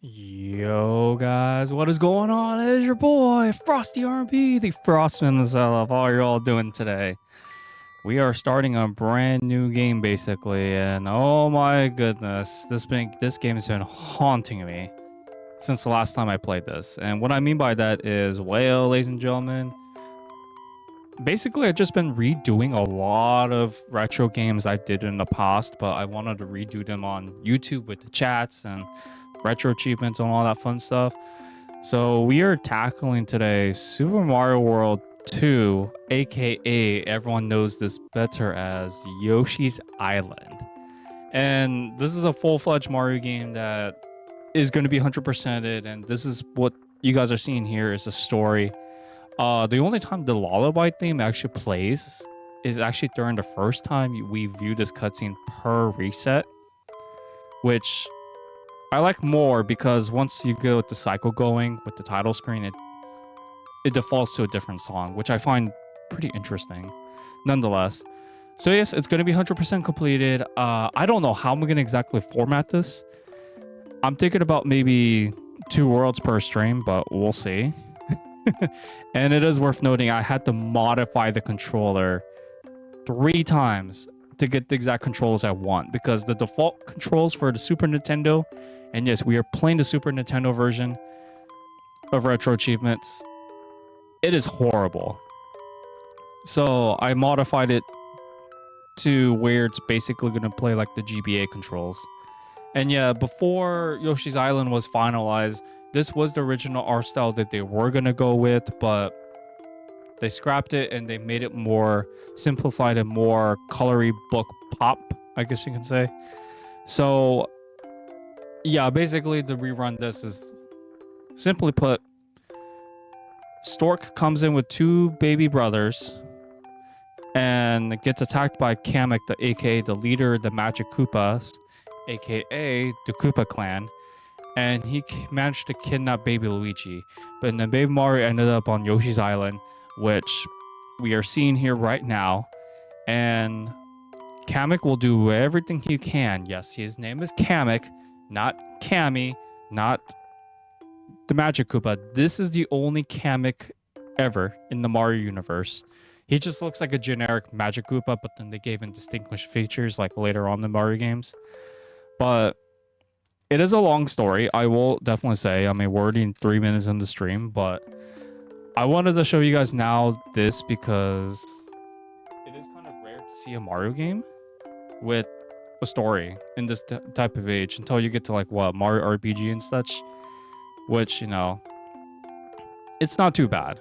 Yo guys, what is going on? It is your boy Frosty R&B, the Frostman himself. How are you all doing today? We are starting a brand new game basically, and oh my goodness, this game has been haunting me since the last time I played this. And what I mean by that is, well, ladies and gentlemen, basically I've just been redoing a lot of retro games I did in the past, but I wanted to redo them on YouTube with the chats and retro achievements and all that fun stuff. So we are tackling today Super Mario World 2, aka everyone knows this better as Yoshi's Island. And this is a full-fledged Mario game that is going to be 100%ed, and this is what you guys are seeing here is a story. The only time the lullaby theme actually plays is actually during the first time we view this cutscene per reset, which I like more because once you get the cycle going with the title screen, it defaults to a different song, which I find pretty interesting nonetheless. So yes, it's going to be 100% completed. I don't know how I'm going to exactly format this. I'm thinking about maybe 2 worlds per stream, but we'll see. And it is worth noting I had to modify the controller 3 times to get the exact controls I want, because the default controls for the Super Nintendo, and yes, we are playing the Super Nintendo version of Retro Achievements, it is horrible. So I modified it to where it's basically going to play like the GBA controls. And yeah, before Yoshi's Island was finalized, this was the original art style that they were going to go with, but they scrapped it and they made it more simplified and more colory book pop, I guess you can say. So yeah, basically to rerun this is, simply put, Stork comes in with 2 baby brothers and gets attacked by Kamek, aka the leader of the Magic Koopas, aka the Koopa clan, and he managed to kidnap Baby Luigi. But then Baby Mario ended up on Yoshi's Island, which we are seeing here right now, and Kamek will do everything he can. Yes, his name is Kamek, not Cammy, not the Magic Koopa. This is the only Kamek ever in the Mario universe. He just looks like a generic Magic Koopa, but then they gave him distinguished features like later on in the Mario games. But it is a long story, I will definitely say. I mean, we're already in 3 minutes in the stream, but I wanted to show you guys now this because it is kind of rare to see a Mario game with a story in this type of age until you get to like what, Mario RPG and such, which, you know, it's not too bad.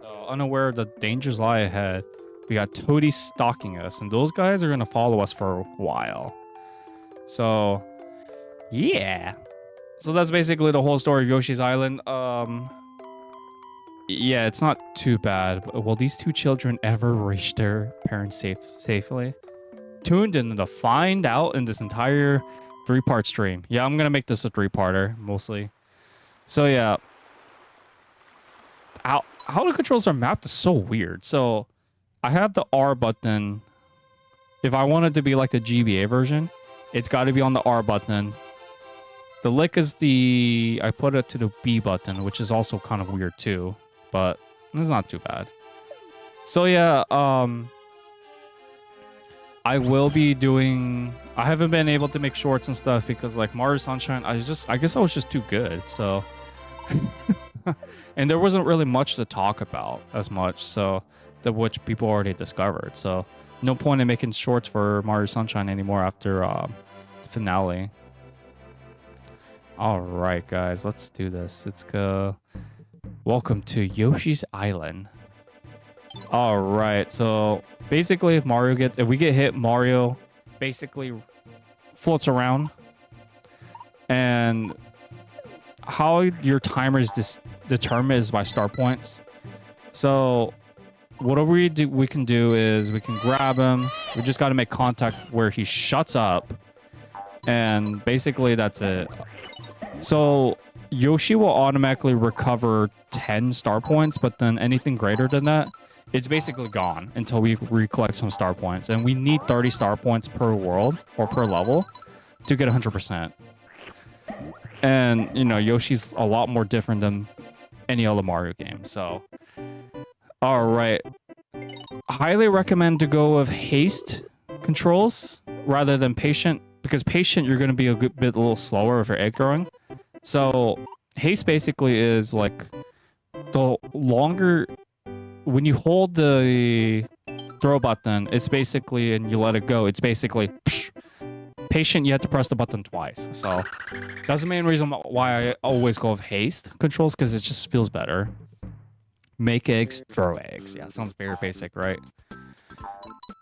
So, unaware of the dangers lie ahead, we got Toady stalking us, and those guys are going to follow us for a while. So yeah, so that's basically the whole story of Yoshi's Island. Yeah, it's not too bad. But will these 2 children ever reach their parents safely? Tuned in to find out in this entire 3-part stream. Yeah, I'm gonna make this a 3-parter mostly. So yeah, how the controls are mapped is so weird. So I have the R button. If I want it to be like the GBA version, it's got to be on the R button. The lick is I put it to the B button, which is also kind of weird too, but it's not too bad. So yeah, I will be doing, I haven't been able to make shorts and stuff because like Mario Sunshine, I guess I was just too good. So, and there wasn't really much to talk about as much, so which people already discovered. So no point in making shorts for Mario Sunshine anymore after the finale. All right, guys, let's do this. Let's go. Welcome to Yoshi's Island. All right, so basically, if we get hit, Mario basically floats around, and how your timer is determined is by star points. So whatever we can do is we can grab him. We just got to make contact where he shuts up, and basically that's it. So Yoshi will automatically recover 10 star points, but then anything greater than that, it's basically gone until we recollect some star points. And we need 30 star points per world or per level to get 100%. And, you know, Yoshi's a lot more different than any other Mario game. So, all right. Highly recommend to go with haste controls rather than patient, because patient, you're going to be a little slower with your egg throwing. So, haste basically is like the longer, when you hold the throw button, it's basically, and you let it go, it's basically, psh. Patient, you have to press the button twice. So that's the main reason why I always go with haste controls, because it just feels better. Make eggs, throw eggs. Yeah, sounds very basic, right?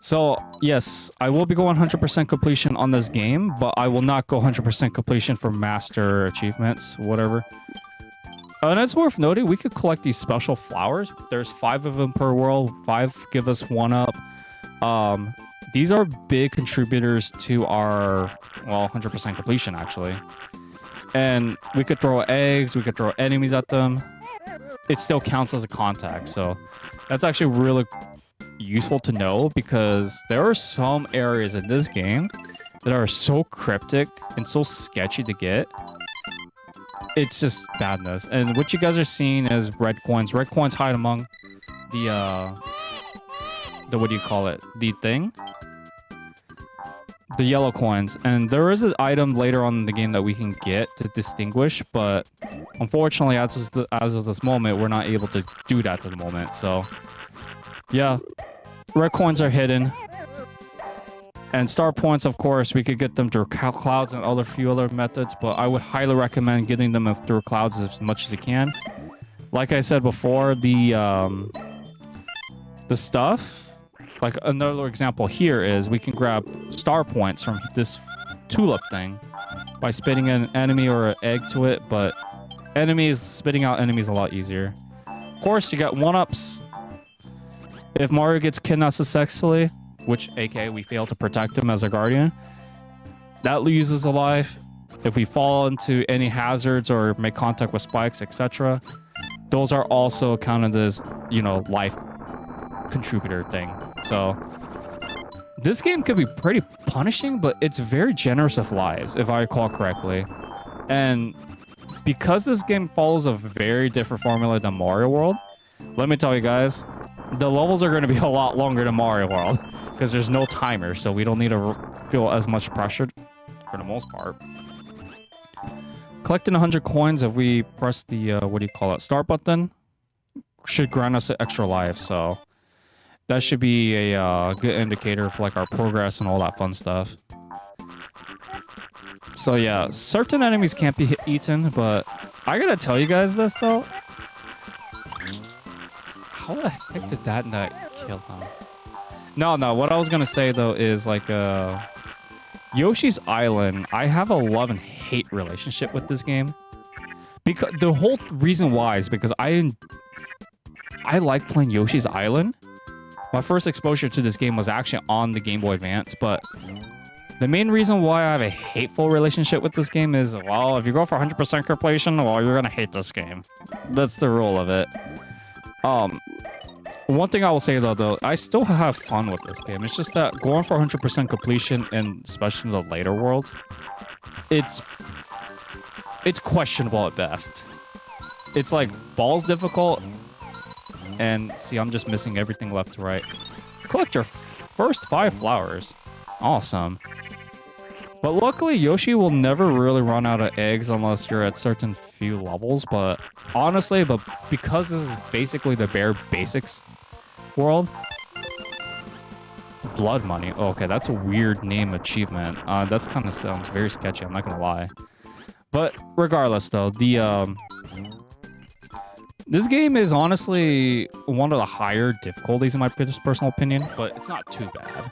So yes, I will be going 100% completion on this game, but I will not go 100% completion for master achievements, whatever. And it's worth noting, we could collect these special flowers. There's 5 of them per world. 5 give us 1 up. These are big contributors to our, well, 100% completion, actually. And we could throw eggs, we could throw enemies at them. It still counts as a contact, so that's actually really useful to know, because there are some areas in this game that are so cryptic and so sketchy to get. It's just badness. And what you guys are seeing is red coins. Red coins hide among the what do you call it? The thing? The yellow coins. And there is an item later on in the game that we can get to distinguish, but unfortunately, as of this moment, we're not able to do that at the moment. So, yeah. Red coins are hidden. And star points, of course, we could get them through clouds and other few other methods, but I would highly recommend getting them through clouds as much as you can. Like I said before, the stuff, like another example here is we can grab star points from this tulip thing by spitting an enemy or an egg to it, but spitting out enemies a lot easier. Of course, you got 1-ups. If Mario gets kidnapped successfully, which, aka, we fail to protect him as a guardian, that loses a life. If we fall into any hazards or make contact with spikes, etc., those are also counted as, you know, life contributor thing. So this game could be pretty punishing, but it's very generous with lives, if I recall correctly. And because this game follows a very different formula than Mario World, let me tell you guys, the levels are going to be a lot longer than Mario World, because there's no timer, so we don't need to feel as much pressure for the most part. Collecting 100 coins, if we press the, what do you call it, start button, should grant us an extra life, so that should be a good indicator for like our progress and all that fun stuff. So yeah, certain enemies can't be eaten, but I gotta tell you guys this though. How the heck did that not kill him? No, what I was gonna say though is like Yoshi's Island, I have a love and hate relationship with this game. Because the whole reason why is because I like playing Yoshi's Island. My first exposure to this game was actually on the Game Boy Advance, but the main reason why I have a hateful relationship with this game is, well, if you go for 100% completion, well, you're gonna hate this game. That's the rule of it. One thing I will say though, I still have fun with this game. It's just that going for 100% completion, and especially in the later worlds, it's questionable at best. It's like balls difficult. And see, I'm just missing everything left to right. Collect your first 5 flowers. Awesome. But luckily, Yoshi will never really run out of eggs unless you're at certain few levels. But honestly, because this is basically the bare basics world. Blood money. Oh, okay, that's a weird name achievement. That's kind of sounds very sketchy, I'm not gonna lie. But regardless though, this game is honestly one of the higher difficulties in my personal opinion, but it's not too bad.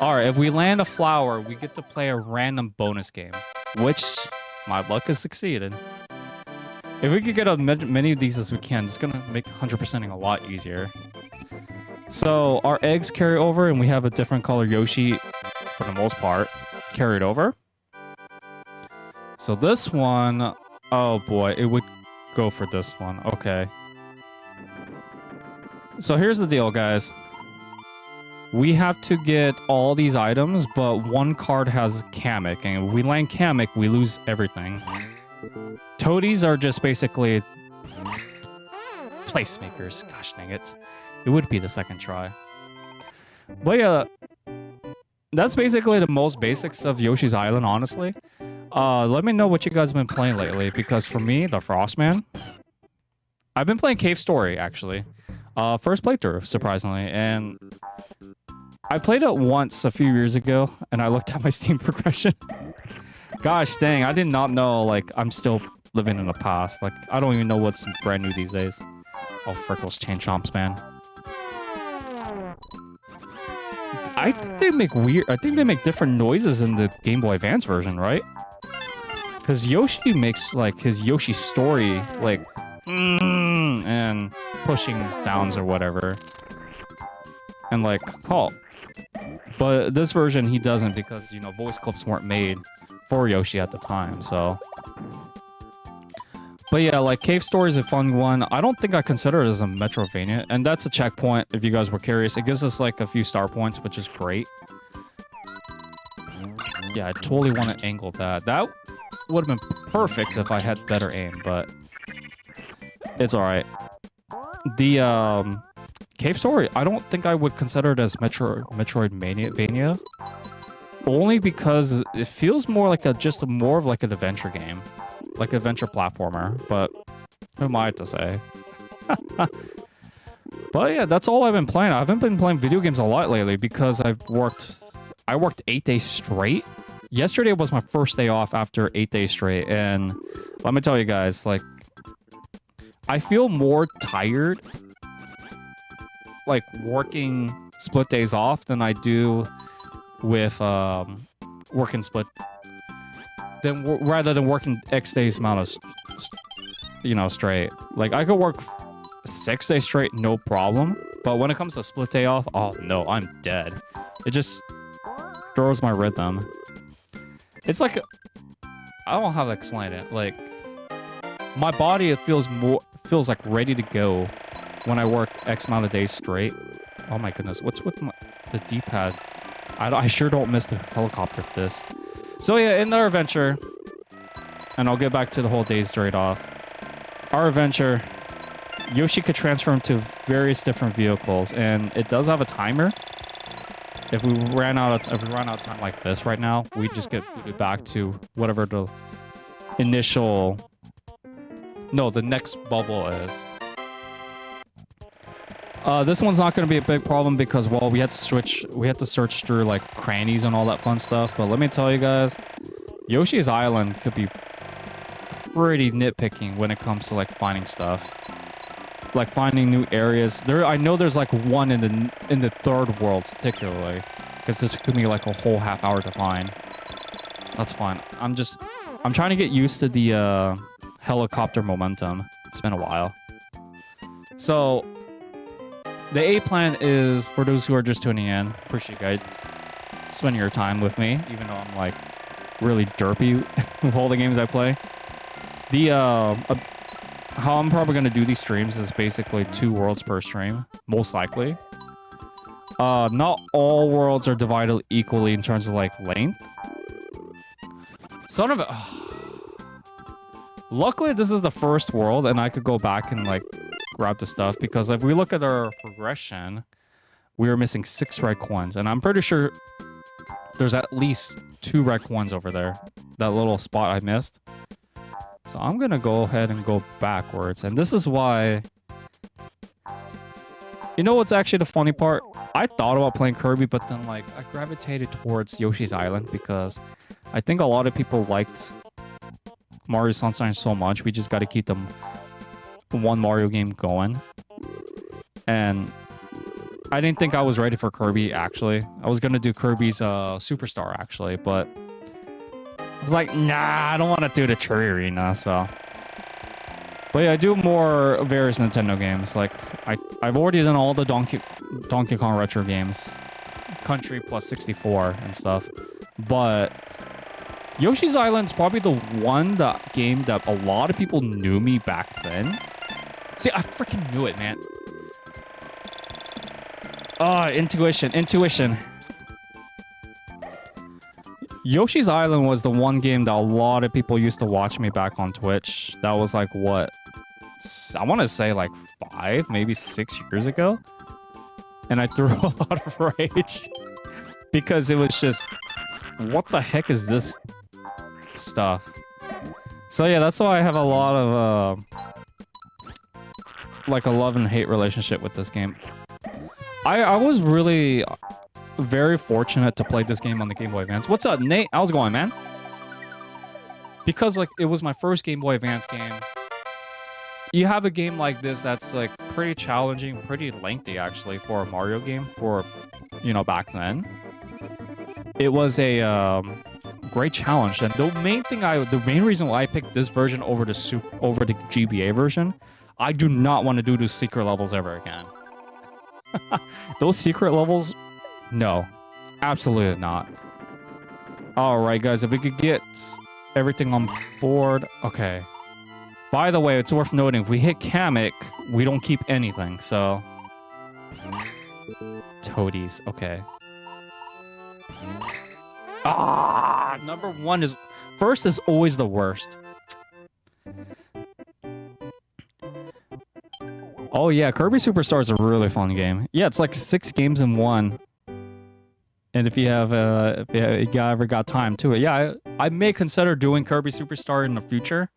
Alright, if we land a flower, we get to play a random bonus game, which my luck has succeeded. If we could get as many of these as we can, it's going to make 100%ing a lot easier. So our eggs carry over, and we have a different color Yoshi, for the most part, carried over. So this one, oh boy, it would go for this one. Okay. So here's the deal, guys. we have to get all these items, but one card has Kamek, and if we land Kamek, we lose everything. Toadies are just basically placemakers. Gosh dang it. It would be the second try. But yeah, that's basically the most basics of Yoshi's Island, honestly. Let me know what you guys have been playing lately, because for me, the Frostman, I've been playing Cave Story, actually. First playthrough, surprisingly, and I played it once a few years ago, and I looked at my Steam progression. Gosh dang, I did not know, like, I'm still living in the past. Like, I don't even know what's brand new these days. Oh, frick, those chain chomps, man. I think they make different noises in the Game Boy Advance version, right? Because Yoshi makes, like, his Yoshi story, like, and pushing sounds or whatever. And, like, halt. But this version, he doesn't because, you know, voice clips weren't made for Yoshi at the time, so... But yeah, like, Cave Story is a fun one. I don't think I consider it as a Metroidvania, and that's a checkpoint, if you guys were curious. It gives us, like, a few star points, which is great. Yeah, I totally want to angle that. That would have been perfect if I had better aim, but... It's alright. The, Cave Story, I don't think I would consider it as Metroidvania. Only because it feels more like more of like an adventure game. Like an adventure platformer, but who am I to say? But yeah, that's all I've been playing. I haven't been playing video games a lot lately because I worked 8 days straight. Yesterday was my first day off after 8 days straight, and let me tell you guys, like, I feel more tired, like, working split days off than I do with working split, rather than working X days amount of, you know, straight. Like, I could work 6 days straight, no problem. But when it comes to split day off, oh no, I'm dead. It just throws my rhythm. It's like, I don't know how to explain it. Like, my body, it feels like ready to go when I work X amount of days straight. Oh my goodness, what's with the D-pad? I sure don't miss the helicopter for this. So yeah, in our adventure, and I'll get back to the whole day straight off. Our adventure, Yoshi could transform to various different vehicles, and it does have a timer. If we ran out of time like this right now, we just get booted back to whatever the initial, no, the next bubble is. This one's not going to be a big problem because, well, we had to search through, like, crannies and all that fun stuff. But let me tell you guys, Yoshi's Island could be pretty nitpicking when it comes to, like, finding stuff. Like, finding new areas. I know there's, like, one in the third world, particularly. Because it took me, like, a whole half hour to find. That's fine. I'm trying to get used to the, helicopter momentum. It's been a while. So... the A plan is, for those who are just tuning in, appreciate you guys spending your time with me, even though I'm, like, really derpy with all the games I play. How I'm probably going to do these streams is basically 2 worlds per stream, most likely. Not all worlds are divided equally in terms of, like, length. Son of a... Luckily, this is the first world, and I could go back and, like, grab the stuff, because if we look at our progression, we are missing 6 red coins, and I'm pretty sure there's at least 2 red coins over there. That little spot I missed. So I'm gonna go ahead and go backwards, and this is why... You know what's actually the funny part? I thought about playing Kirby, but then, like, I gravitated towards Yoshi's Island because I think a lot of people liked Mario Sunshine so much. We just got to keep them one Mario game going. And I didn't think I was ready for Kirby, actually. I was going to do Kirby's Superstar, actually, but I was like, nah, I don't want to do the Cherry Arena, so... But yeah, I do more various Nintendo games. Like, I've already done all the Donkey Kong retro games. Country plus 64 and stuff. But Yoshi's Island's probably the game that a lot of people knew me back then. See, I freaking knew it, man. Oh, intuition. Yoshi's Island was the one game that a lot of people used to watch me back on Twitch. That was like, what? I want to say like 5, maybe 6 years ago. And I threw a lot of rage. Because it was just, what the heck is this stuff? So yeah, that's why I have a lot of, like a love and hate relationship with this game. I was really very fortunate to play this game on the Game Boy Advance. What's up, Nate? How's it going, man? Because like it was my first Game Boy Advance game. You have a game like this that's like pretty challenging, pretty lengthy actually for a Mario game for, you know, back then. It was a great challenge, and the main reason why I picked this version over the GBA version, I do not want to do those secret levels ever again. Those secret levels, no, absolutely not. All right, guys, if we could get everything on board, okay. By the way, it's worth noting, if we hit Kamek, we don't keep anything, so... Toadies, okay. Ah, number 1 is... First is always the worst. Oh yeah, Kirby Superstar is a really fun game. Yeah, it's like 6 games in 1. And if you have ever got time to it, yeah, I may consider doing Kirby Superstar in the future,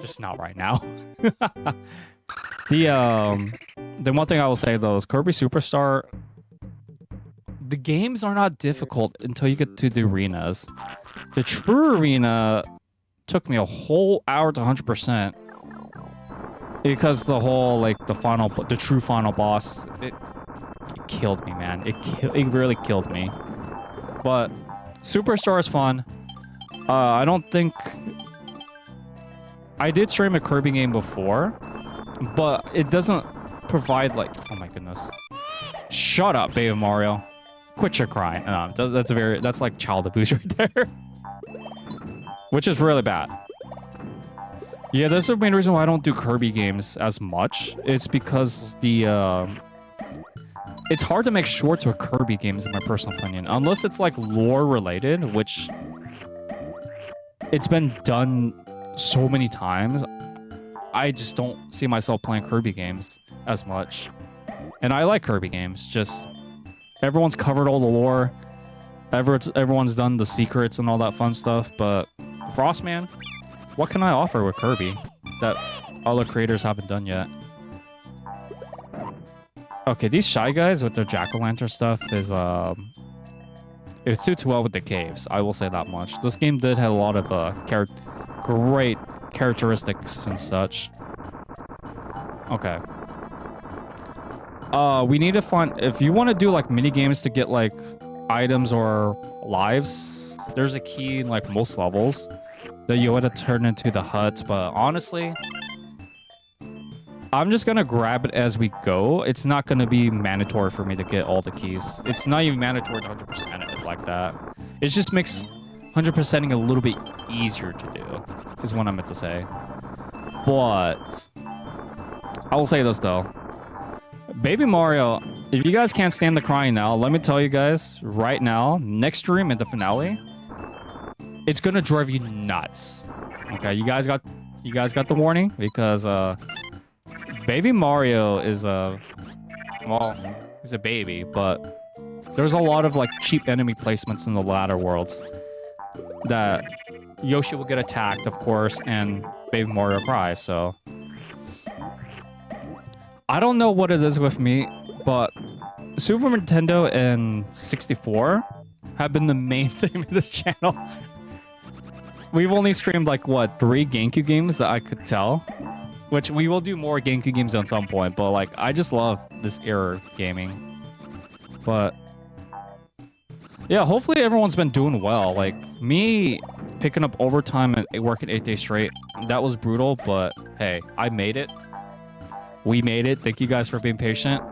just not right now. The one thing I will say though is Kirby Superstar, the games are not difficult until you get to the arenas. The true arena took me a whole hour to 100%. Because the whole, like, the true final boss, it killed me, man. It really killed me. But Superstar is fun. I don't think... I did stream a Kirby game before, but it doesn't provide, like... Oh my goodness. Shut up, Baby Mario. Quit your crying. That's like child abuse right there. Which is really bad. Yeah, that's the main reason why I don't do Kirby games as much. It's because it's hard to make short to a Kirby games in my personal opinion. Unless it's like lore related, which it's been done so many times. I just don't see myself playing Kirby games as much. And I like Kirby games, just everyone's covered all the lore. Everyone's done the secrets and all that fun stuff, but Frostman, what can I offer with Kirby that other creators haven't done yet? Okay, these Shy Guys with their jack-o'-lantern stuff is it suits well with the caves. I will say that much. This game did have a lot of great characteristics and such. Okay. We need to find, if you want to do like mini games to get like items or lives, there's a key in like most levels that you want to turn into the hut, but honestly, I'm just gonna grab it as we go. It's not gonna be mandatory for me to get all the keys. It's not even mandatory to 100% it like that. It just makes 100%ing a little bit easier to do, is what I meant to say. But I will say this though. Baby Mario, if you guys can't stand the crying now, let me tell you guys right now, next stream at the finale, it's gonna drive you nuts. Okay, you guys got the warning, because Baby Mario is he's a baby, but there's a lot of like cheap enemy placements in the latter worlds that Yoshi will get attacked, of course, and Baby Mario cries. So I don't know what it is with me, but Super Nintendo and 64 have been the main thing in this channel. We've only streamed like, what, 3 GameCube games that I could tell? Which we will do more GameCube games at some point, but like, I just love this era of gaming. But yeah, hopefully everyone's been doing well. Like, me picking up overtime and working 8 days straight, that was brutal, but hey, I made it. We made it. Thank you guys for being patient.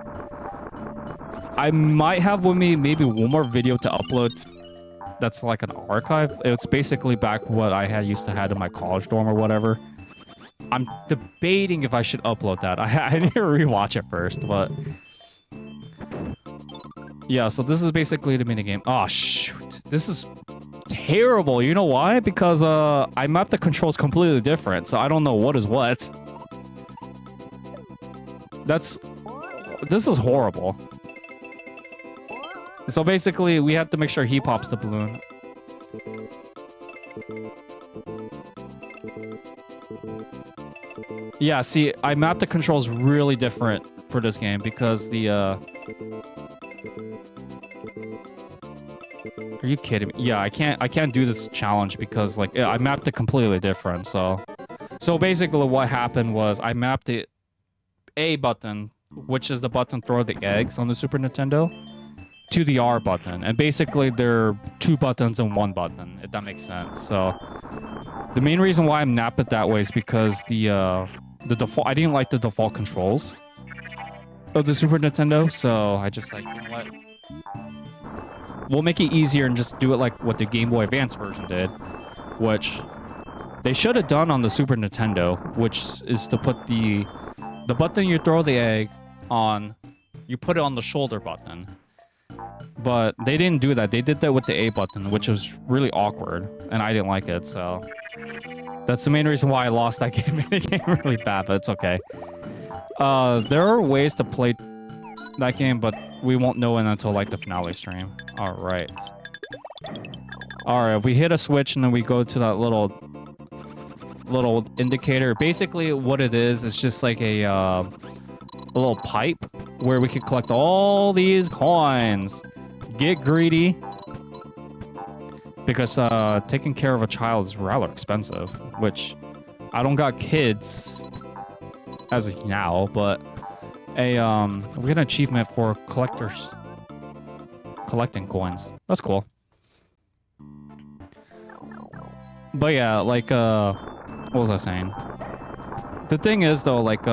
I might have with me maybe one more video to upload that's like an archive. It's basically back what I used to have in my college dorm or whatever. I'm debating if I should upload that. I need to rewatch it first, but Yeah, so this is basically the minigame. Oh, shoot. This is terrible. You know why? Because I mapped the controls completely different, so I don't know what is what. This is horrible. So basically, we have to make sure he pops the balloon. Yeah, see, I mapped the controls really different for this game because the, Are you kidding me? Yeah, I can't do this challenge because, like, I mapped it completely different, so... So basically what happened was I mapped the A button, which is the button throw the eggs on the Super Nintendo, to the R button. And basically they're two buttons and one button, if that makes sense. So the main reason why I mapped it that way is because the default... I didn't like the default controls of the Super Nintendo, so I just like, you know what? We'll make it easier and just do it like what the Game Boy Advance version did, which they should have done on the Super Nintendo, which is to put the button you throw the egg on, you put it on the shoulder button. But they didn't do that. They did that with the A button, which was really awkward, and I didn't like it, so that's the main reason why I lost that game. It became really bad, but it's okay. There are ways to play that game, but we won't know it until like the finale stream. All right. If we hit a switch and then we go to that little indicator, basically what it is just like a little pipe where we can collect all these coins. Get greedy, because taking care of a child is rather expensive, which I don't got kids as of now, but we get an achievement for collecting coins. That's cool. But yeah, like what was I saying? The thing is though, like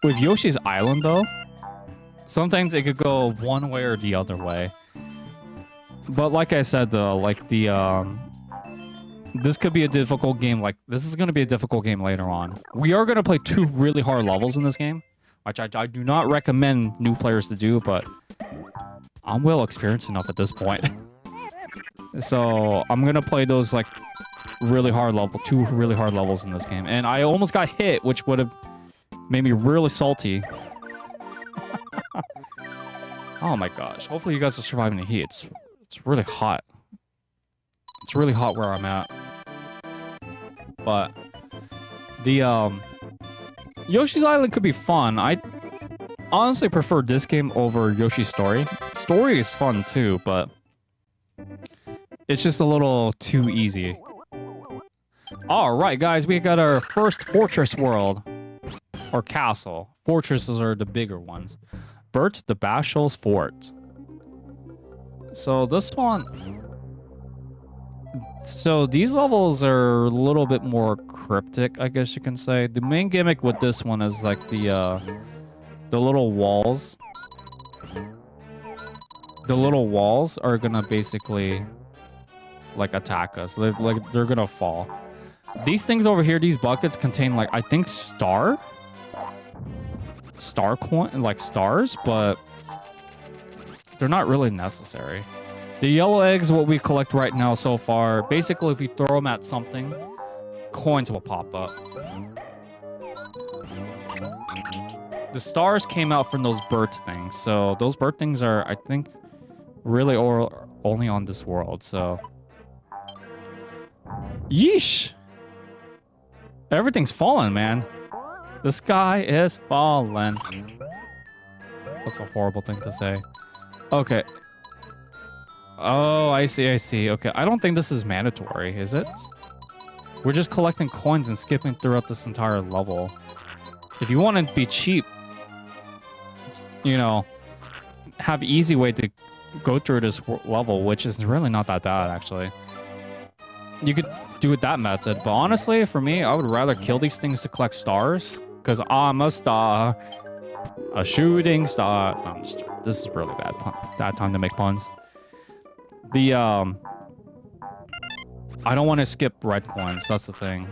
with Yoshi's Island though, sometimes it could go one way or the other way. But like I said though, like the this could be a difficult game. Like, this is going to be a difficult game later on. We are going to play 2 really hard levels in this game, which I do not recommend new players to do, but I'm well experienced enough at this point. So I'm going to play those, like, 2 really hard levels in this game. And I almost got hit, which would have made me really salty. Oh my gosh. Hopefully you guys are surviving the heat. It's really hot. It's really hot where I'm at. But the Yoshi's Island could be fun. I honestly prefer this game over Yoshi's Story. Story is fun too, but it's just a little too easy. Alright guys, we got our first fortress world. Or castle. Fortresses are the bigger ones. Bert the Bashal's Fort. So this one... So these levels are a little bit more cryptic, I guess you can say. The main gimmick with this one is like the little walls. The little walls are gonna basically like attack us. They're gonna fall. These things over here, these buckets contain like, I think star coin, like stars, but they're not really necessary. The yellow eggs, what we collect right now so far, basically if you throw them at something, coins will pop up. The stars came out from those bird things, so those bird things are, I think, really only on this world, so... Yeesh! Everything's falling, man. The sky is falling. That's a horrible thing to say. Okay. Oh, I see. Okay, I don't think this is mandatory, is it? We're just collecting coins and skipping throughout this entire level. If you want to be cheap, you know, have easy way to go through this level, which is really not that bad, actually. You could do it that method, but honestly, for me, I would rather kill these things to collect stars, because I'm a star. A shooting star. No, I'm just, this is really bad time to make puns. The, I don't want to skip red coins. That's the thing.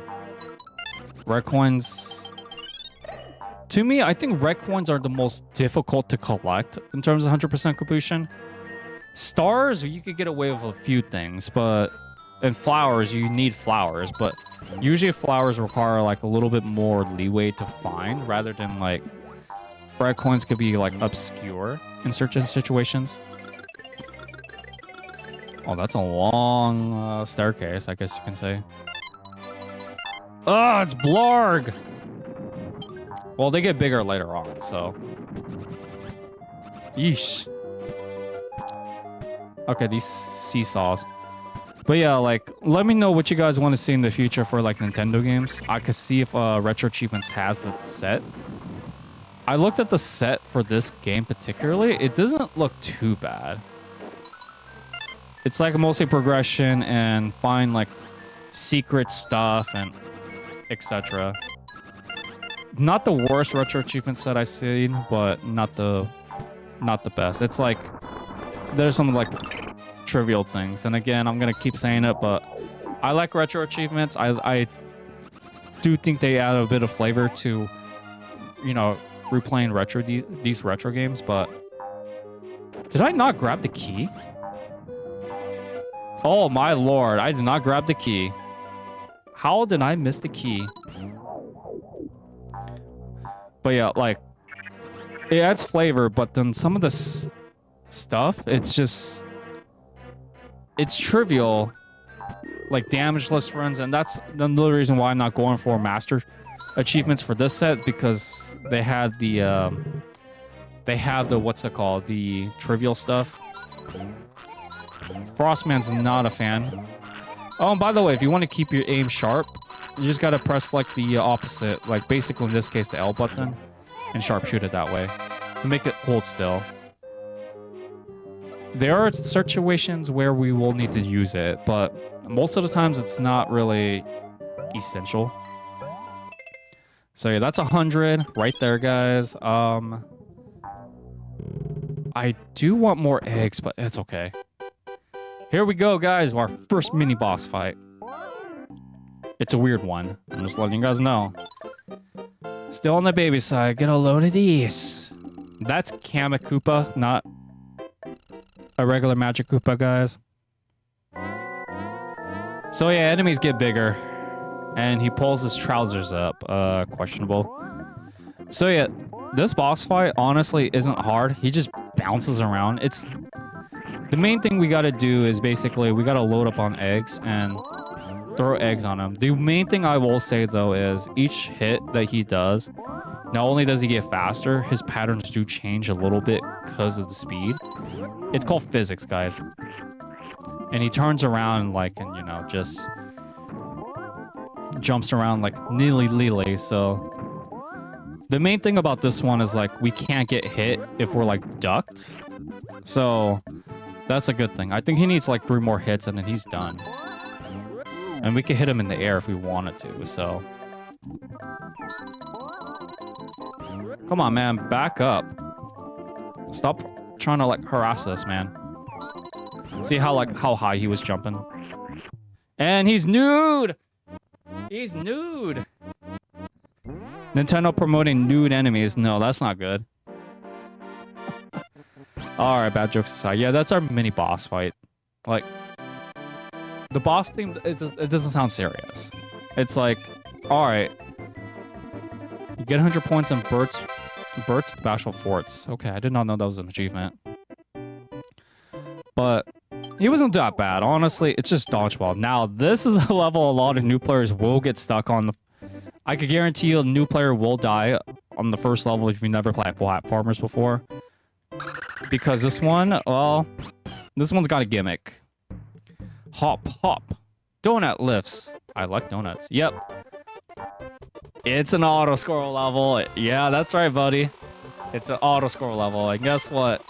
Red coins, To me, I think red coins are the most difficult to collect in terms of 100% completion. Stars, you could get away with a few things, but and flowers, you need flowers, but usually flowers require like a little bit more leeway to find rather than like red coins could be like obscure in certain situations. Oh, that's a long staircase, I guess you can say. Oh, it's Blarg! Well, they get bigger later on, so... Yeesh. Okay, these seesaws. But yeah, like, let me know what you guys want to see in the future for, like, Nintendo games. I could see if Retro Achievements has the set. I looked at the set for this game particularly. It doesn't look too bad. It's, like, mostly progression and find, like, secret stuff and etc. Not the worst Retro Achievement set I've seen, but not the best. It's like there's some like trivial things, and again, I'm gonna keep saying it, but I like Retro Achievements. I do think they add a bit of flavor to, you know, replaying these retro games. But did I not grab the key? Oh my lord, I did not grab the key. How did I miss the key? But yeah, like, it adds flavor, but then some of the stuff, it's trivial, like damageless runs, and that's another reason why I'm not going for master achievements for this set, because they have the what's it called, the trivial stuff. Frostman's not a fan. Oh, and by the way, if you want to keep your aim sharp, you just gotta press like the opposite, like basically in this case the L button, and sharpshoot it that way to make it hold still. There are situations where we will need to use it, but most of the times it's not really essential. So yeah, that's 100 right there, guys. I do want more eggs, but it's okay. Here we go, guys. Our first mini boss fight. It's a weird one. I'm just letting you guys know. Still on the baby side. Get a load of these. That's Kamek Koopa, not a regular Magic Koopa, guys. So yeah, enemies get bigger. And he pulls his trousers up. Questionable. So yeah, this boss fight honestly isn't hard. He just bounces around. It's... The main thing we gotta do is basically we gotta load up on eggs and throw eggs on him. The main thing I will say though is each hit that he does, not only does he get faster, his patterns do change a little bit because of the speed. It's called physics, guys. And he turns around like, and you know, just jumps around like nilly-lily. So the main thing about this one is like we can't get hit if we're like ducked. So that's a good thing. I think he needs like 3 more hits and then he's done. And we can hit him in the air if we wanted to, so. Come on, man. Back up. Stop trying to like harass us, man. See how high he was jumping? And he's nude! He's nude! Nintendo promoting nude enemies. No, that's not good. Alright, bad jokes aside. Yeah, that's our mini boss fight. Like, the boss theme, it doesn't sound serious. It's like, alright. You get 100 points in Bert's Bashful Forts. Okay, I did not know that was an achievement. But he wasn't that bad. Honestly, it's just dodgeball. Now, this is a level a lot of new players will get stuck on. I could guarantee you a new player will die on the first level if you never played platformers before. Because this one, well, this one's got a gimmick. Hop, hop. Donut lifts. I like donuts. Yep. It's an auto-scroll level. Yeah, that's right, buddy. It's an auto-scroll level. And guess what?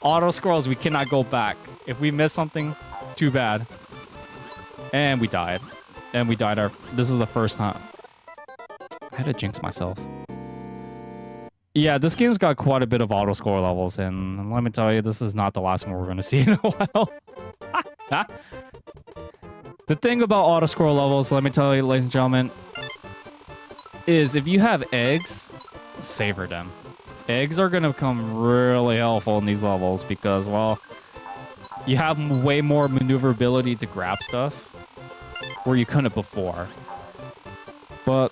Auto-scrolls, we cannot go back. If we miss something, too bad. And we died. And we died this is the first time. I had to jinx myself. Yeah, this game's got quite a bit of auto-score levels, and let me tell you, this is not the last one we're going to see in a while. The thing about auto-score levels, let me tell you, ladies and gentlemen, is if you have eggs, savor them. Eggs are gonna become really helpful in these levels because, well, you have way more maneuverability to grab stuff where you couldn't before. But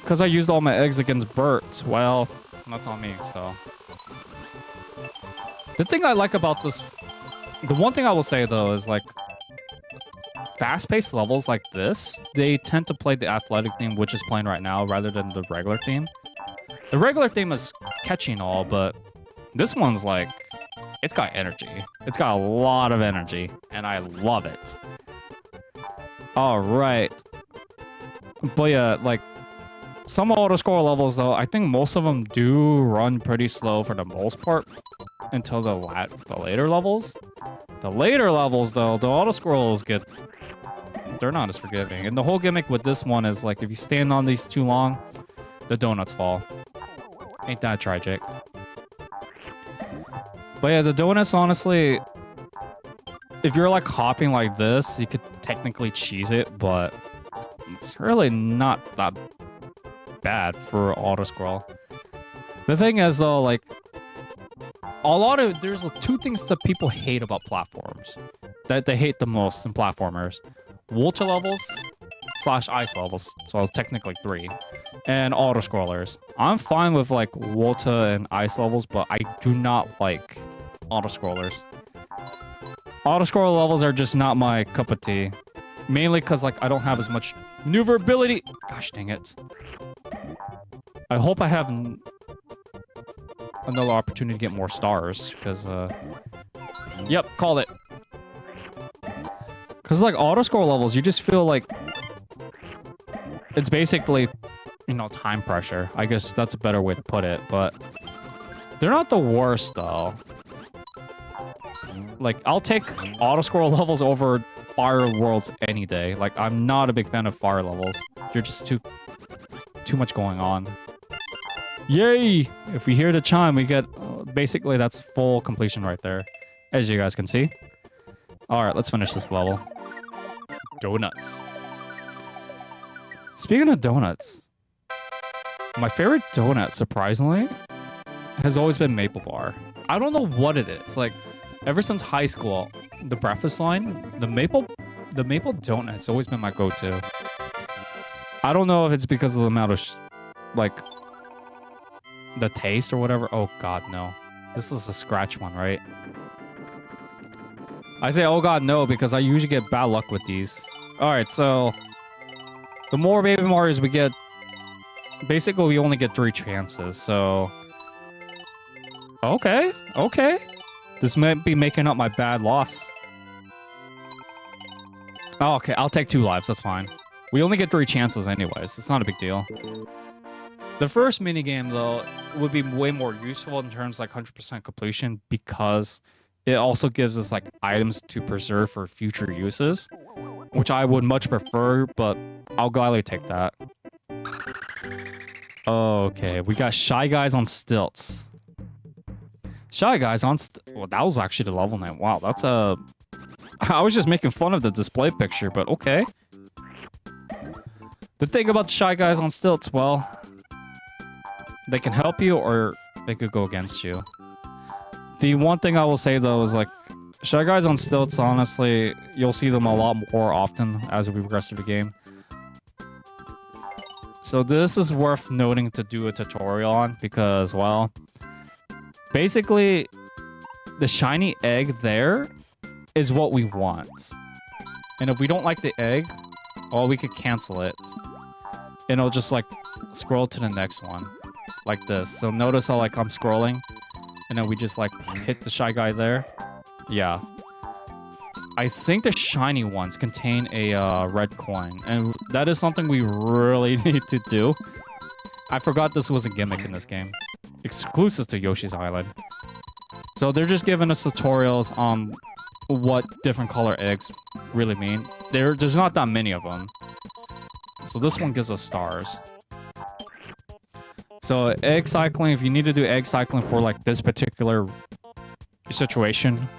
because I used all my eggs against Bert, well, that's on me, so. The thing I like about this, the one thing I will say though is like fast-paced levels like this, they tend to play the athletic theme, which is playing right now, rather than the regular theme. The regular theme is catchy and all, but this one's like, it's got energy. It's got a lot of energy, and I love it. All right. But yeah, like, some auto-scroll levels, though, I think most of them do run pretty slow for the most part until the later levels. The later levels, though, the auto-scrolls get... They're not as forgiving. And the whole gimmick with this one is, like, if you stand on these too long, the donuts fall. Ain't that tragic? But yeah, the donuts, honestly, if you're like hopping like this, you could technically cheese it, but it's really not that bad for auto scroll. The thing is though, like, there's two things that people hate about platforms that they hate the most in platformers: water levels / ice levels, so technically 3, and auto scrollers. I'm fine with like water and ice levels, but I do not like auto scrollers. Auto scroll levels are just not my cup of tea, mainly because like I don't have as much maneuverability. Gosh dang it! I hope I have another opportunity to get more stars, because yep, called it. Because like auto scroll levels, you just feel like it's basically, you know, time pressure. I guess that's a better way to put it, but they're not the worst though. Like, I'll take auto scroll levels over fire worlds any day. Like, I'm not a big fan of fire levels. You're just too much going on. Yay! If we hear the chime, we get basically that's full completion right there, as you guys can see. All right, let's finish this level. Donuts. Speaking of donuts, my favorite donut, surprisingly, has always been Maple Bar. I don't know what it is. Like, ever since high school, the breakfast line, the maple donut has always been my go-to. I don't know if it's because of the amount of, like, the taste or whatever. Oh, God, no. This is a scratch one, right? I say, oh, God, no, because I usually get bad luck with these. All right, so the more Baby Marios we get, basically, we only get 3 chances, so... Okay, okay. This might be making up my bad loss. Oh, okay, I'll take 2 lives, that's fine. We only get 3 chances anyways, it's not a big deal. The first minigame, though, would be way more useful in terms of, like, 100% completion, because it also gives us, like, items to preserve for future uses, which I would much prefer, but I'll gladly take that. Okay, we got Shy Guys on Stilts. Shy Guys on well, that was actually the level name. Wow, that's a... I was just making fun of the display picture, but okay. The thing about Shy Guys on Stilts, well, they can help you or they could go against you. The one thing I will say, though, is like, Shy Guys on Stilts, honestly, you'll see them a lot more often as we progress through the game. So this is worth noting to do a tutorial on, because, well, basically, the shiny egg there is what we want. And if we don't like the egg, well, we could cancel it. And it'll just, like, scroll to the next one. Like this. So notice how, like, I'm scrolling. And then we just, like, hit the Shy Guy there. Yeah. I think the shiny ones contain a red coin. And that is something we really need to do. I forgot this was a gimmick in this game. Exclusive to Yoshi's Island. So they're just giving us tutorials on what different color eggs really mean. There's not that many of them. So this one gives us stars. So egg cycling, if you need to do egg cycling for like this particular situation,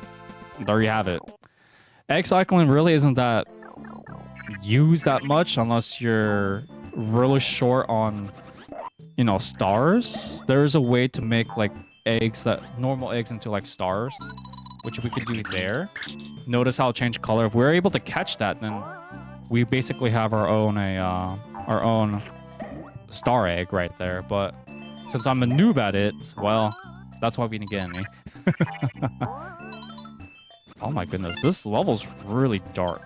there you have it. Egg cycling really isn't that used that much unless you're really short on you know, stars, there's a way to make like normal eggs into like stars, which we could do there. Notice how it changed color. If we're able to catch that, then we basically have our own star egg right there. But since I'm a noob at it, well, that's why we didn't get any. Oh my goodness, this level's really dark.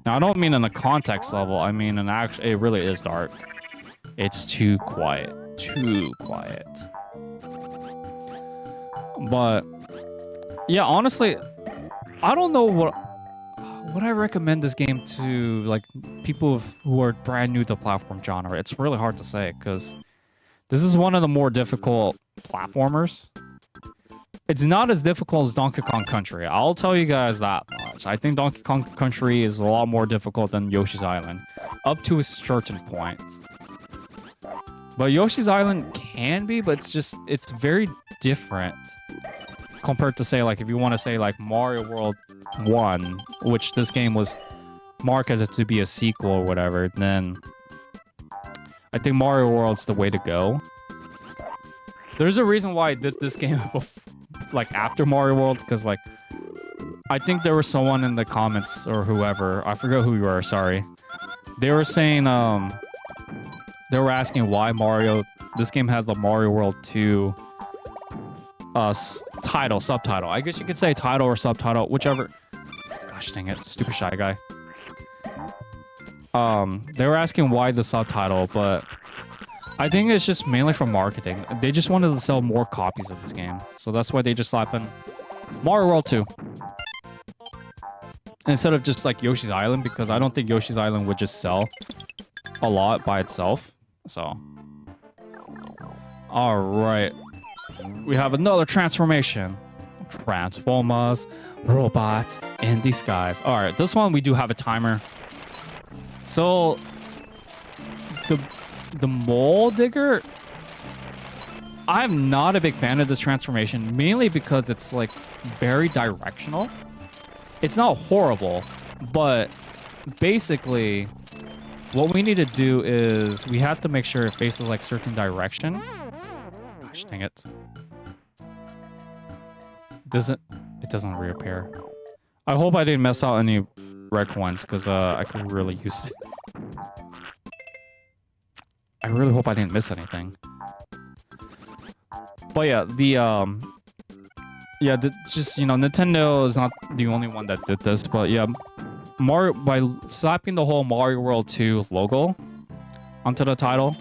Now, I don't mean in a context level. I mean, it really is dark. It's too quiet. Too quiet. But, yeah, honestly, I don't know what I recommend this game to, like, people who are brand new to platform genre. It's really hard to say, because this is one of the more difficult platformers. It's not as difficult as Donkey Kong Country. I'll tell you guys that much. I think Donkey Kong Country is a lot more difficult than Yoshi's Island, up to a certain point. But Yoshi's Island can be, but it's very different compared to, say, like, if you want to say, like, Mario World 1, which this game was marketed to be a sequel or whatever, then I think Mario World's the way to go. There's a reason why I did this game like after Mario World, because like I think there was someone in the comments or whoever, I forget who you were, sorry. They were saying they were asking why this game had the Mario World 2 subtitle. I guess you could say title or subtitle, whichever. Gosh dang it, stupid shy guy. They were asking why the subtitle, but I think it's just mainly for marketing. They just wanted to sell more copies of this game. So that's why they just slap in Mario World 2. Instead of just like Yoshi's Island, because I don't think Yoshi's Island would just sell a lot by itself. So. Alright. We have another transformation. Transformers, robots in disguise. Alright, this one we do have a timer. So the mole digger, I'm not a big fan of this transformation, mainly because it's like very directional. It's not horrible, but basically what we need to do is we have to make sure it faces like certain direction. Gosh dang it. It doesn't reappear. I hope I didn't mess out any red coins, because I could really use it. I really hope I didn't miss anything. But yeah, just, you know, Nintendo is not the only one that did this, but yeah, by slapping the whole Mario World 2 logo onto the title,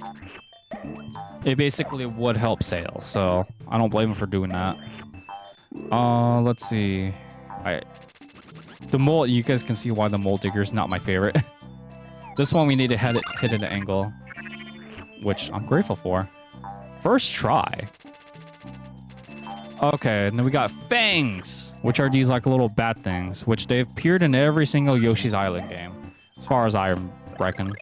it basically would help sales, so I don't blame them for doing that. Let's see. The mole, you guys can see why the mole digger is not my favorite. This one we need to hit at an angle, which I'm grateful for. First try. Okay, and then we got fangs, which are these like little bat things, which they've appeared in every single Yoshi's Island game, as far as I reckon.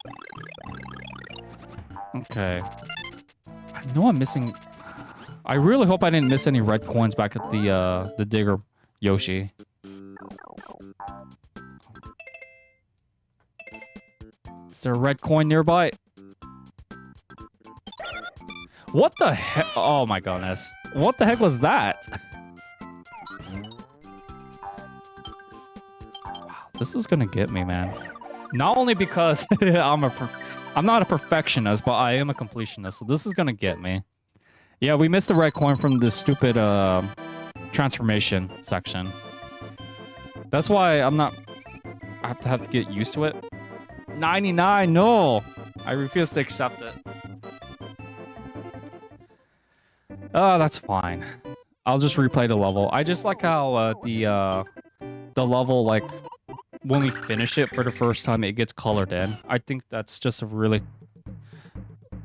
Okay. I know I'm missing. I really hope I didn't miss any red coins back at the digger Yoshi. Is there a red coin nearby? What the heck? Oh my goodness. What the heck was that? Wow, this is gonna get me, man. Not only because I'm not a perfectionist, but I am a completionist, so this is gonna get me. Yeah, we missed the red coin from this stupid transformation section. That's why I have to get used to it. 99, no! I refuse to accept it. Oh, that's fine. I'll just replay the level. I just like how the level, like, when we finish it for the first time, it gets colored in. I think that's just a really,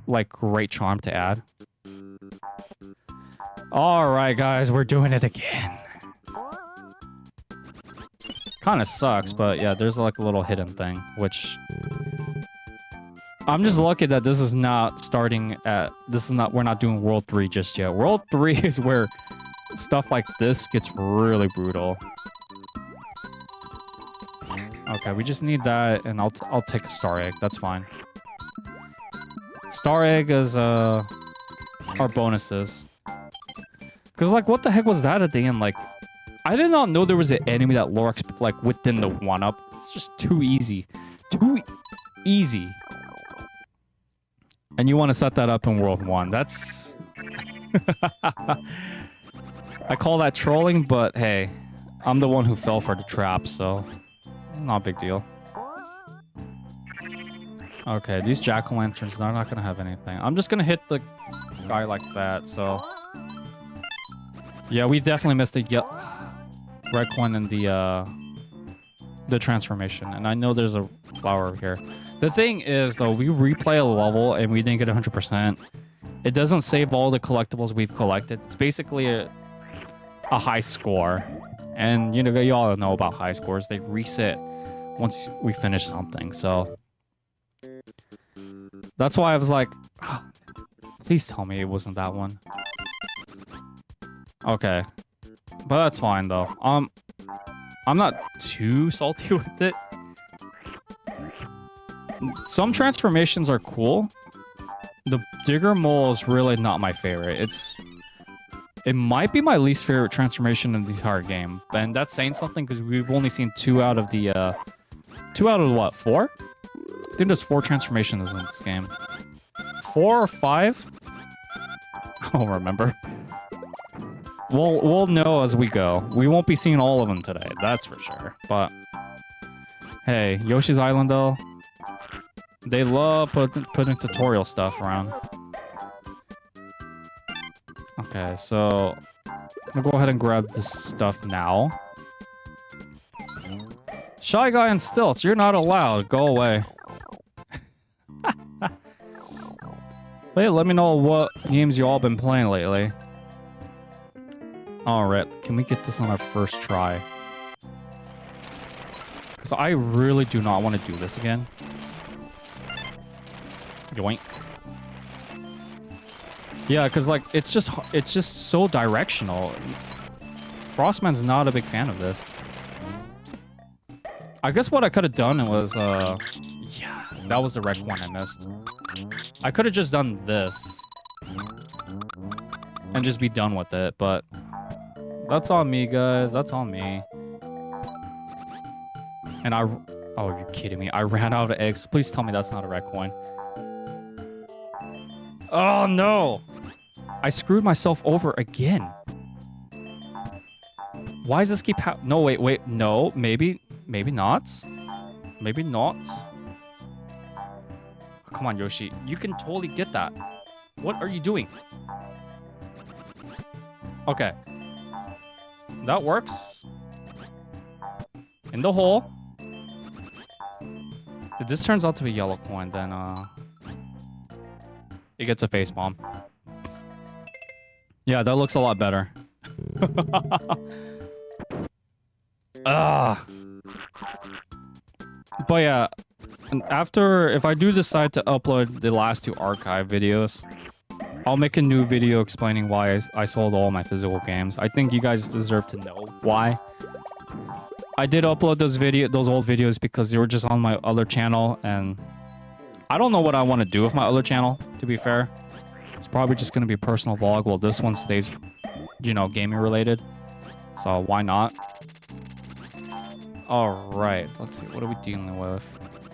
like, great charm to add. Alright, guys, we're doing it again. Kind of sucks, but yeah, there's like a little hidden thing, which I'm just lucky that this is not we're not doing World 3 just yet. World 3 is where stuff like this gets really brutal. Okay, we just need that, and I'll take a star egg. That's fine. Star egg is our bonuses. Because, like, what the heck was that at the end? Like, I did not know there was an enemy that lurks, like, within the 1-up. It's just too easy. Too easy. And you want to set that up in World 1. That's... I call that trolling, but hey, I'm the one who fell for the trap, so not a big deal. Okay, these jack-o'-lanterns, they're not going to have anything. I'm just going to hit the guy like that, so... Yeah, we definitely missed the red coin in the transformation. And I know there's a flower over here. The thing is, though, we replay a level and we didn't get 100%. It doesn't save all the collectibles we've collected. It's basically a high score. And, you know, you all know about high scores. They reset once we finish something, so... That's why I was like, oh, please tell me it wasn't that one. Okay. But that's fine, though. I'm not too salty with it. Some transformations are cool. The Digger Mole is really not my favorite. It might be my least favorite transformation in the entire game. And that's saying something because we've only seen 2 out of the, 2 out of what, 4? I think there's 4 transformations in this game. 4 or 5? I don't remember. We'll know as we go. We won't be seeing all of them today, that's for sure. But hey, Yoshi's Island though, they love putting tutorial stuff around. Okay, so I'm gonna go ahead and grab this stuff now. Shy Guy on stilts, you're not allowed. Go away. Hey, let me know what games you all been playing lately. Alright, can we get this on our first try? Because I really do not want to do this again. Yoink. Yeah, because like it's just so directional. Frostman's not a big fan of this. I guess what I could have done was yeah, that was the red one I missed. I could have just done this and just be done with it, but that's on me, guys. That's on me. And oh, you're kidding me. I ran out of eggs. Please tell me that's not a red coin. Oh, no. I screwed myself over again. Why does this keep happening? No, wait. No, maybe not. Maybe not. Come on, Yoshi. You can totally get that. What are you doing? Okay. That works. In the hole. If this turns out to be a yellow coin, then it gets a face bomb. Yeah, that looks a lot better. But yeah, and after, if I do decide to upload the last 2 archive videos, I'll make a new video explaining why I sold all my physical games. I think you guys deserve to know why. I did upload those old videos because they were just on my other channel, and I don't know what I want to do with my other channel, to be fair. It's probably just going to be a personal vlog. Well, this one stays, you know, gaming related. So why not? All right, let's see. What are we dealing with?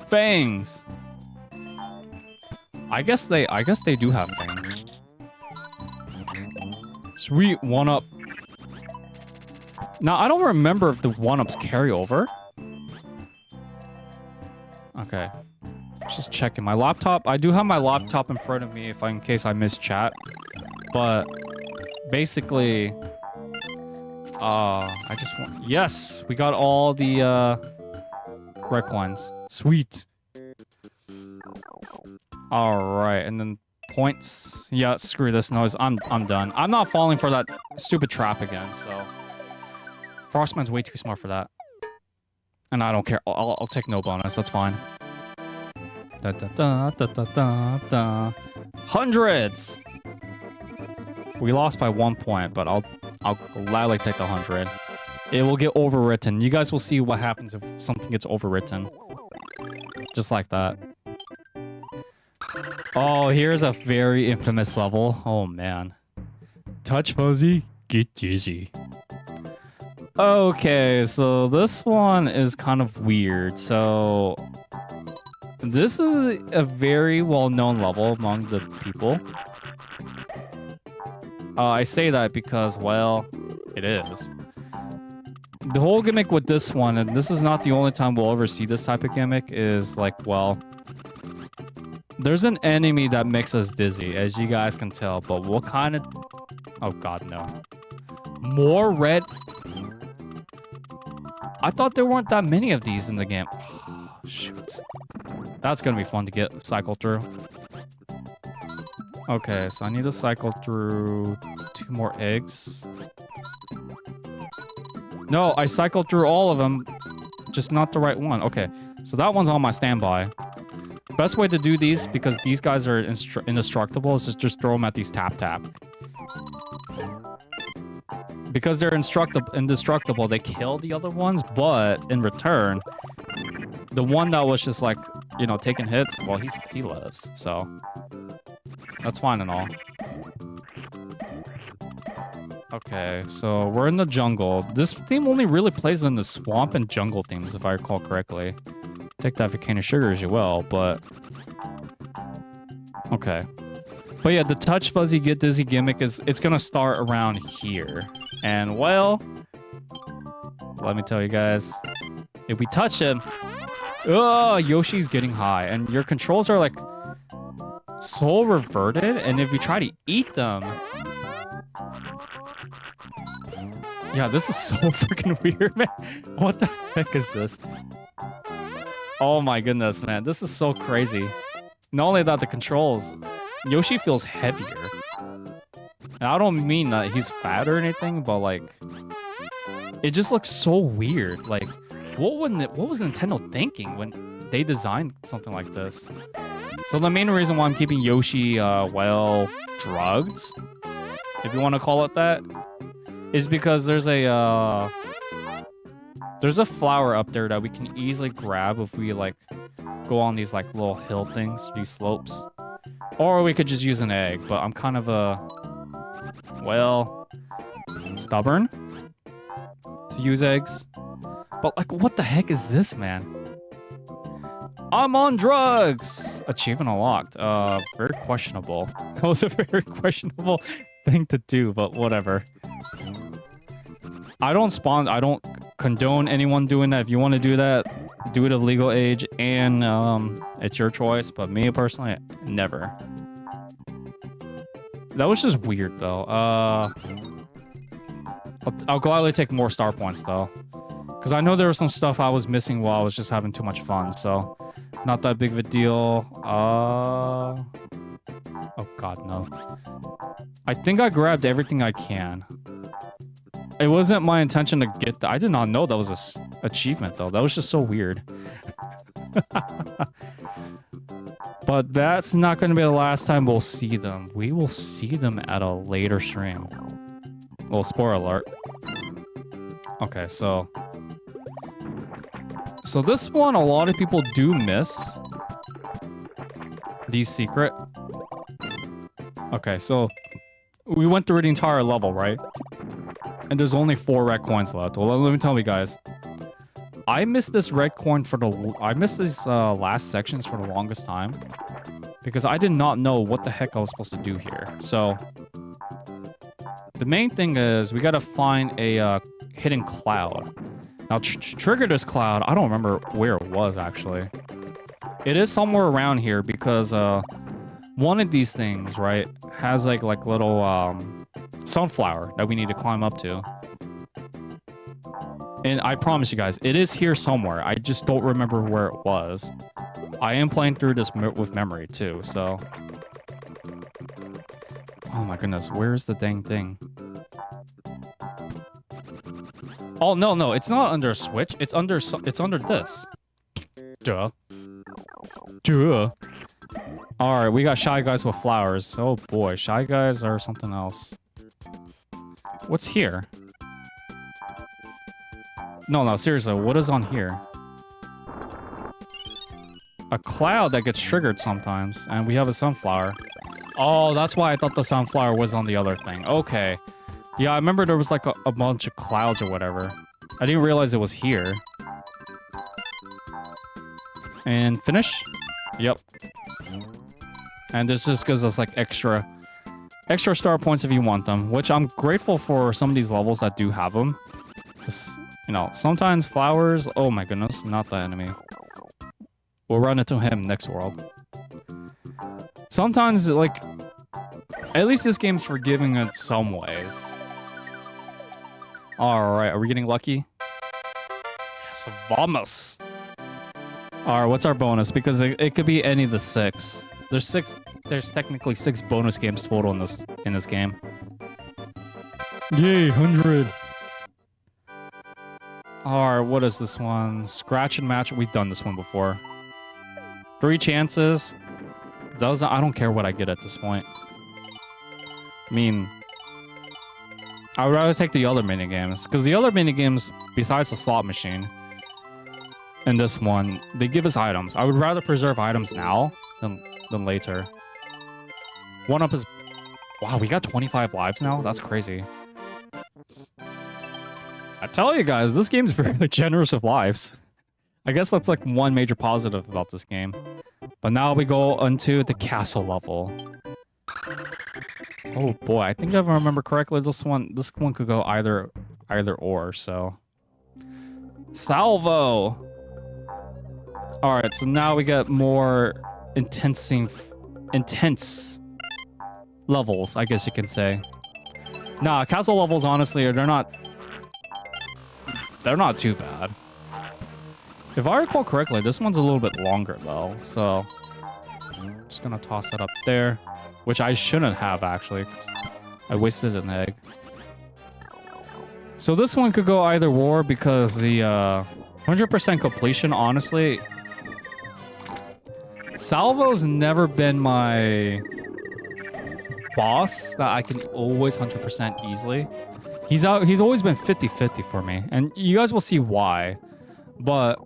Fangs. I guess they do have fangs. Sweet 1-up. Now, I don't remember if the 1-ups carry over. Okay. Just checking my laptop. I do have my laptop in front of me in case I miss chat. But basically, I just want... Yes! We got all the red coins. Sweet. Alright, and then points. Yeah, screw this noise. I'm done. I'm not falling for that stupid trap again, so... Frostman's way too smart for that. And I don't care. I'll take no bonus. That's fine. Da, da, da, da, da, da, da. Hundreds! We lost by 1 point, but I'll gladly take the 100. It will get overwritten. You guys will see what happens if something gets overwritten. Just like that. Oh, here's a very infamous level. Oh, man. Touch fuzzy, get dizzy. Okay, so this one is kind of weird. So this is a very well-known level among the people. I say that because, well, it is. The whole gimmick with this one, and this is not the only time we'll ever see this type of gimmick, is like, well, there's an enemy that makes us dizzy, as you guys can tell, but what kind of... Oh, God, no. More red... I thought there weren't that many of these in the game. Oh, shoot. That's gonna be fun to cycle through. Okay, so I need to cycle through 2 more eggs. No, I cycled through all of them, just not the right one. Okay, so that one's on my standby. Best way to do these, because these guys are indestructible, is just throw them at these tap-tap. Because they're indestructible, they kill the other ones, but in return, the one that was just like, you know, taking hits, well, he lives, so that's fine and all. Okay, so we're in the jungle. This theme only really plays in the swamp and jungle themes, if I recall correctly. Take that for cane of sugar as you will, but... Okay. But yeah, the touch fuzzy get dizzy gimmick it's gonna start around here. And well, let me tell you guys, if we touch him, oh, Yoshi's getting high, and your controls are like so reverted, and if you try to eat them, yeah, this is so freaking weird, man. What the heck is this? Oh my goodness, man, this is so crazy. Not only that, the controls, Yoshi feels heavier. And I don't mean that he's fat or anything, but like, it just looks so weird. Like, what was Nintendo thinking when they designed something like this? So the main reason why I'm keeping Yoshi, well, drugged, if you want to call it that, is because there's a flower up there that we can easily grab if we like go on these like little hill things, these slopes. Or we could just use an egg, but I'm kind of well, stubborn to use eggs. But like, what the heck is this, man? I'm on drugs! Achievement unlocked. Very questionable. That was a very questionable thing to do, but whatever. I don't condone anyone doing that. If you want to do that, do it of legal age, and it's your choice. But me personally, never. That was just weird, though. I'll gladly take more star points, though, because I know there was some stuff I was missing while I was just having too much fun. So, not that big of a deal. Oh God, no. I think I grabbed everything I can. It wasn't my intention to get that. I did not know that was an achievement, though. That was just so weird. But that's not going to be the last time we'll see them. We will see them at a later stream. Well, spoiler alert. Okay, so this one, a lot of people do miss. These secret. Okay, so we went through the entire level, right? And there's only 4 red coins left. Well, let me tell you guys. I missed this red coin I missed these last sections for the longest time. Because I did not know what the heck I was supposed to do here. So, the main thing is we gotta find a hidden cloud. Now, trigger this cloud, I don't remember where it was, actually. It is somewhere around here because one of these things, right, has like little sunflower that we need to climb up to. And I promise you guys, it is here somewhere. I just don't remember where it was. I am playing through this with memory too, so... Oh my goodness, where's the dang thing? Oh, no, it's not under a switch. It's under this. Duh. Alright, we got Shy Guys with flowers. Oh boy, Shy Guys are something else. What's here? No, seriously, what is on here? a cloud that gets triggered sometimes, and we have a sunflower. Oh, that's why I thought the sunflower was on the other thing. Okay. Yeah, I remember there was like a bunch of clouds or whatever. I didn't realize it was here. And finish? Yep. And this just gives us like extra star points if you want them, which I'm grateful for some of these levels that do have them. You know, sometimes flowers... Oh my goodness, not the enemy. We'll run into him next world. Sometimes, like... At least this game's forgiving in some ways. Alright, are we getting lucky? Yes, vamos! Alright, what's our bonus? Because it could be any of the 6. There's technically 6 bonus games total in this game. Yay, 100! Alright, what is this one? Scratch and match. We've done this one before. 3 chances. I don't care what I get at this point. I mean, I would rather take the other minigames. Because the other minigames, besides the slot machine, and this one, they give us items. I would rather preserve items now than later. 1-up is... Wow, we got 25 lives now? That's crazy. I tell you guys, this game's very generous with lives. I guess that's like one major positive about this game. But now we go into the castle level. Oh boy, I think if I remember correctly, this one could go either or, so. Salvo! Alright, so now we get more intense levels, I guess you can say. Nah, castle levels, honestly, they're not too bad. If I recall correctly, this one's a little bit longer, though, so... Just gonna toss that up there. Which I shouldn't have, actually, 'cause I wasted an egg. So this one could go either or, because the 100% completion, honestly... Salvo's never been my boss that I can always 100% easily. He's always been 50-50 for me, and you guys will see why. But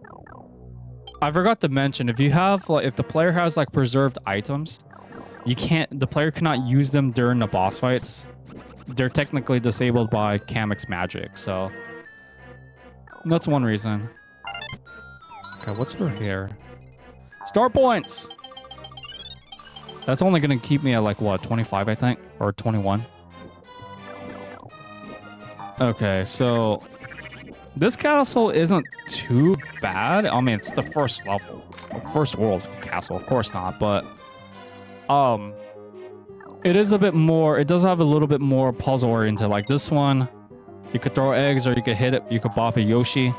I forgot to mention, if the player has like preserved items, the player cannot use them during the boss fights. They're technically disabled by Kamek's magic, so that's one reason. Okay, what's over here? Star points! That's only gonna keep me at like what, 25 I think? Or 21. Okay, so this castle isn't too bad. I mean, it's the first level. First world castle, of course not, but it is a bit more, it does have a little bit more puzzle oriented. Like this one, you could throw eggs or you could hit it, you could bop a Yoshi.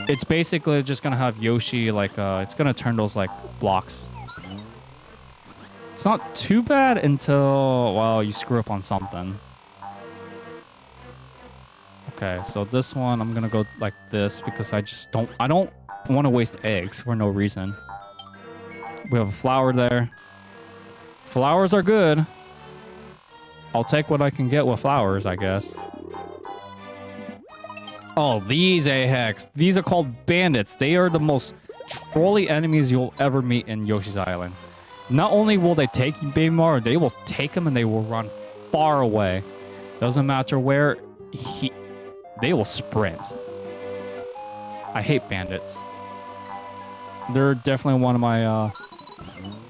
It's basically just gonna have Yoshi, like, it's gonna turn those, like, blocks. It's not too bad until, well, you screw up on something. Okay, so this one, I'm gonna go like this because I don't want to waste eggs for no reason. We have a flower there. Flowers are good. I'll take what I can get with flowers, I guess. Oh, these AHEX. These are called bandits. They are the most trolly enemies you'll ever meet in Yoshi's Island. Not only will they take Baby Mario, they will take him and they will run far away. Doesn't matter where they will sprint. I hate bandits. They're definitely one of my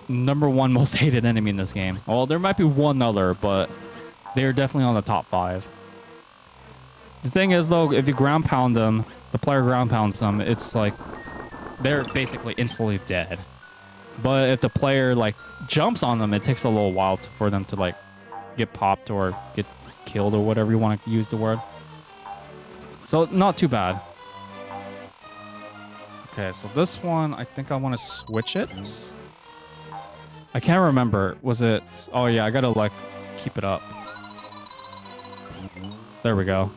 #1 most hated enemy in this game. Well, there might be one other, but they're definitely on the top 5. The thing is, though, if you ground pound them, the player ground pounds them, it's like they're basically instantly dead. But if the player like jumps on them, it takes a little while for them to like get popped or get killed or whatever you want to use the word. So not too bad. Okay, so this one, I think I want to switch it. I can't remember. Was it... Oh yeah, I gotta like keep it up. There we go.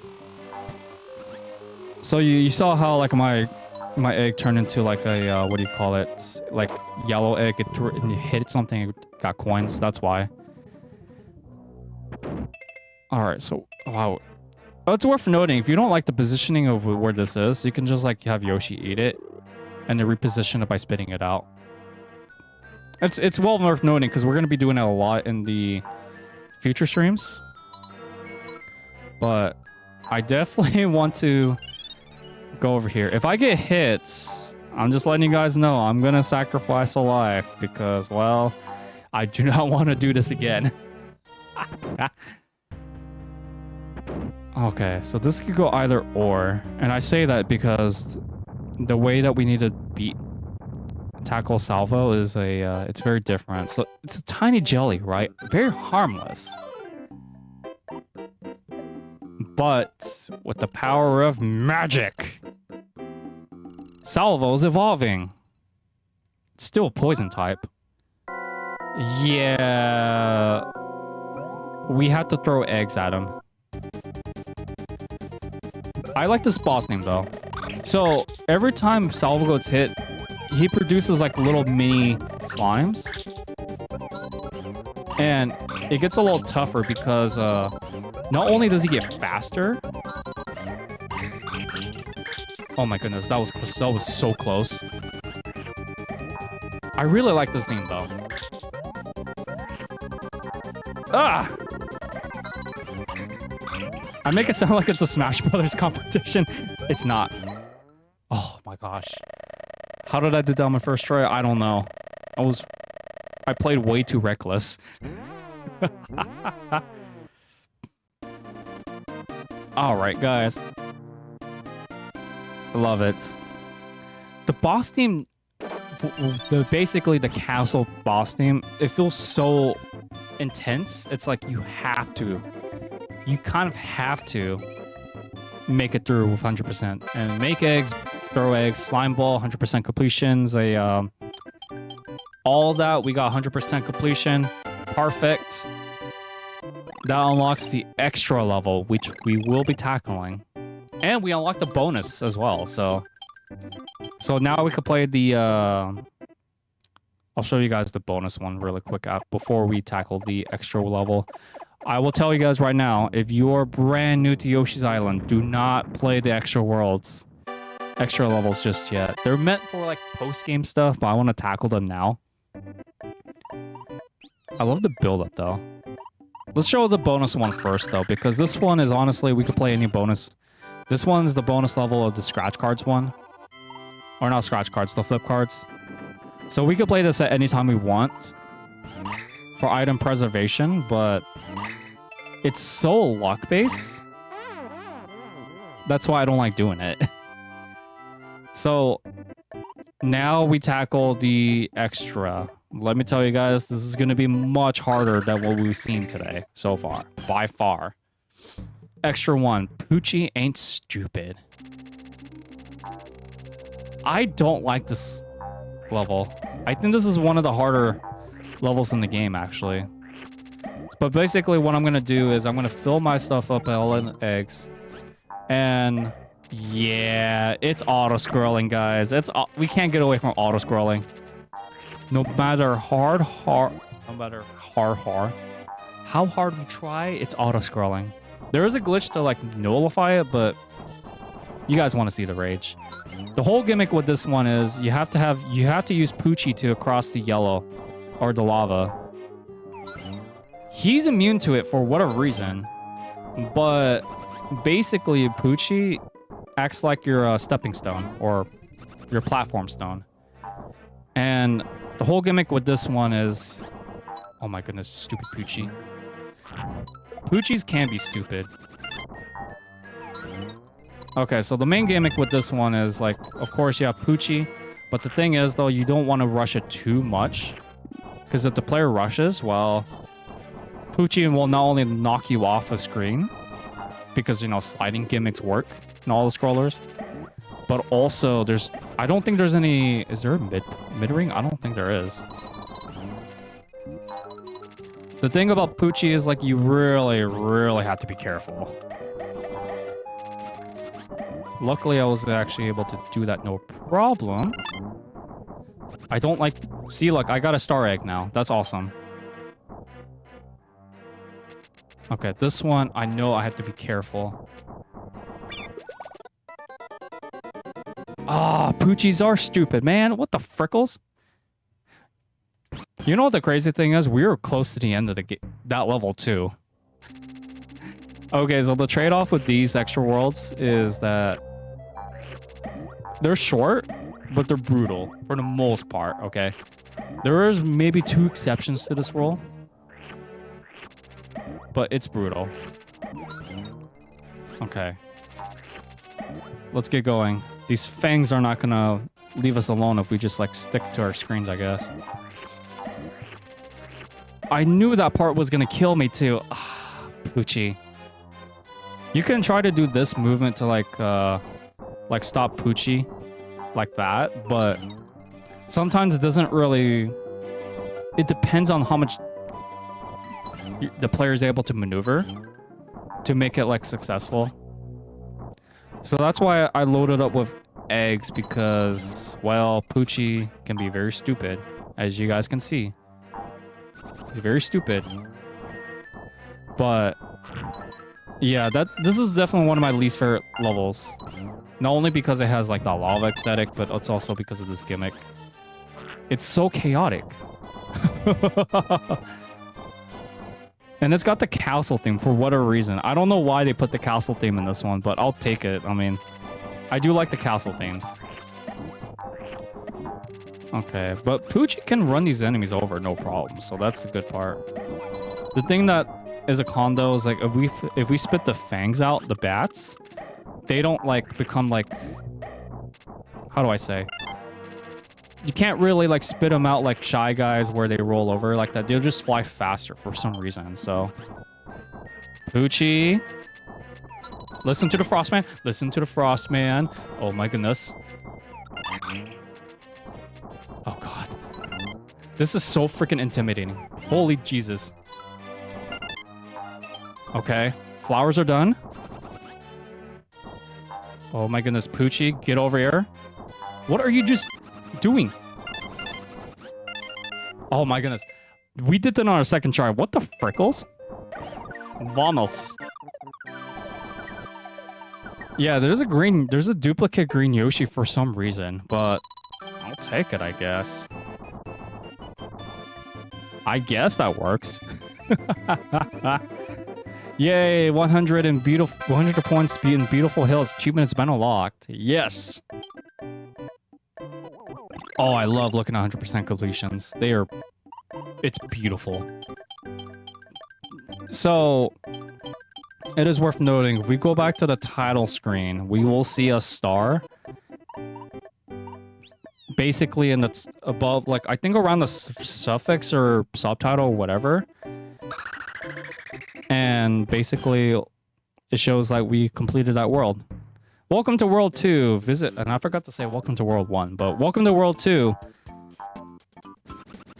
So you saw how like my egg turned into like a what do you call it? Like yellow egg. And you hit something, it got coins. That's why. All right. So wow, oh, it's worth noting. If you don't like the positioning of where this is, you can just like have Yoshi eat it. and then reposition it by spitting it out. It's well worth noting because we're going to be doing it a lot in the future streams. But I definitely want to go over here. If I get hits, I'm just letting you guys know I'm going to sacrifice a life because, well, I do not want to do this again. Okay, so this could go either or. And I say that because the way that we need to tackle Salvo is it's very different. So it's a tiny jelly, right? Very harmless. But with the power of magic, Salvo is evolving. It's still a poison type. Yeah. We had to throw eggs at him. I like this boss name though. So every time Salvo gets hit, he produces like little mini slimes. And it gets a little tougher because not only does he get faster. Oh my goodness, that was so close. I really like this name though. Ah! I make it sound like it's a Smash Brothers competition. It's not. Oh my gosh. How did I do that on my first try? I don't know. I played way too reckless. Alright, guys. I love it. The boss theme, basically the castle boss theme, it feels so intense. It's like you kind of have to make it through with 100%. And make eggs, throw eggs, slime ball, 100% completions, all that, we got 100% completion. Perfect. That unlocks the extra level, which we will be tackling. And we unlock the bonus as well, so now we can play the, I'll show you guys the bonus one really quick before we tackle the extra level. I will tell you guys right now, if you're brand new to Yoshi's Island, do not play the extra levels just yet. They're meant for like post-game stuff, but I want to tackle them now. I love the build-up though. Let's show the bonus one first though, because this one is honestly, we could play any bonus. This one's the bonus level of the scratch cards one. Or not scratch cards, the flip cards. So we could play this at any time we want for item preservation, but it's so luck-based. That's why I don't like doing it. So now we tackle the extra. Let me tell you guys, this is going to be much harder than what we've seen today so far. By far. Extra one. Poochie ain't stupid. I don't like this level. I think this is one of the harder levels in the game, actually. But basically what I'm going to do is I'm going to fill my stuff up all in eggs. And yeah, it's auto-scrolling, guys. We can't get away from auto-scrolling. No matter how hard we try, it's auto-scrolling. There is a glitch to like nullify it, but you guys want to see the rage. The whole gimmick with this one is you have to use Poochie to cross the yellow or the lava. He's immune to it for whatever reason, but basically Poochie acts like your stepping stone or your platform stone. And the whole gimmick with this one is, oh my goodness, stupid Poochie. Poochies can be stupid. Okay, so the main gimmick with this one is like, of course you have Poochie, but the thing is though, you don't want to rush it too much, because if the player rushes, well, Poochie will not only knock you off the screen, because, you know, sliding gimmicks work in all the scrollers, but also I don't think there's any, is there a mid-ring? I don't think there is. The thing about Poochie is like, you really, really have to be careful. Luckily, I was actually able to do that no problem. I don't like, see, look, I got a star egg now. That's awesome. Okay, this one, I know I have to be careful. Ah, Poochies are stupid, man. What the frickles? You know what the crazy thing is? We were close to the end of that level too. Okay, so the trade-off with these extra worlds is that they're short, but they're brutal for the most part, okay? There is maybe 2 exceptions to this rule, but it's brutal. Okay. Let's get going. These fangs are not gonna leave us alone if we just like stick to our screens, I guess. I knew that part was gonna kill me too. Ah, Poochie. You can try to do this movement to like stop Poochie like that, but sometimes it doesn't really... It depends on how much the player is able to maneuver to make it like successful. So that's why I loaded up with eggs, because, well, Poochie can be very stupid, as you guys can see. He's very stupid. But yeah, this is definitely one of my least favorite levels. Not only because it has like the lava aesthetic, but it's also because of this gimmick. It's so chaotic. And it's got the castle theme for whatever reason. I don't know why they put the castle theme in this one, but I'll take it. I mean, I do like the castle themes. Okay, but Poochie can run these enemies over no problem, so that's the good part. The thing that is a con though is like if we spit the fangs out, the bats, they don't like become like, how do I say? You can't really like spit them out like Shy Guys where they roll over like that. They'll just fly faster for some reason. So Poochie, listen to the Frostman. Listen to the Frostman. Oh my goodness. Oh god. This is so freaking intimidating. Holy Jesus. Okay. Flowers are done. Oh my goodness. Poochie, get over here. What are you just doing? Oh my goodness. We did that on our second try. What the frickles? Vamos. Yeah, there's a duplicate green Yoshi for some reason, but I'll take it, I guess. I guess that works. Yay, 100 points in Beautiful Hills. Achievement has been unlocked. Yes. Oh, I love looking at 100% completions. It's beautiful. So, it is worth noting, if we go back to the title screen, we will see a star. Basically, and that's above, like, I think around the suffix or subtitle or whatever. And basically, it shows like we completed that world. Welcome to World 2. Visit, and I forgot to say welcome to World 1, but welcome to World 2.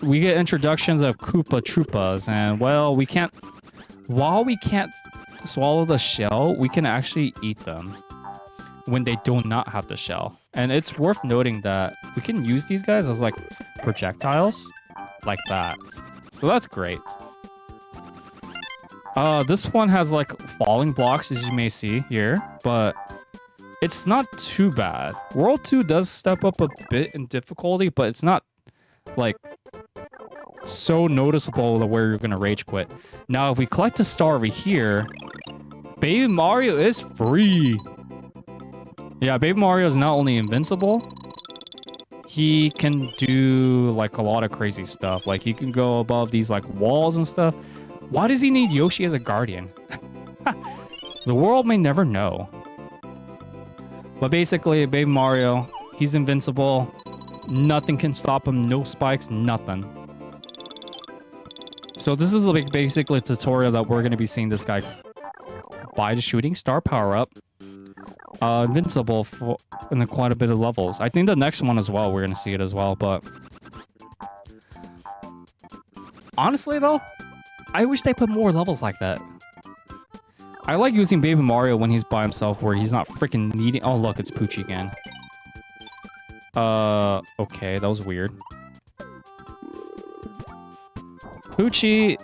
We get introductions of Koopa Troopas, and well, while we can't swallow the shell, we can actually eat them when they do not have the shell. And it's worth noting that we can use these guys as like projectiles, like that. So that's great. This one has like falling blocks, as you may see here, but it's not too bad. World 2 does step up a bit in difficulty, but it's not like so noticeable to where you're gonna rage quit. Now, if we collect a star over here, Baby Mario is free. Yeah, Baby Mario is not only invincible, he can do like a lot of crazy stuff. Like he can go above these like walls and stuff. Why does he need Yoshi as a guardian? The world may never know. But basically, Baby Mario, he's invincible. Nothing can stop him. No spikes, nothing. So this is like basically a tutorial that we're going to be seeing this guy buy the shooting star power-up. Invincible in quite a bit of levels. I think the next one as well, we're going to see it as well. But honestly, though, I wish they put more levels like that. I like using Baby Mario when he's by himself, where he's not freaking needing... Oh, look, it's Poochie again. Okay, that was weird. Poochie,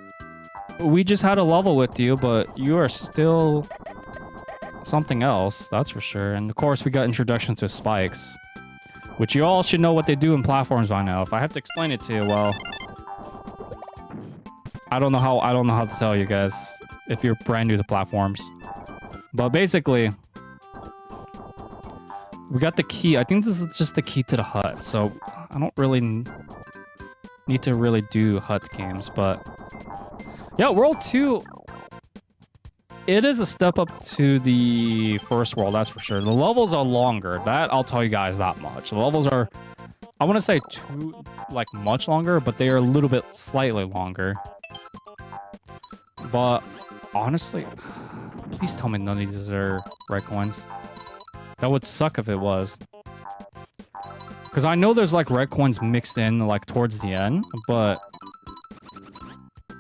we just had a level with you, but you are still something else, that's for sure. And of course, we got introduction to spikes. which you all should know what they do in platforms by now. If I have to explain it to you, well, I don't know how to tell you guys if you're brand new to platforms. But basically, we got the key. I think this is just the key to the hut. So I don't really need to really do hut games, but yeah, World 2, it is a step up to the first world, that's for sure. The levels are longer. That, I'll tell you guys that much. The levels are, I want to say much longer, but they are a little bit slightly longer. But honestly, please tell me none of these are red coins. That would suck if it was. Because I know there's like red coins mixed in like towards the end, but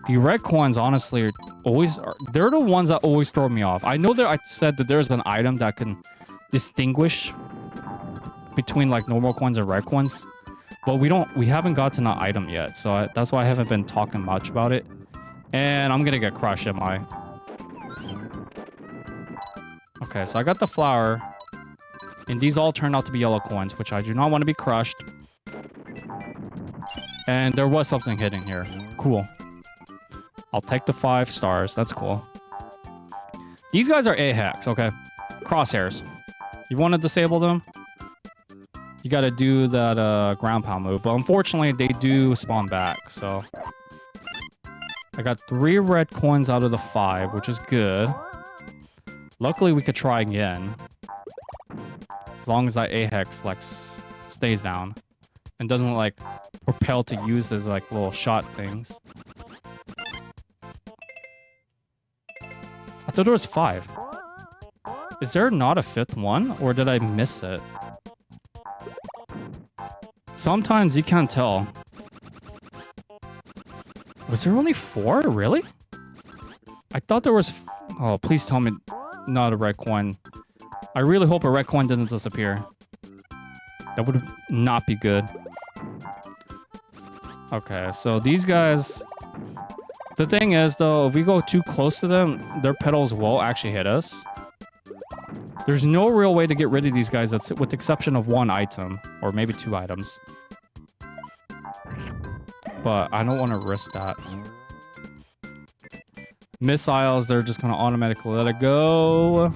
the red coins honestly are they're the ones that always throw me off. I know that I said that there's an item that can distinguish between like normal coins and red coins, but we haven't gotten an item yet, so that's why I haven't been talking much about it. And I'm gonna get crushed, am I? Okay, so I got the flower. And these all turned out to be yellow coins, which I do not want to be crushed. And there was something hidden here. Cool. I'll take the 5 stars. That's cool. These guys are A-hacks, okay? Crosshairs. You want to disable them? You got to do that ground pound move. But unfortunately, they do spawn back, so... I got 3 red coins out of the 5, which is good. Luckily, we could try again. As long as that A-hex like stays down and doesn't like propel to use his like little shot things. I thought there was 5. Is there not a 5th one, or did I miss it? Sometimes you can't tell. Was there only 4? Really? I thought there was... Oh, please tell me not a red coin. I really hope a red coin didn't disappear. That would not be good. Okay, so these guys... The thing is, though, if we go too close to them, their petals will actually hit us. There's no real way to get rid of these guys, that's with the exception of 1 item. Or maybe 2 items. But I don't want to risk that. Missiles, they're just going to automatically let it go.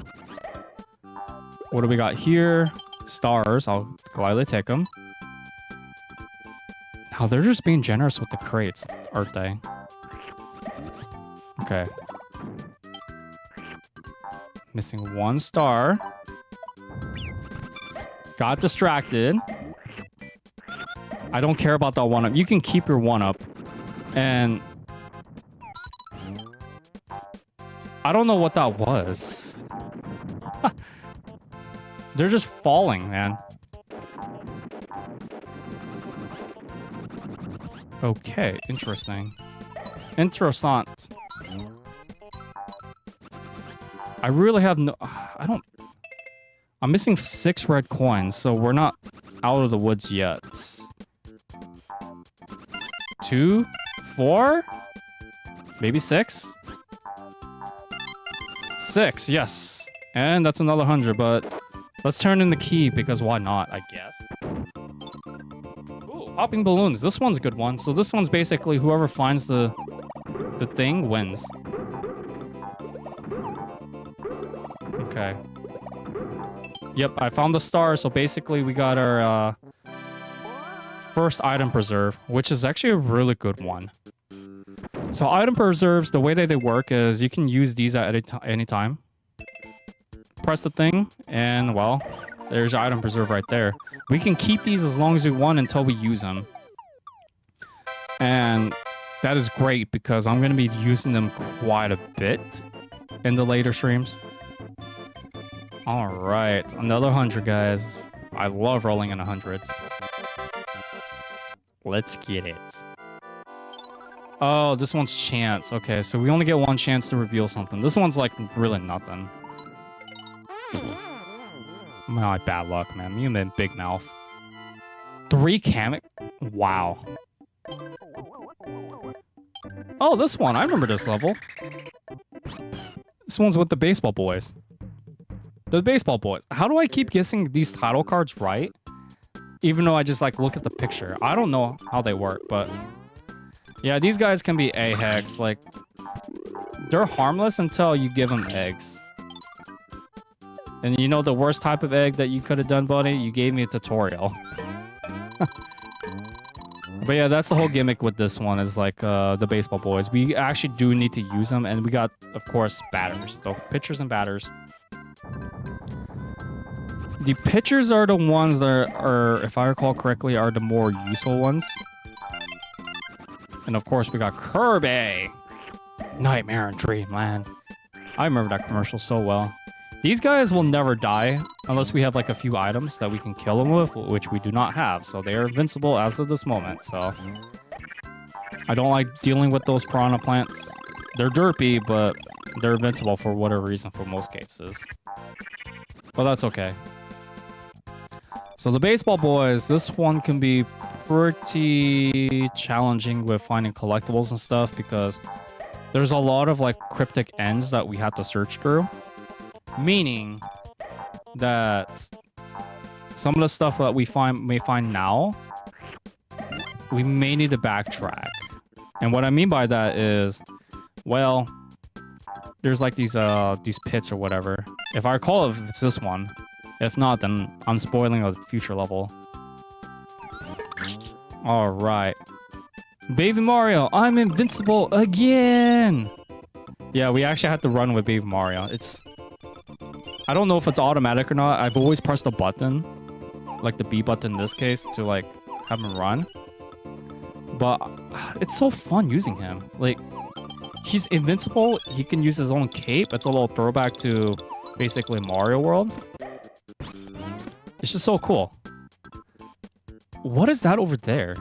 What do we got here? Stars. I'll gladly take them. Now, they're just being generous with the crates, aren't they? Okay. Missing 1 star. Got distracted. I don't care about that 1-up. You can keep your 1-up. And... I don't know what that was. They're just falling, man. Okay, interesting. Interessant. I really have no... I'm missing 6 red coins, so we're not out of the woods yet. 2, 4, maybe 6. 6, yes. And that's another 100, but let's turn in the key because why not, I guess. Ooh, popping balloons. This one's a good one. So this one's basically whoever finds the thing wins. Okay. Yep, I found the star, so basically we got our first item preserve, which is actually a really good one. So item preserves, the way that they work is you can use these at any time. Press the thing, and well, there's your item preserve right there. We can keep these as long as we want until we use them. And that is great because I'm going to be using them quite a bit in the later streams. All right, another 100, guys. I love rolling in 100s. Let's get it. Oh, this one's chance. Okay, so we only get 1 chance to reveal something. This one's like really nothing. My bad luck, man. Me and my big mouth. 3 Kamek? Wow. Oh, this one. I remember this level. This one's with the baseball boys. The baseball boys. How do I keep guessing these title cards right? Even though I just like look at the picture. I don't know how they work, but yeah, these guys can be A-hex. Like, they're harmless until you give them eggs. And you know the worst type of egg that you could have done, buddy? You gave me a tutorial. But yeah, that's the whole gimmick with this one is like the baseball boys. We actually do need to use them, and we got, of course, batters. So pitchers and batters. The pitchers are the ones that are, if I recall correctly, are the more useful ones. And of course, we got Kirby. Nightmare and Dreamland. I remember that commercial so well. These guys will never die unless we have like a few items that we can kill them with, which we do not have. So they are invincible as of this moment. So I don't like dealing with those piranha plants. They're derpy, but they're invincible for whatever reason for most cases. But that's okay. So the baseball boys, this one can be pretty challenging with finding collectibles and stuff because there's a lot of like cryptic ends that we have to search through. Meaning that some of the stuff that we may find now, we may need to backtrack. And what I mean by that is, well, there's like these pits or whatever. If I recall, if it's this one. If not, then I'm spoiling a future level. All right. Baby Mario, I'm invincible again! Yeah, we actually have to run with Baby Mario. I don't know if it's automatic or not. I've always pressed the button, like the B button in this case, to like have him run. But it's so fun using him. Like, he's invincible. He can use his own cape. It's a little throwback to basically Mario World. It's just so cool. What is that over there?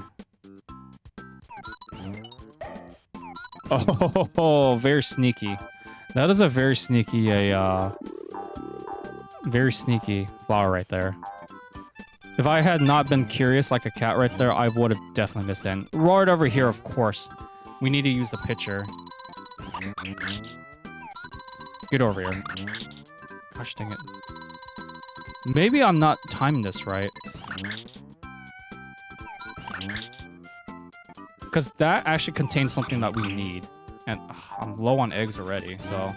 Oh, very sneaky. That is a very sneaky, very sneaky flower right there. If I had not been curious like a cat right there, I would have definitely missed it. Right over here, of course. We need to use the pitcher. Get over here. Gosh dang it. Maybe I'm not timing this right. Because that actually contains something that we need. And I'm low on eggs already, so...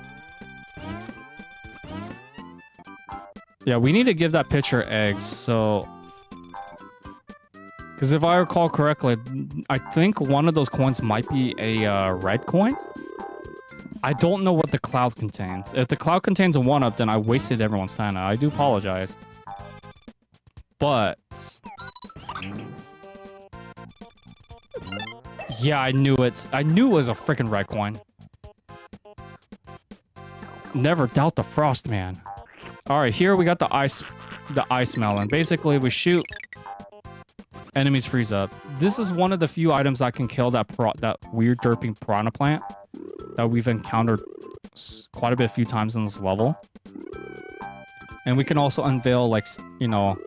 Yeah, we need to give that pitcher eggs, so... Because if I recall correctly, I think one of those coins might be a red coin? I don't know what the cloud contains. If the cloud contains a 1-up, then I wasted everyone's time. I do apologize. But... Yeah, I knew it. I knew it was a freaking red coin. Never doubt the Frost Man. Alright, here we got the ice melon. Basically, we shoot, enemies freeze up. This is one of the few items that can kill that weird derping piranha plant that we've encountered quite a few times in this level. And we can also unveil, like, you know,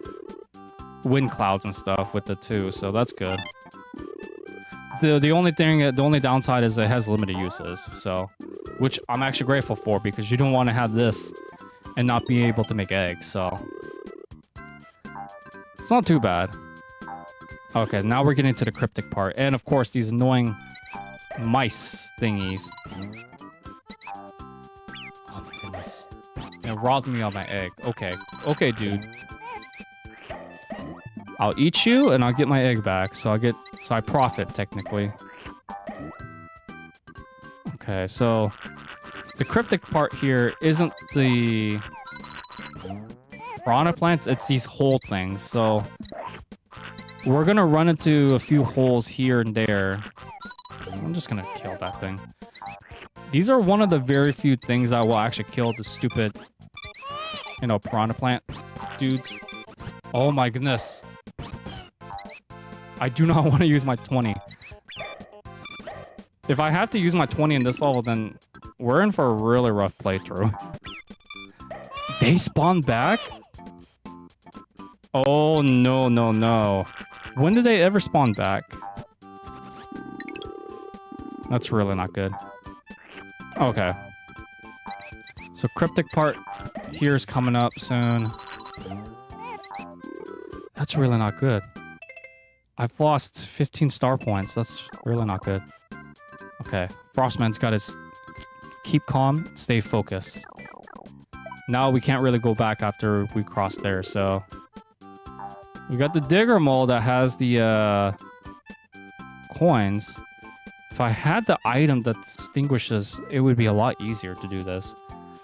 wind clouds and stuff with it too, so that's good. The only downside is it has limited uses, so, which I'm actually grateful for because you don't want to have this and not be able to make eggs, so it's not too bad. Okay, now we're getting to the cryptic part, and of course these annoying mice thingies. Oh my goodness! It robbed me of my egg. Okay, dude. I'll eat you and I'll get my egg back, so I profit technically. Okay, so the cryptic part here isn't the piranha plants, it's these hole things. So we're gonna run into a few holes here and there. I'm just gonna kill that thing. These are one of the very few things that will actually kill the stupid, you know, piranha plant dudes. Oh my goodness. I do not want to use my 20. If I have to use my 20 in this level, then we're in for a really rough playthrough. They spawn back? Oh, no, no, no. When did they ever spawn back? That's really not good. Okay. So cryptic part here is coming up soon. That's really not good. I've lost 15 star points. That's really not good. Okay. Frostman's got his... Keep calm, stay focused. Now we can't really go back after we cross there, so... We got the digger mole that has the coins. If I had the item that distinguishes, it would be a lot easier to do this.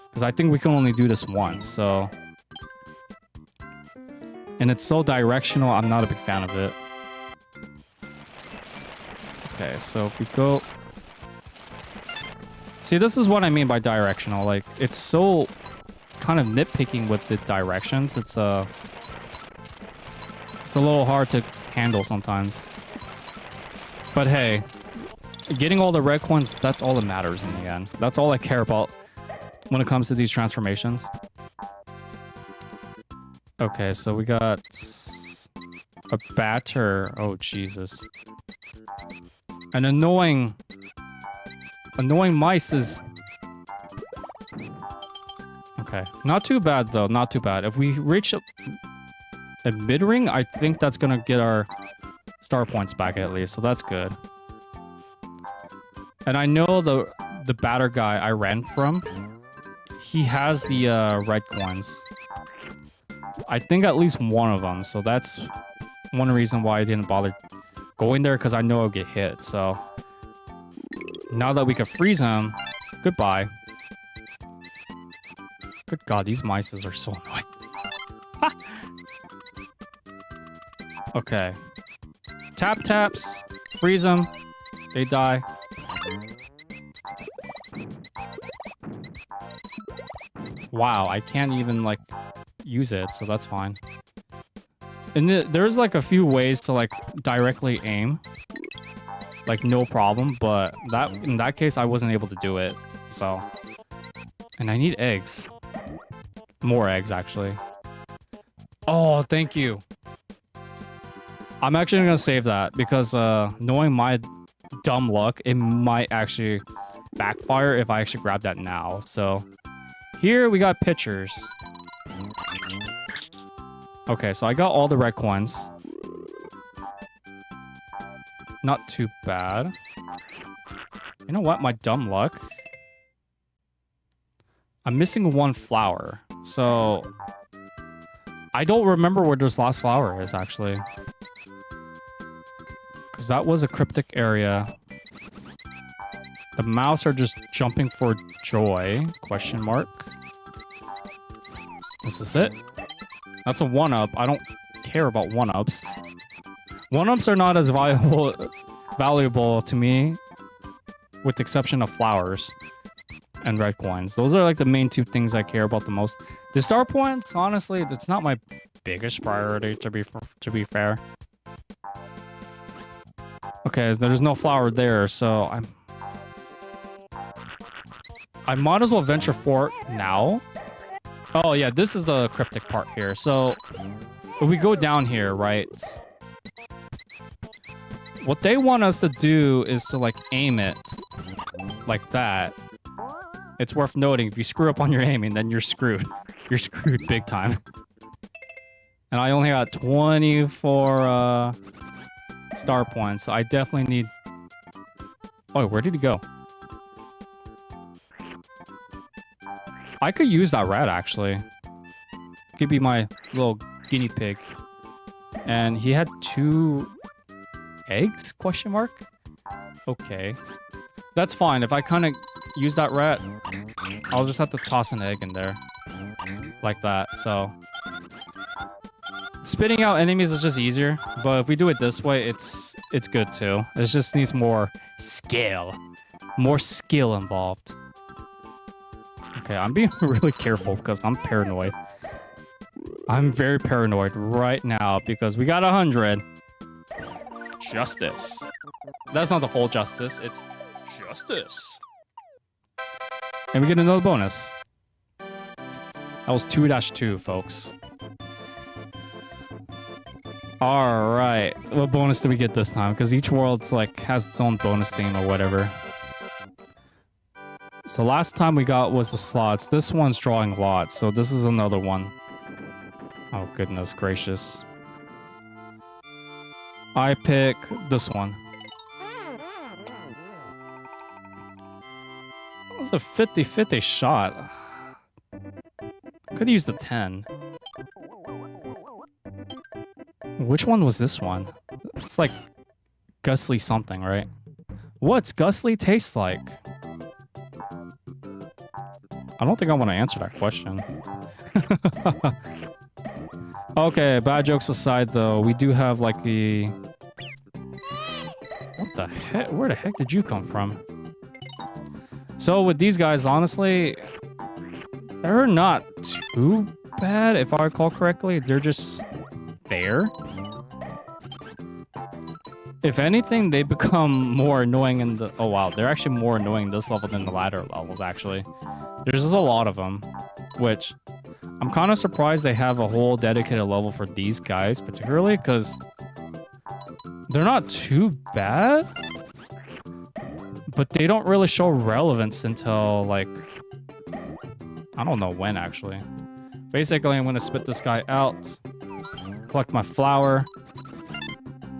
Because I think we can only do this once, so... And it's so directional, I'm not a big fan of it. Okay, so if we go... See, this is what I mean by directional. Like, it's so kind of nitpicking with the directions. It's a little hard to handle sometimes. But hey, getting all the red coins, that's all that matters in the end. That's all I care about when it comes to these transformations. Okay, so we got a batter. Oh, Jesus. An annoying mice is... Okay. Not too bad, though. Not too bad. If we reach a mid-ring, I think that's going to get our star points back at least. So that's good. And I know the batter guy I ran from, he has the red coins. I think at least one of them. So that's one reason why I didn't bother going there, because I know I'll get hit. So... Now that we can freeze him, goodbye. Good God, these mice are so annoying. Okay. Taps, freeze them, they die. Wow, I can't even like use it, so that's fine. And there's like a few ways to like directly aim. Like, no problem, but in that case, I wasn't able to do it, so... And I need eggs. More eggs, actually. Oh, thank you. I'm actually gonna save that, because knowing my dumb luck, it might actually backfire if I actually grab that now, so... Here, we got pictures. Okay, so I got all the red coins. Not too bad. You know what? My dumb luck. I'm missing one flower. So... I don't remember where this last flower is, actually. Because that was a cryptic area. The mouse are just jumping for joy. Question mark. This is it. That's a 1-up. I don't care about 1-ups. 1-ups are not as valuable to me, with the exception of flowers and red coins. Those are like the main two things I care about the most. The star points, honestly, that's not my biggest priority, to be fair. Okay, there's no flower there, so I might as well venture for it now. Oh yeah, this is the cryptic part here. So if we go down here, right? What they want us to do is to like aim it like that. It's worth noting, if you screw up on your aiming, then you're screwed. You're screwed big time. And I only got 24 star points, so I definitely need... Oh, where did he go? I could use that rat, actually. Could be my little guinea pig. And he had 2 eggs? Question mark? Okay. That's fine. If I kind of use that rat, I'll just have to toss an egg in there. Like that, so... Spitting out enemies is just easier, but if we do it this way, it's good too. It just needs more skill. More skill involved. Okay, I'm being really careful because I'm paranoid. I'm very paranoid right now because we got 100. Justice. That's not the full justice, it's justice. And we get another bonus. That was 2-2, folks. Alright. What bonus do we get this time? Because each world's like has its own bonus theme or whatever. So last time we got was the slots. This one's drawing lots, so this is another one. Oh goodness gracious. I pick this one. That's a 50-50 shot. Could use the 10. Which one was this one? It's like Gusly something, right? What's Gusly taste like? I don't think I want to answer that question. Okay, bad jokes aside though, we do have like the... What the heck? Where the heck did you come from? So with these guys, honestly, they're not too bad, if I recall correctly. They're just there. If anything, they become more annoying in the... Oh, wow. They're actually more annoying this level than the latter levels, actually. There's just a lot of them, which I'm kind of surprised they have a whole dedicated level for these guys, particularly, because they're not too bad, but they don't really show relevance until, like... I don't know when, actually. Basically, I'm going to spit this guy out, collect my flower,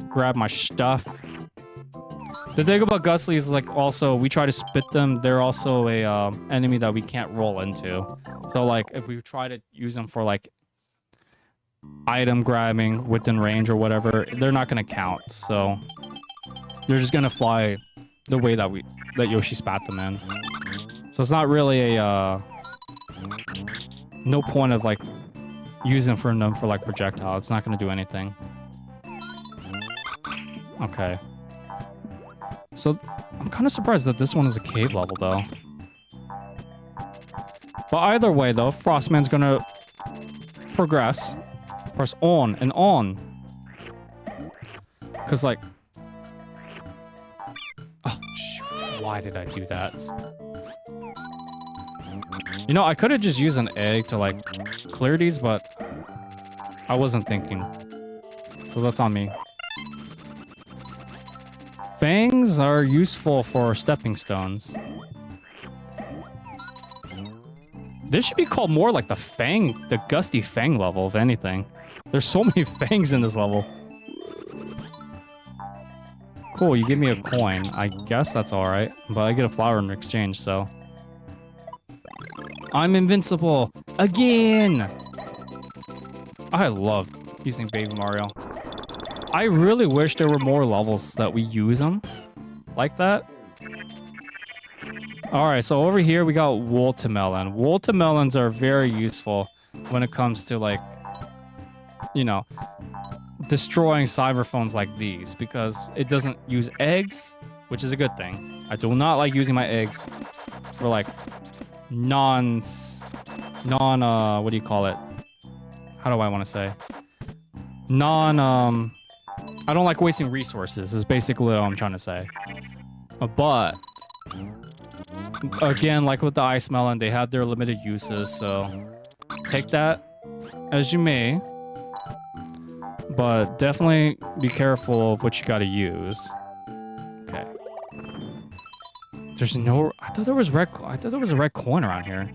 grab my stuff. The thing about Gusly is, like, also, we try to spit them. They're also a enemy that we can't roll into. So, like, if we try to use them for, like, item grabbing within range or whatever, they're not going to count. So, they're just going to fly the way that Yoshi spat them in. So, it's not really a... no point of, like, using them for, like, projectile. It's not going to do anything. Okay. So, I'm kind of surprised that this one is a cave level, though. But either way, though, Frostman's going to progress. Press on and on. Because, like... Oh, shoot. Why did I do that? You know, I could have just used an egg to, like, clear these, but I wasn't thinking. So that's on me. Fangs are useful for stepping stones. This should be called more like the Gusty Fang level, if anything. There's so many fangs in this level. Cool, you give me a coin. I guess that's alright. But I get a flower in exchange, so... I'm invincible! Again! I love using Baby Mario. I really wish there were more levels that we use them like that. Alright, so over here we got Watermelon. Watermelons are very useful when it comes to, like, you know, destroying cyber phones like these, because it doesn't use eggs, which is a good thing. I do not like using my eggs for, like, what do you call it? How do I want to say? I don't like wasting resources, is basically what I'm trying to say. But, again, like with the ice melon, they have their limited uses, so take that as you may. But definitely be careful of what you gotta use. Okay. There's no... I thought there was a red coin around here.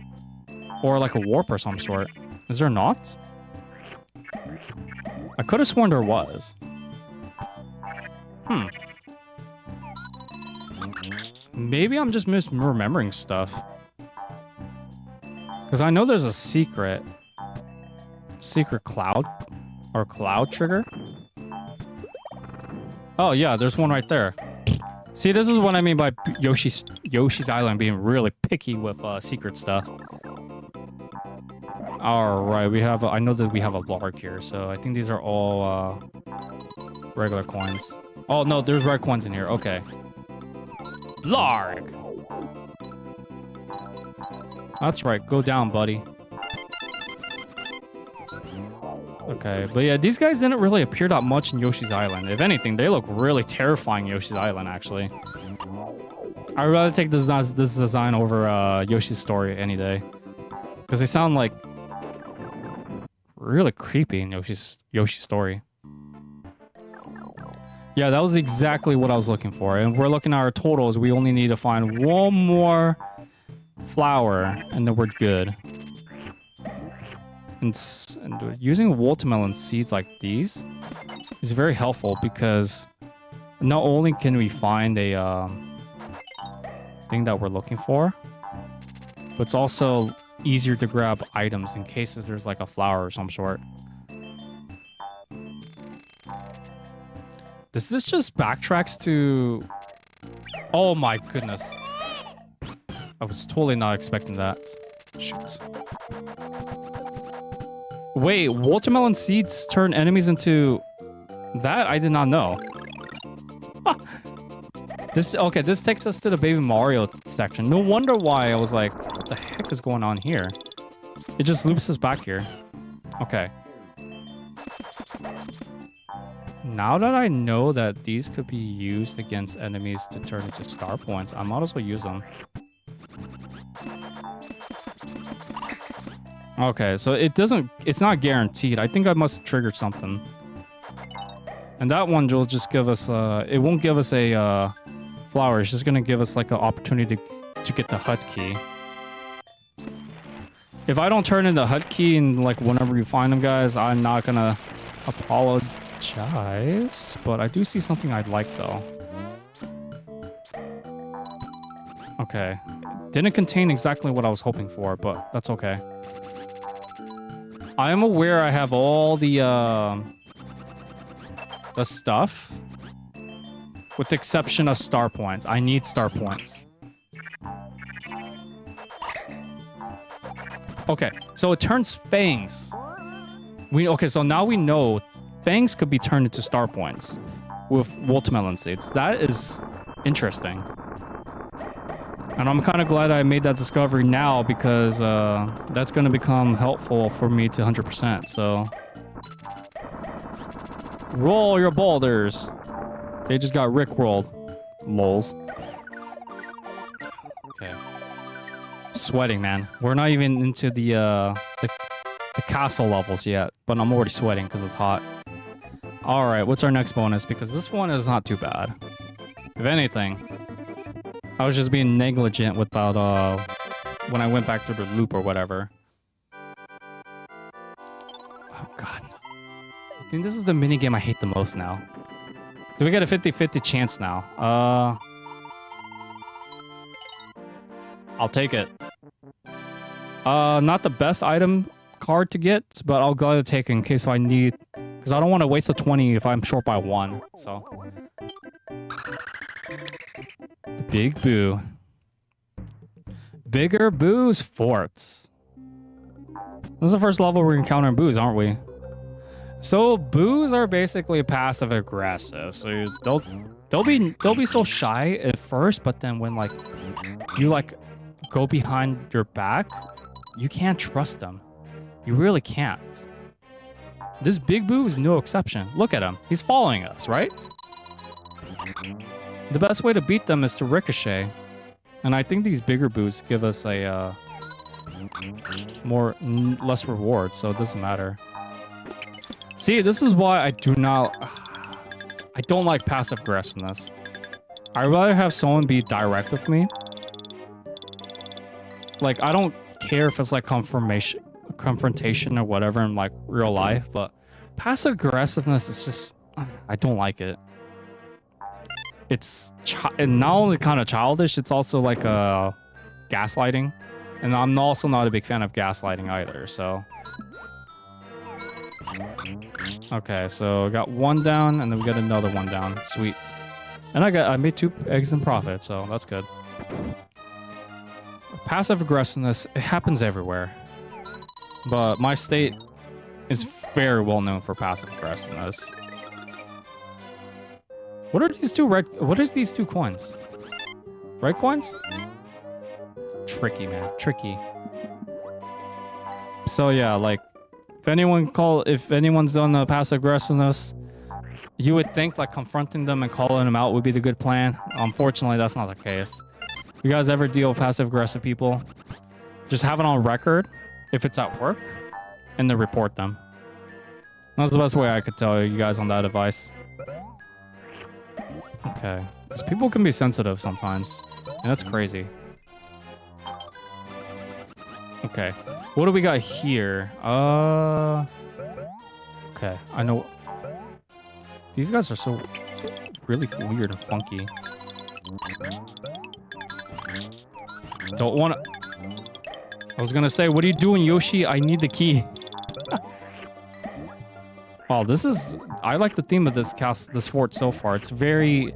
Or like a warp or some sort. Is there not? I could have sworn there was. Maybe I'm just misremembering stuff. Because I know there's a secret cloud or cloud trigger. Oh yeah, there's one right there. See, this is what I mean by Yoshi's Island being really picky with secret stuff. All right, we have. I know that we have a lark here, so I think these are all regular coins. Oh no, there's red coins in here. Okay. Lark. That's right. Go down, buddy. Okay, but yeah, these guys didn't really appear that much in Yoshi's Island. If anything, they look really terrifying in Yoshi's Island, actually. I'd rather take this design over Yoshi's Story any day. Because they sound like really creepy in Yoshi's Story. Yeah, that was exactly what I was looking for. And we're looking at our totals. We only need to find one more flower, and then we're good. And using watermelon seeds like these, is very helpful because not only can we find a thing that we're looking for, but it's also easier to grab items in case there's like a flower or some sort. Does this just backtracks to... Oh my goodness. I was totally not expecting that. Shoot. Wait, watermelon seeds turn enemies into... That I did not know. This takes us to the Baby Mario section. No wonder why I was like, what the heck is going on here? It just loops us back here. Okay. Now that I know that these could be used against enemies to turn into star points, I might as well use them. Okay, so it's not guaranteed. I think I must have triggered something. And that one will just give us, it won't give us a flower. It's just going to give us like an opportunity to get the hut key. If I don't turn in the hut key and like whenever you find them, guys, I'm not going to apologize. But I do see something I'd like though. Okay. Didn't contain exactly what I was hoping for, but that's okay. I am aware I have all the stuff, with the exception of star points. I need star points. Okay, so it turns fangs. So now we know fangs could be turned into star points with watermelon seeds. That is interesting. And I'm kind of glad I made that discovery now because that's going to become helpful for me to 100%. So roll your boulders. They just got rickrolled. Lols. Okay. Sweating, man. We're not even into the castle levels yet, but I'm already sweating because it's hot. All right, what's our next bonus? Because this one is not too bad. If anything, I was just being negligent without when I went back to the loop or whatever. Oh god. I think this is the minigame I hate the most now. So we got a 50-50 chance now. I'll take it. Not the best item card to get, but I'll gladly take it in case I need, because I don't want to waste a 20 if I'm short by 1. So the Big Boo. Bigger Boo's Forts. This is the first level we're encountering boos, aren't we? So boos are basically passive aggressive. So they'll be so shy at first, but then when like you like go behind your back, you can't trust them. You really can't. This Big Boo is no exception. Look at him. He's following us, right? The best way to beat them is to ricochet. And I think these bigger boos give us a less reward, so it doesn't matter. See, this is why I don't like passive aggressiveness. I'd rather have someone be direct with me. Like, I don't care if it's like confrontation or whatever in like real life, but passive aggressiveness is just, I don't like it. It's not only kind of childish, it's also like gaslighting. And I'm also not a big fan of gaslighting either, so. Okay, so I got one down, and then we got another one down. Sweet. And I made 2 eggs in profit, so that's good. Passive aggressiveness, it happens everywhere. But my state is very well known for passive aggressiveness. What are these two coins? Red coins? Tricky, man. Tricky. So yeah, like if anyone's done the passive aggressiveness, you would think like confronting them and calling them out would be the good plan. Unfortunately, that's not the case. You guys ever deal with passive aggressive people? Just have it on record if it's at work and then report them. That's the best way I could tell you guys on that advice. Okay. Because people can be sensitive sometimes. And that's crazy. Okay. What do we got here? Okay. I know. These guys are so really weird and funky. Don't want to... I was gonna say, what are you doing, Yoshi? I need the key. Wow, this is... I like the theme of this fort so far. It's very...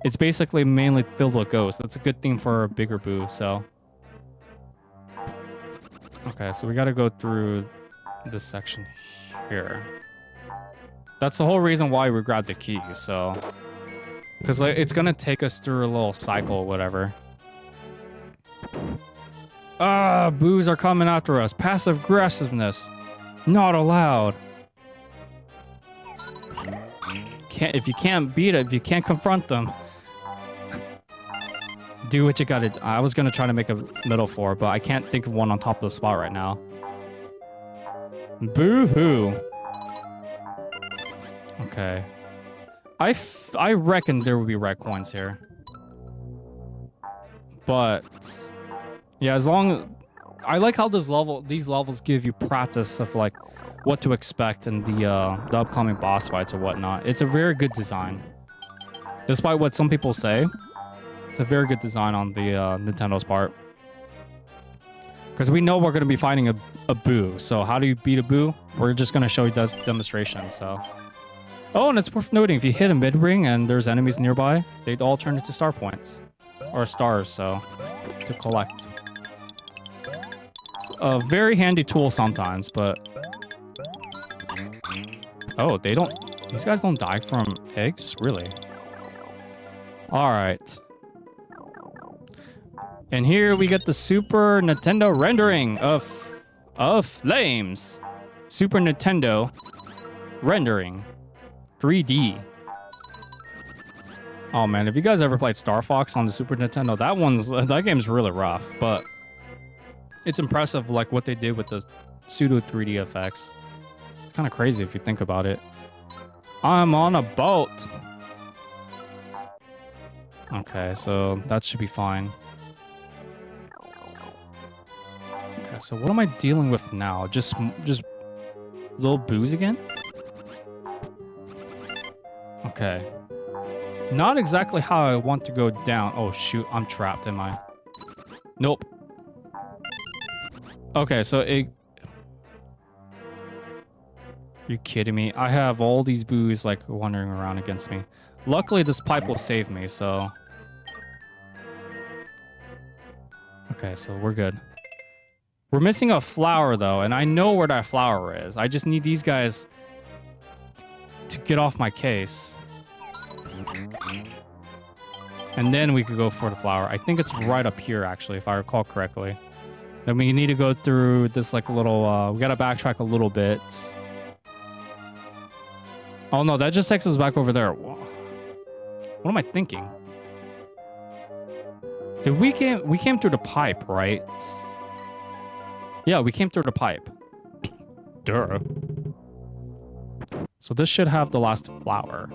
It's basically mainly filled with ghosts. That's a good theme for a bigger boo, so... Okay, so we gotta go through this section here. That's the whole reason why we grabbed the key, so... Because like, it's gonna take us through a little cycle or whatever. Ah, boos are coming after us. Passive aggressiveness. Not allowed. If you can't beat it, if you can't confront them, do what you gotta do. I was gonna try to make a metaphor, but I can't think of one on top of the spot right now. Boo-hoo. Okay. I reckon there will be red coins here. But yeah, as long... I like how these levels give you practice of like what to expect in the upcoming boss fights or whatnot. It's a very good design. Despite what some people say, it's a very good design on the Nintendo's part. Because we know we're going to be fighting a boo. So how do you beat a boo? We're just going to show you this demonstration, so... Oh, and it's worth noting, if you hit a mid-ring and there's enemies nearby, they'd all turn into star points. Or stars, so... to collect. It's a very handy tool sometimes, but... Oh, they don't... These guys don't die from eggs? Really? Alright. And here we get the Super Nintendo rendering of Flames. Super Nintendo rendering. 3D. Oh man, if you guys ever played Star Fox on the Super Nintendo, that game's really rough, but it's impressive like what they did with the pseudo 3D effects. It's kind of crazy if you think about it. I'm on a boat. Okay, so that should be fine. Okay, so what am I dealing with now? Just little boos again? Okay. Not exactly how I want to go down. Oh, shoot. I'm trapped, am I? Nope. Okay, so it... You kidding me? I have all these boos, like, wandering around against me. Luckily, this pipe will save me, so... Okay, so we're good. We're missing a flower, though, and I know where that flower is. I just need these guys to get off my case. And then we could go for the flower. I think it's right up here, actually, if I recall correctly. Then we need to go through this, like, little... we gotta backtrack a little bit. Oh, no, that just takes us back over there. What am I thinking? We came through the pipe, right? Yeah, we came through the pipe. Duh. So this should have the last flower.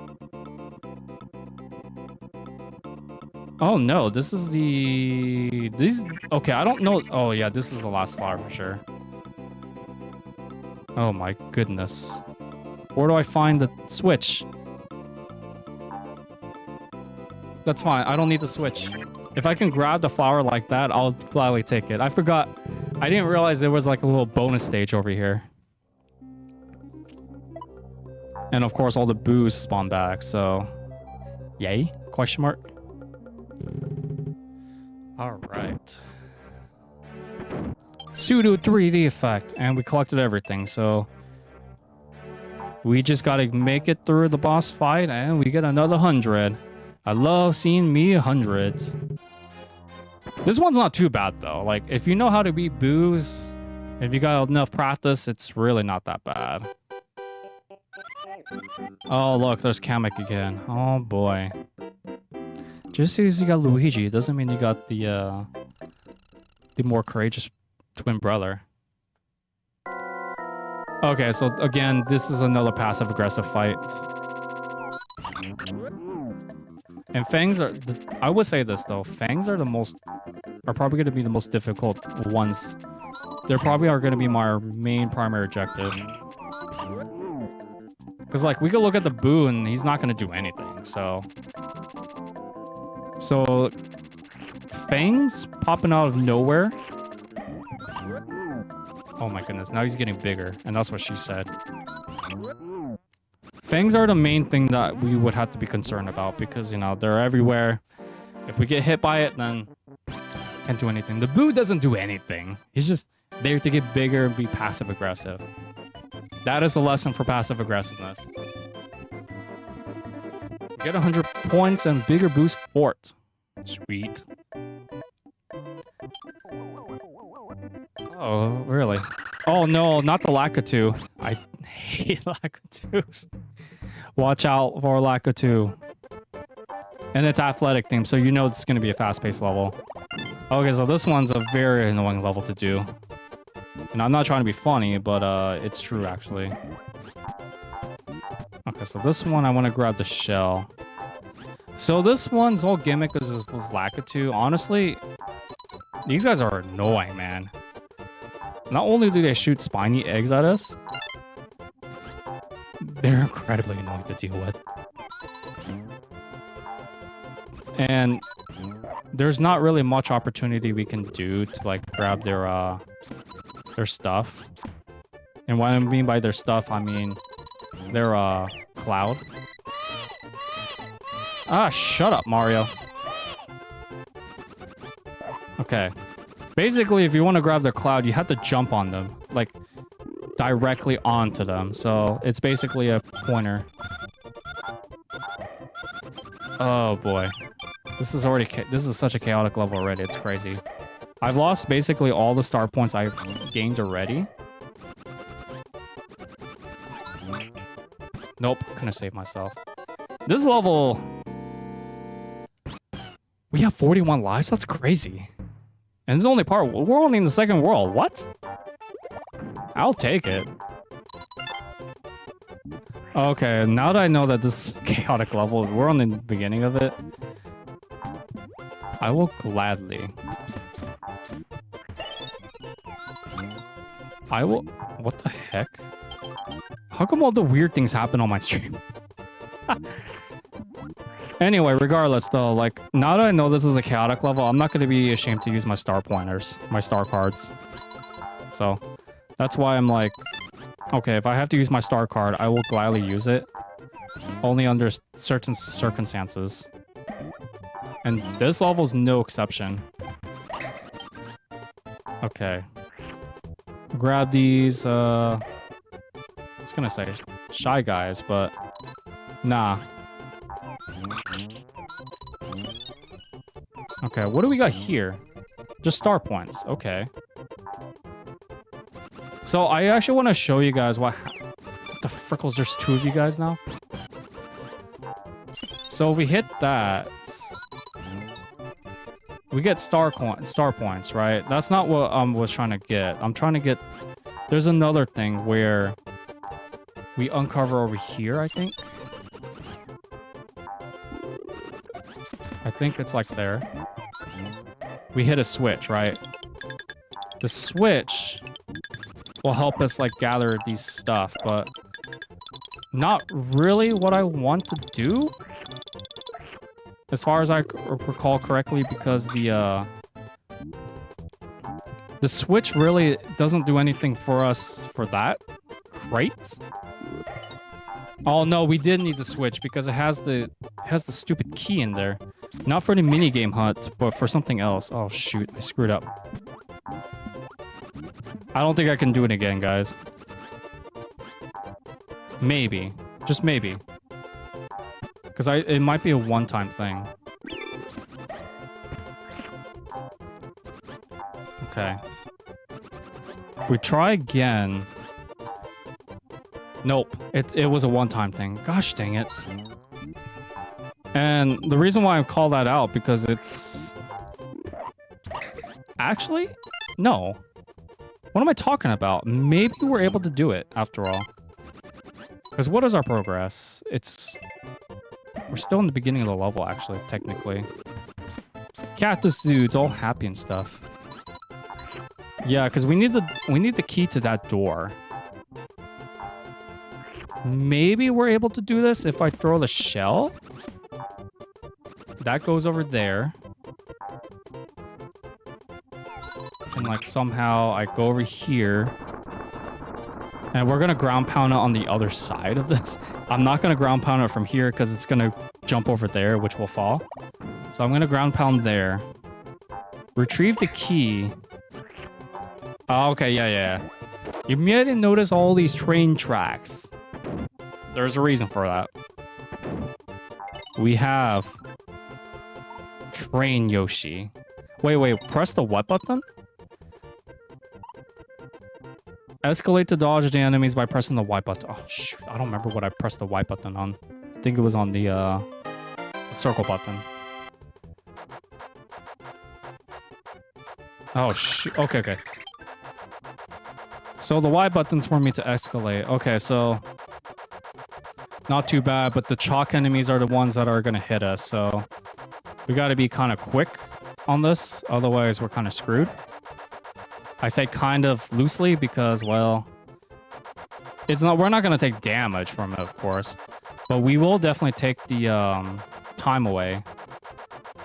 Oh no, this is the... Okay, I don't know... Oh yeah, this is the last flower for sure. Oh my goodness. Where do I find the switch? That's fine, I don't need the switch. If I can grab the flower like that, I'll gladly take it. I forgot. I didn't realize there was like a little bonus stage over here. And of course, all the boos spawn back, so... Yay? Question mark? Alright. Pseudo 3D effect. And we collected everything, so... We just gotta make it through the boss fight, and we get another 100. I love seeing me hundreds. This one's not too bad, though. Like, if you know how to beat boos, if you got enough practice, it's really not that bad. Oh, look, there's Kamek again. Oh, boy. Just because you got Luigi doesn't mean you got the more courageous twin brother. Okay, so again, this is another passive-aggressive fight. And fangs are... I would say this, though. Fangs are probably going to be the most difficult ones. They probably are going to be my main primary objective. Because, like, we could look at the Boo and he's not going to do anything, so... So... Fangs popping out of nowhere. Oh my goodness, now he's getting bigger. And that's what she said. Fangs are the main thing that we would have to be concerned about because, you know, they're everywhere. If we get hit by it, then... Can't do anything. The Boo doesn't do anything. He's just there to get bigger and be passive-aggressive. That is a lesson for passive-aggressiveness. Get 100 points and bigger boost fort. Sweet. Oh, really? Oh, no, not the Lakitu. I hate Lakitus. Watch out for Lakitu. And it's athletic theme, so you know it's going to be a fast-paced level. Okay, so this one's a very annoying level to do. And I'm not trying to be funny, but it's true, actually. Okay, so this one, I want to grab the shell. So this one's whole gimmick is with Lakitu. Honestly, these guys are annoying, man. Not only do they shoot spiny eggs at us, they're incredibly annoying to deal with. And there's not really much opportunity we can do to, like, grab their stuff. And what I mean by their stuff, I mean their cloud. Ah, shut up, Mario. Okay. Basically, if you want to grab their cloud, you have to jump on them. Like, directly onto them. So, it's basically a pointer. Oh, boy. This is such a chaotic level already. It's crazy. I've lost basically all the star points I've gained already. Nope. Couldn't save myself. This level... We have 41 lives? That's crazy. And this is the only part. We're only in the second world. What? I'll take it. Okay, now that I know that this is a chaotic level, we're on the beginning of it. I will gladly. I will... What the heck? How come all the weird things happen on my stream? Anyway, regardless though, like, now that I know this is a chaotic level, I'm not going to be ashamed to use my star pointers, my star cards. So, that's why I'm like, okay, if I have to use my star card, I will gladly use it. Only under certain circumstances. And this level's no exception. Okay. Grab these, I was gonna say Shy Guys, but nah. Okay, what do we got here? Just star points. Okay. So I actually want to show you guys what the frickles. There's two of you guys now. So if we hit that, we get star points, right? That's not what I was trying to get. I'm trying to get... There's another thing where we uncover over here, I think. I think it's like there. We hit a switch, right? The switch will help us, like, gather these stuff, but not really what I want to do, as far as I recall correctly, because the switch really doesn't do anything for us for that. Right? Oh no, we did need the switch because it has the stupid key in there. Not for the minigame hunt, but for something else. Oh shoot, I screwed up. I don't think I can do it again, guys. Maybe. Just maybe. Because it might be a one-time thing. Okay. If we try again... Nope. It was a one-time thing. Gosh dang it. And the reason why I call that out, because it's... Actually? No. What am I talking about? Maybe we're able to do it, after all. Because what is our progress? We're still in the beginning of the level, actually, technically. Cactus dude's all happy and stuff. Yeah, because we need the key to that door. Maybe we're able to do this if I throw the shell. That goes over there. And like somehow I go over here. And we're going to ground pound it on the other side of this. I'm not going to ground pound it from here because it's going to jump over there, which will fall. So I'm going to ground pound there. Retrieve the key. Oh, okay, yeah. You may have noticed all these train tracks. There's a reason for that. We have Train Yoshi. Wait, press the what button? Escalate to dodge the enemies by pressing the Y button. Oh, shoot. I don't remember what I pressed the Y button on. I think it was on the circle button. Oh, shoot. Okay. So the Y button's for me to escalate. Okay, so not too bad, but the chalk enemies are the ones that are going to hit us. So we got to be kind of quick on this. Otherwise, we're kind of screwed. I say kind of loosely because, well, we're not going to take damage from it, of course. But we will definitely take the time away.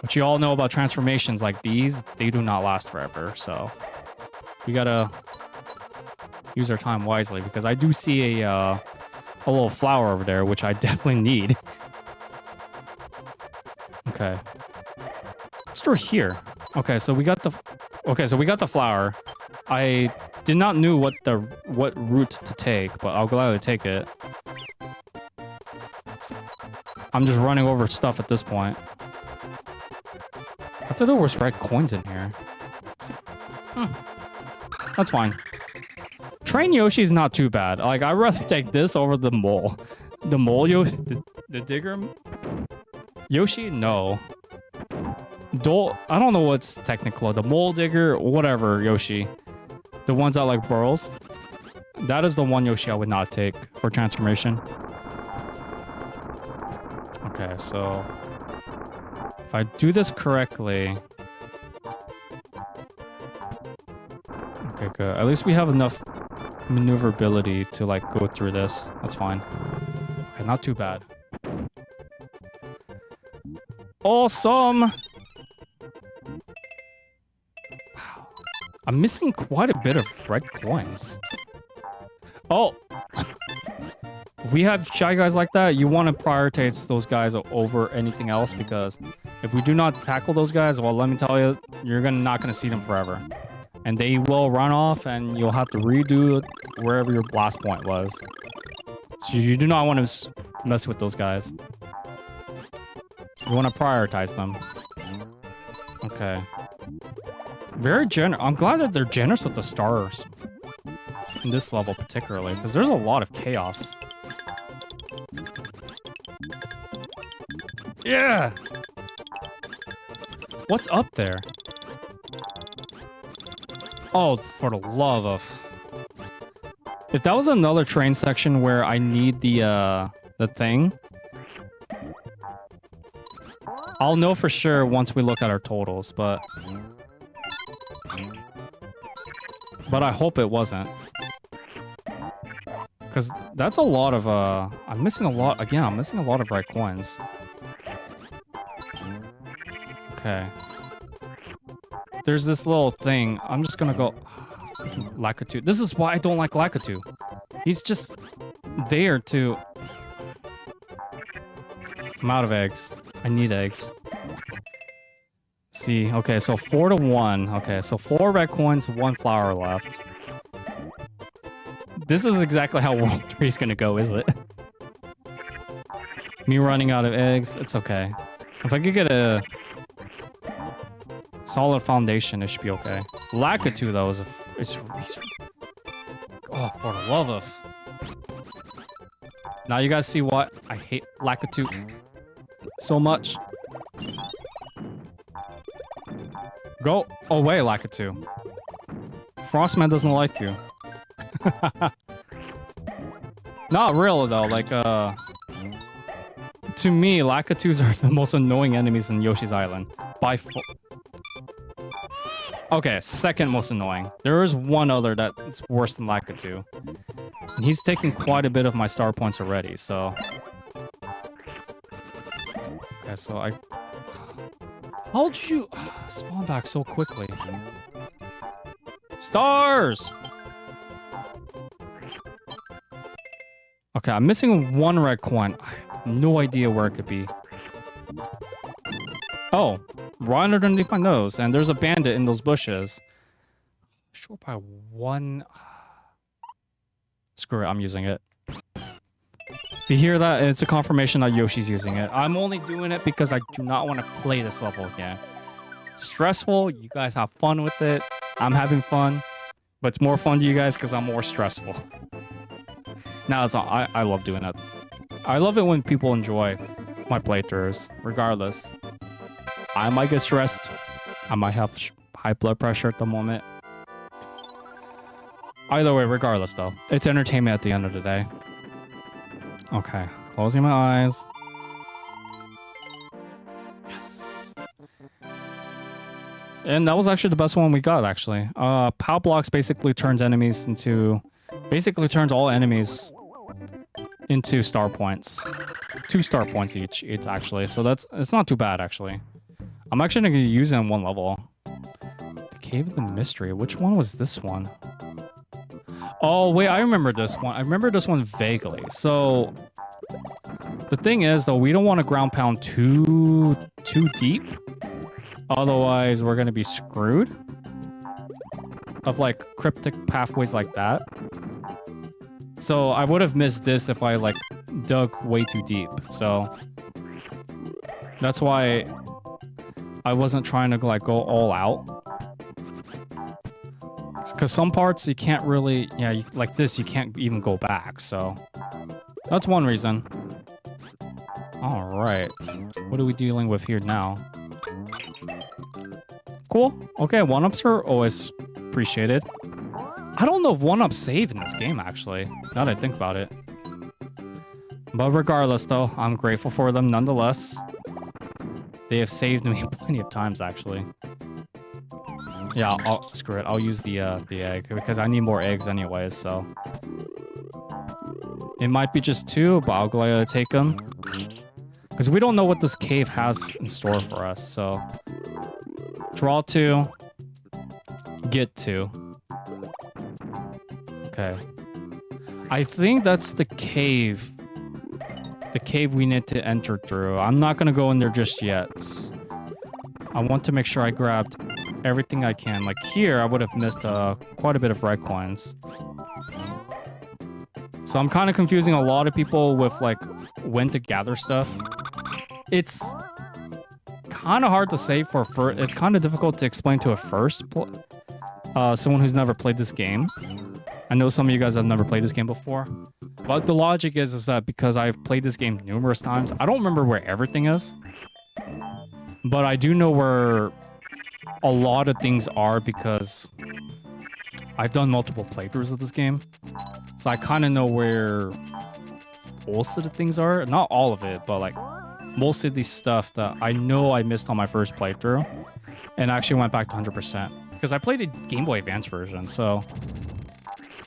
But you all know about transformations like these. They do not last forever. So we got to use our time wisely because I do see a little flower over there, which I definitely need. Okay. Let's do it here. Okay, so we got the flower. I did not know what route to take, but I'll gladly take it. I'm just running over stuff at this point. I thought there was red coins in here. That's fine. Train Yoshi is not too bad. Like, I'd rather take this over the mole. The mole Yoshi? The digger? Yoshi? No. I don't know what's technical. The mole digger, whatever Yoshi. The ones that like burrows. That is the one Yoshi I would not take for transformation. Okay, so if I do this correctly. Okay, good. At least we have enough maneuverability to like go through this. That's fine. Okay, not too bad. Awesome! Wow. I'm missing quite a bit of red coins. Oh! We have shy guys like that. You want to prioritize those guys over anything else because if we do not tackle those guys, well, let me tell you, you're not going to see them forever. And they will run off and you'll have to redo wherever your last point was. So you do not want to mess with those guys. You want to prioritize them. Okay. Very generous. I'm glad that they're generous with the stars. In this level particularly. Because there's a lot of chaos. Yeah! What's up there? Oh, for the love of... If that was another train section where I need the thing... I'll know for sure once we look at our totals, but I hope it wasn't. Because that's a lot of, I'm missing a lot, again, I'm missing a lot of red coins. Okay. There's this little thing. I'm just gonna go... Lakitu. This is why I don't like Lakitu. He's just there to... I'm out of eggs. I need eggs. See, okay, so 4 to 1. Okay, so 4 red coins, 1 flower left. This is exactly how World 3 is gonna go, is it? Me running out of eggs, it's okay. If I could get a solid foundation, it should be okay. Lakitu, though, is oh, for the love of... Now you guys see why I hate Lakitu so much. Go away, Lakitu. Frostman doesn't like you. Not really, though. Like, to me, Lakitus are the most annoying enemies in Yoshi's Island. By far. Okay, second most annoying. There is one other that's worse than Lakitu. And he's taken quite a bit of my star points already, so... Okay, so I... How did you spawn back so quickly? Stars! Okay, I'm missing one red coin. I have no idea where it could be. Oh, right underneath my nose, and there's a bandit in those bushes. Sure, by one... Screw it, I'm using it. If you hear that, it's a confirmation that Yoshi's using it. I'm only doing it because I do not want to play this level again. It's stressful, you guys have fun with it. I'm having fun, but it's more fun to you guys because I'm more stressful. Now it's all, I love doing it. I love it when people enjoy my playthroughs, regardless. I might get stressed. I might have high blood pressure at the moment. Either way, regardless though, it's entertainment at the end of the day. Okay, closing my eyes. Yes. And that was actually the best one we got, actually. Pow blocks basically turns enemies into... Basically turns all enemies into star points. 2 star points each actually. So it's not too bad, actually. I'm actually going to use it in one level. The Cave of the Mystery. Which one was this one? Oh, wait, I remember this one. I remember this one vaguely. So, the thing is, though, we don't want to ground pound too deep. Otherwise, we're going to be screwed. Of, like, cryptic pathways like that. So, I would have missed this if I, like, dug way too deep. So, that's why I wasn't trying to, like, go all out. Because some parts you can't really, yeah, like this, you can't even go back, so that's one reason. All right, what are we dealing with here now? Cool. Okay, 1-ups are always appreciated. I don't know if 1-ups save in this game, actually, now that I think about it. But regardless, though, I'm grateful for them nonetheless. They have saved me plenty of times, actually. Yeah, screw it. I'll use the egg because I need more eggs anyways, so. It might be just 2, but I'll go ahead and take them. Because we don't know what this cave has in store for us, so. Draw 2. Get 2. Okay. I think that's the cave. The cave we need to enter through. I'm not going to go in there just yet. I want to make sure I grabbed everything I can. Like here, I would have missed quite a bit of red coins. So I'm kind of confusing a lot of people with like when to gather stuff. It's kind of hard to say for first. It's kind of difficult to explain to someone who's never played this game. I know some of you guys have never played this game before, but the logic is that because I've played this game numerous times, I don't remember where everything is, but I do know where a lot of things are because I've done multiple playthroughs of this game. So I kind of know where most of the things are. Not all of it, but like most of the stuff that I know I missed on my first playthrough and actually went back to 100%. Because I played the Game Boy Advance version, so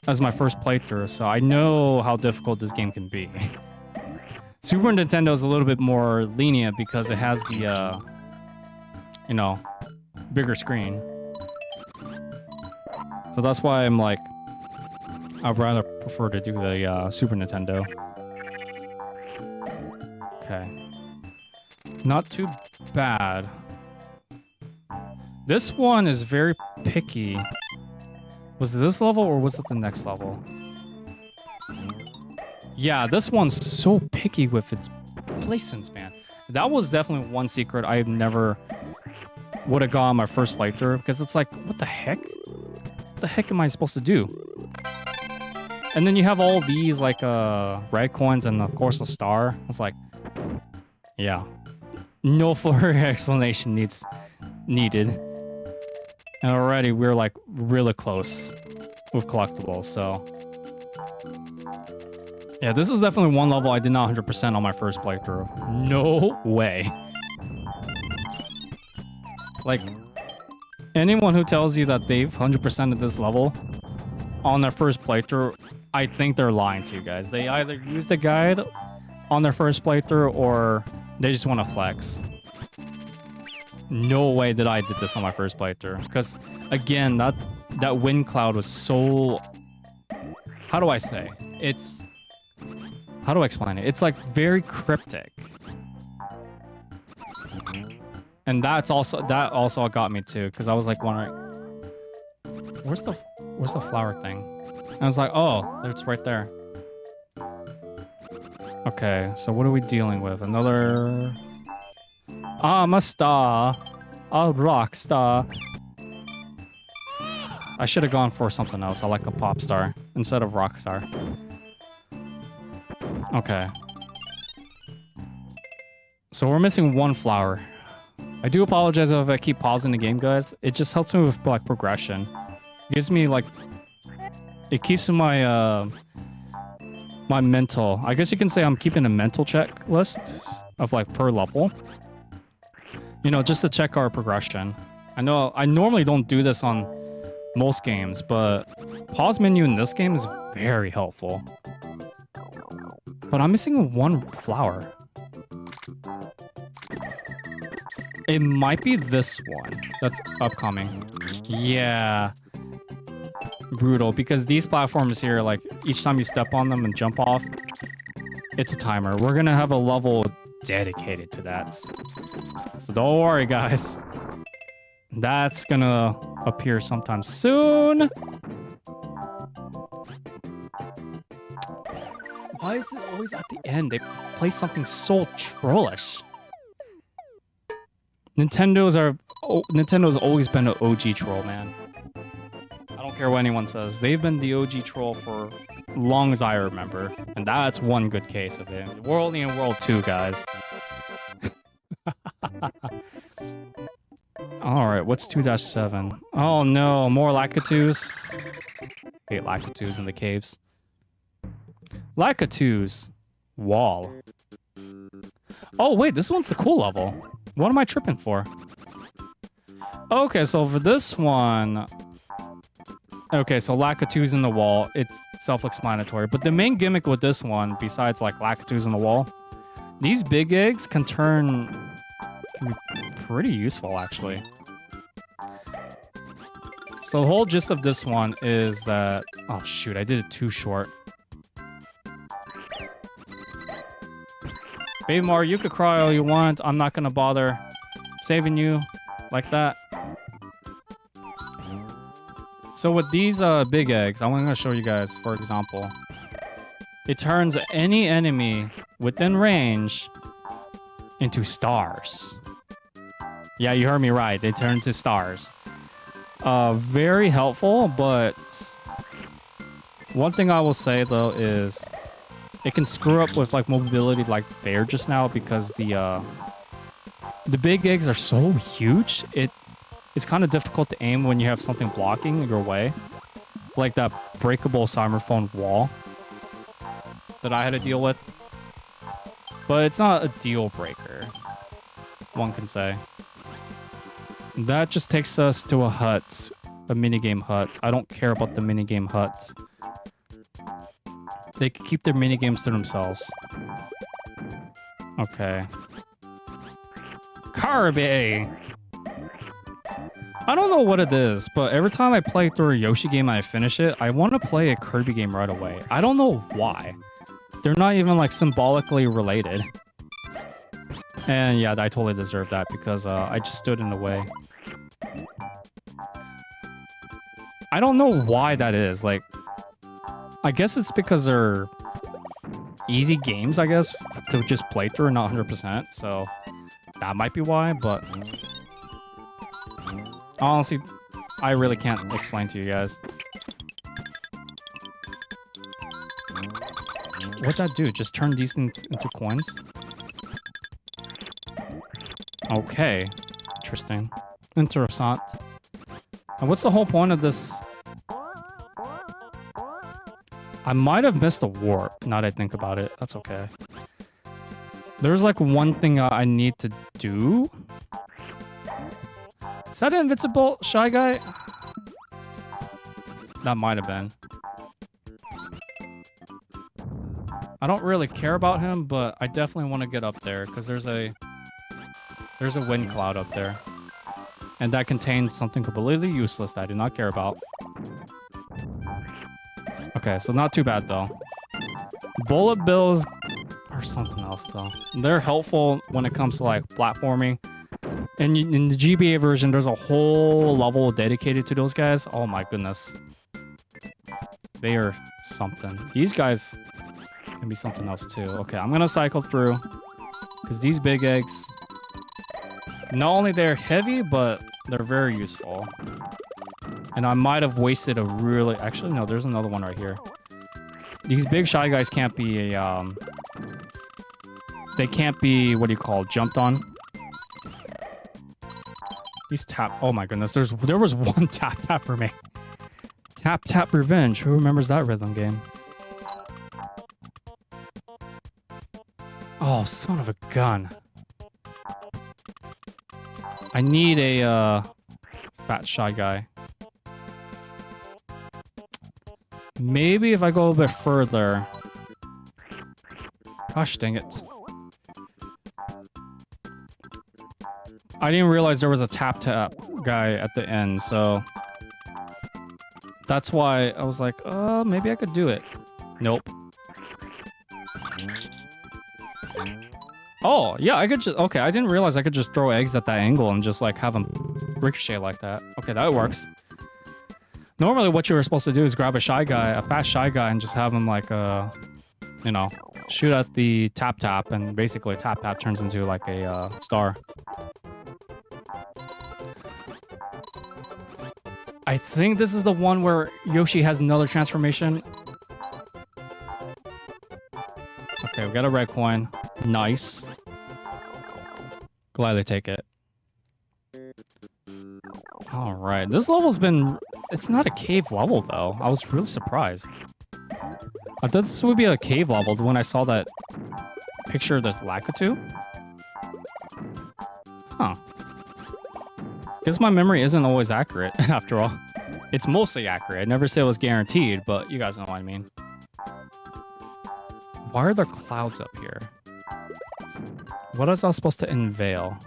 that's my first playthrough. So I know how difficult this game can be. Super Nintendo is a little bit more lenient because it has the, you know, bigger screen. So that's why I'm like, I'd rather prefer to do the Super Nintendo. Okay. Not too bad. This one is very picky. Was it this level or was it the next level? Yeah, this one's so picky with its placements, man. That was definitely one secret I never would have got on my first playthrough, because it's like, what the heck? What the heck am I supposed to do? And then you have all these like red coins and of course a star. It's like, yeah, no further explanation needed. And already we're like really close with collectibles, so yeah, this is definitely one level I did not 100% on my first playthrough. No way. Like, anyone who tells you that they've 100%ed this level on their first playthrough I think they're lying to you guys. They either use the guide on their first playthrough or they just want to flex. No way that I did this on my first playthrough. Because, again, that wind cloud was so... How do I say? It's... How do I explain it? It's like very cryptic. And that also got me too, because I was like wondering, where's the flower thing? And I was like, oh, it's right there. Okay, so what are we dealing with? Another... I'm a star. A rock star. I should have gone for something else. I like a pop star instead of rock star. Okay. So we're missing one flower. I do apologize if I keep pausing the game, guys. It just helps me with like progression. It gives me like... It keeps my my mental... I guess you can say I'm keeping a mental checklist of like per level. You know, just to check our progression. I know I normally don't do this on most games, but pause menu in this game is very helpful. But I'm missing one flower. It might be this one that's upcoming. Yeah. Brutal, because these platforms here, like, each time you step on them and jump off, it's a timer. We're gonna have a level dedicated to that. So don't worry, guys. That's gonna appear sometime soon. Why is it always at the end? They play something so trollish. Nintendo's always been an OG troll, man. I don't care what anyone says. They've been the OG troll for long as I remember. And that's one good case of it. We're only in World 2, guys. Alright, what's 2-7? Oh no, more Lakitus. Hate Lakitus in the caves. Lakitus. Wall. Oh wait, this one's the cool level. What am I tripping for? Okay, so for this one... Okay, so Lakitus in the wall. It's self-explanatory. But the main gimmick with this one, besides like Lakitus in the wall, these big eggs can be pretty useful, actually. So the whole gist of this one is that... Oh shoot, I did it too short. Baby Mario, you could cry all you want. I'm not gonna bother saving you like that. So with these big eggs, I'm gonna show you guys, for example. It turns any enemy within range into stars. Yeah, you heard me right. They turn into stars. Very helpful, but one thing I will say though is it can screw up with like mobility like there just now, because the big eggs are so huge. It's kind of difficult to aim when you have something blocking your way, like that breakable cyberphone wall that I had to deal with. But it's not a deal breaker, one can say. That just takes us to a hut, a minigame hut. I don't care about the minigame hut. They can keep their minigames to themselves. Okay. Kirby! I don't know what it is, but every time I play through a Yoshi game and I finish it, I want to play a Kirby game right away. I don't know why. They're not even like symbolically related. And yeah, I totally deserve that because I just stood in the way. I don't know why that is. Like, I guess it's because they're easy games, I guess, to just play through, not 100%. So that might be why, but honestly, I really can't explain to you guys. What'd that do? Just turn these things into coins? Okay. Interesting. Interessant. And what's the whole point of this? I might have missed a warp, now that I think about it. That's okay. There's like one thing I need to do. Is that an invincible Shy Guy? That might have been. I don't really care about him, but I definitely want to get up there because there's a wind cloud up there. And that contains something completely useless that I do not care about. Okay, so not too bad though. Bullet bills are something else though. They're helpful when it comes to like platforming. And in the GBA version, there's a whole level dedicated to those guys. Oh my goodness. They are something. These guys can be something else too. Okay, I'm gonna cycle through. Because these big eggs, not only they're heavy, but they're very useful. And I might have wasted a really... Actually, no, there's another one right here. These big Shy Guys can't be a... They can't be, what do you call it, jumped on. These tap... Oh my goodness, there was one tap for me. Tap Tap Revenge. Who remembers that rhythm game? Oh, son of a gun. I need a fat Shy Guy. Maybe if I go a bit further. Gosh dang it. I didn't realize there was a tap guy at the end, so that's why I was like, maybe I could do it. Nope. Oh, yeah, I could just... Okay, I didn't realize I could just throw eggs at that angle and just, like, have them ricochet like that. Okay, that works. Normally, what you were supposed to do is grab a Shy Guy, a fast Shy Guy, and just have him, like, you know, shoot at the tap, and basically tap turns into, like, a star. I think this is the one where Yoshi has another transformation. Okay, we got a red coin. Nice. Gladly take it. Alright, this level's been... It's not a cave level, though. I was really surprised. I thought this would be a cave level when I saw that picture of the Lakitu. Huh. Guess my memory isn't always accurate, after all. It's mostly accurate. I never say it was guaranteed, but you guys know what I mean. Why are there clouds up here? What is I supposed to unveil?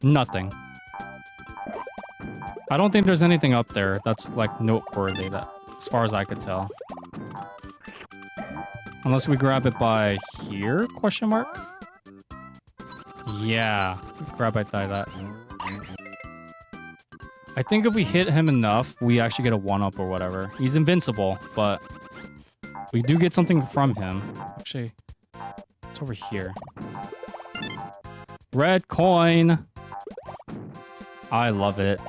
Nothing. I don't think there's anything up there that's, like, noteworthy, that, as far as I could tell. Unless we grab it by here? Question mark? Yeah. Grab it by that. I think if we hit him enough, we actually get a 1-up or whatever. He's invincible, but we do get something from him. Actually, it's over here. Red coin! I love it.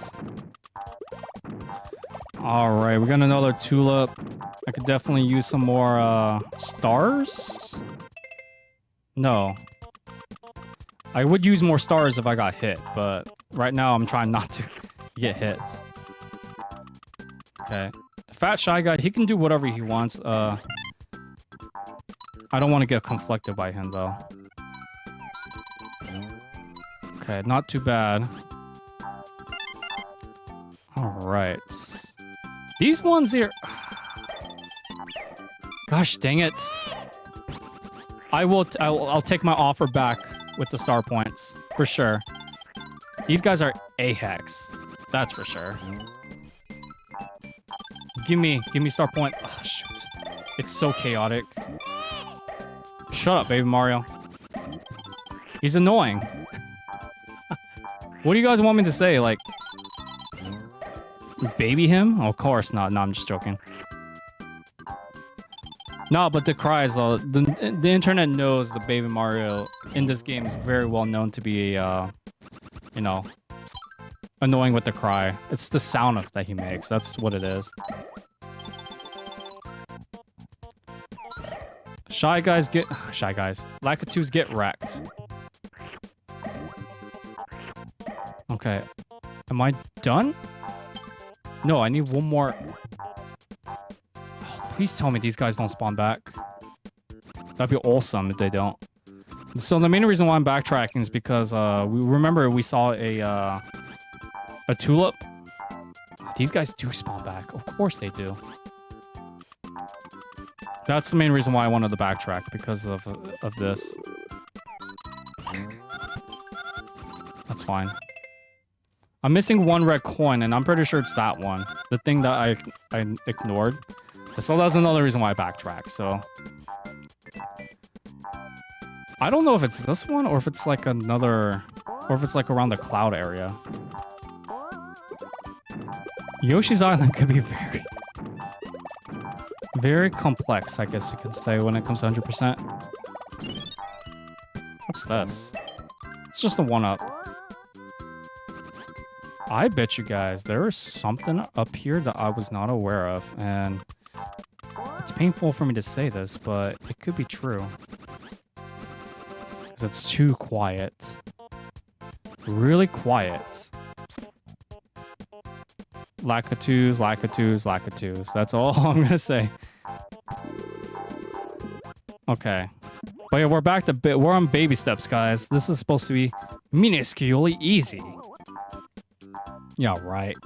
Alright, we got another tulip. I could definitely use some more stars? No. I would use more stars if I got hit, but right now I'm trying not to get hit. Okay. The fat Shy Guy, he can do whatever he wants. I don't want to get conflicted by him, though. Okay, not too bad. Alright. These ones here... Gosh dang it. I'll take my offer back with the star points. For sure. These guys are A-hacks. That's for sure. Give me star point. Oh, shoot. It's so chaotic. Shut up, Baby Mario. He's annoying. What do you guys want me to say? Like, baby him? Oh, of course not. No, I'm just joking. No, but the cries, though. The internet knows the Baby Mario in this game is very well known to be, you know, annoying with the cry. It's the sound that he makes. That's what it is. Shy Guys, Lakitus get wrecked. Okay. Am I done? No, I need one more. Oh, please tell me these guys don't spawn back. That'd be awesome if they don't. So the main reason why I'm backtracking is because we saw a tulip. These guys do spawn back. Of course they do. That's the main reason why I wanted to backtrack, because of this. That's fine. I'm missing one red coin, and I'm pretty sure it's that one. The thing that I ignored. So that's another reason why I backtrack, so... I don't know if it's this one, or if it's like another... Or if it's like around the cloud area. Yoshi's Island could be very complex, I guess you can say, when it comes to 100%. What's this? It's just a 1-up. I bet you guys there is something up here that I was not aware of, and it's painful for me to say this, but it could be true. Because it's too quiet. Really quiet. Lakitus, Lakitus, Lakitus. That's all I'm gonna say. Okay. But yeah, we're back to we're on Babysteps, guys. This is supposed to be minusculely easy. Yeah, right.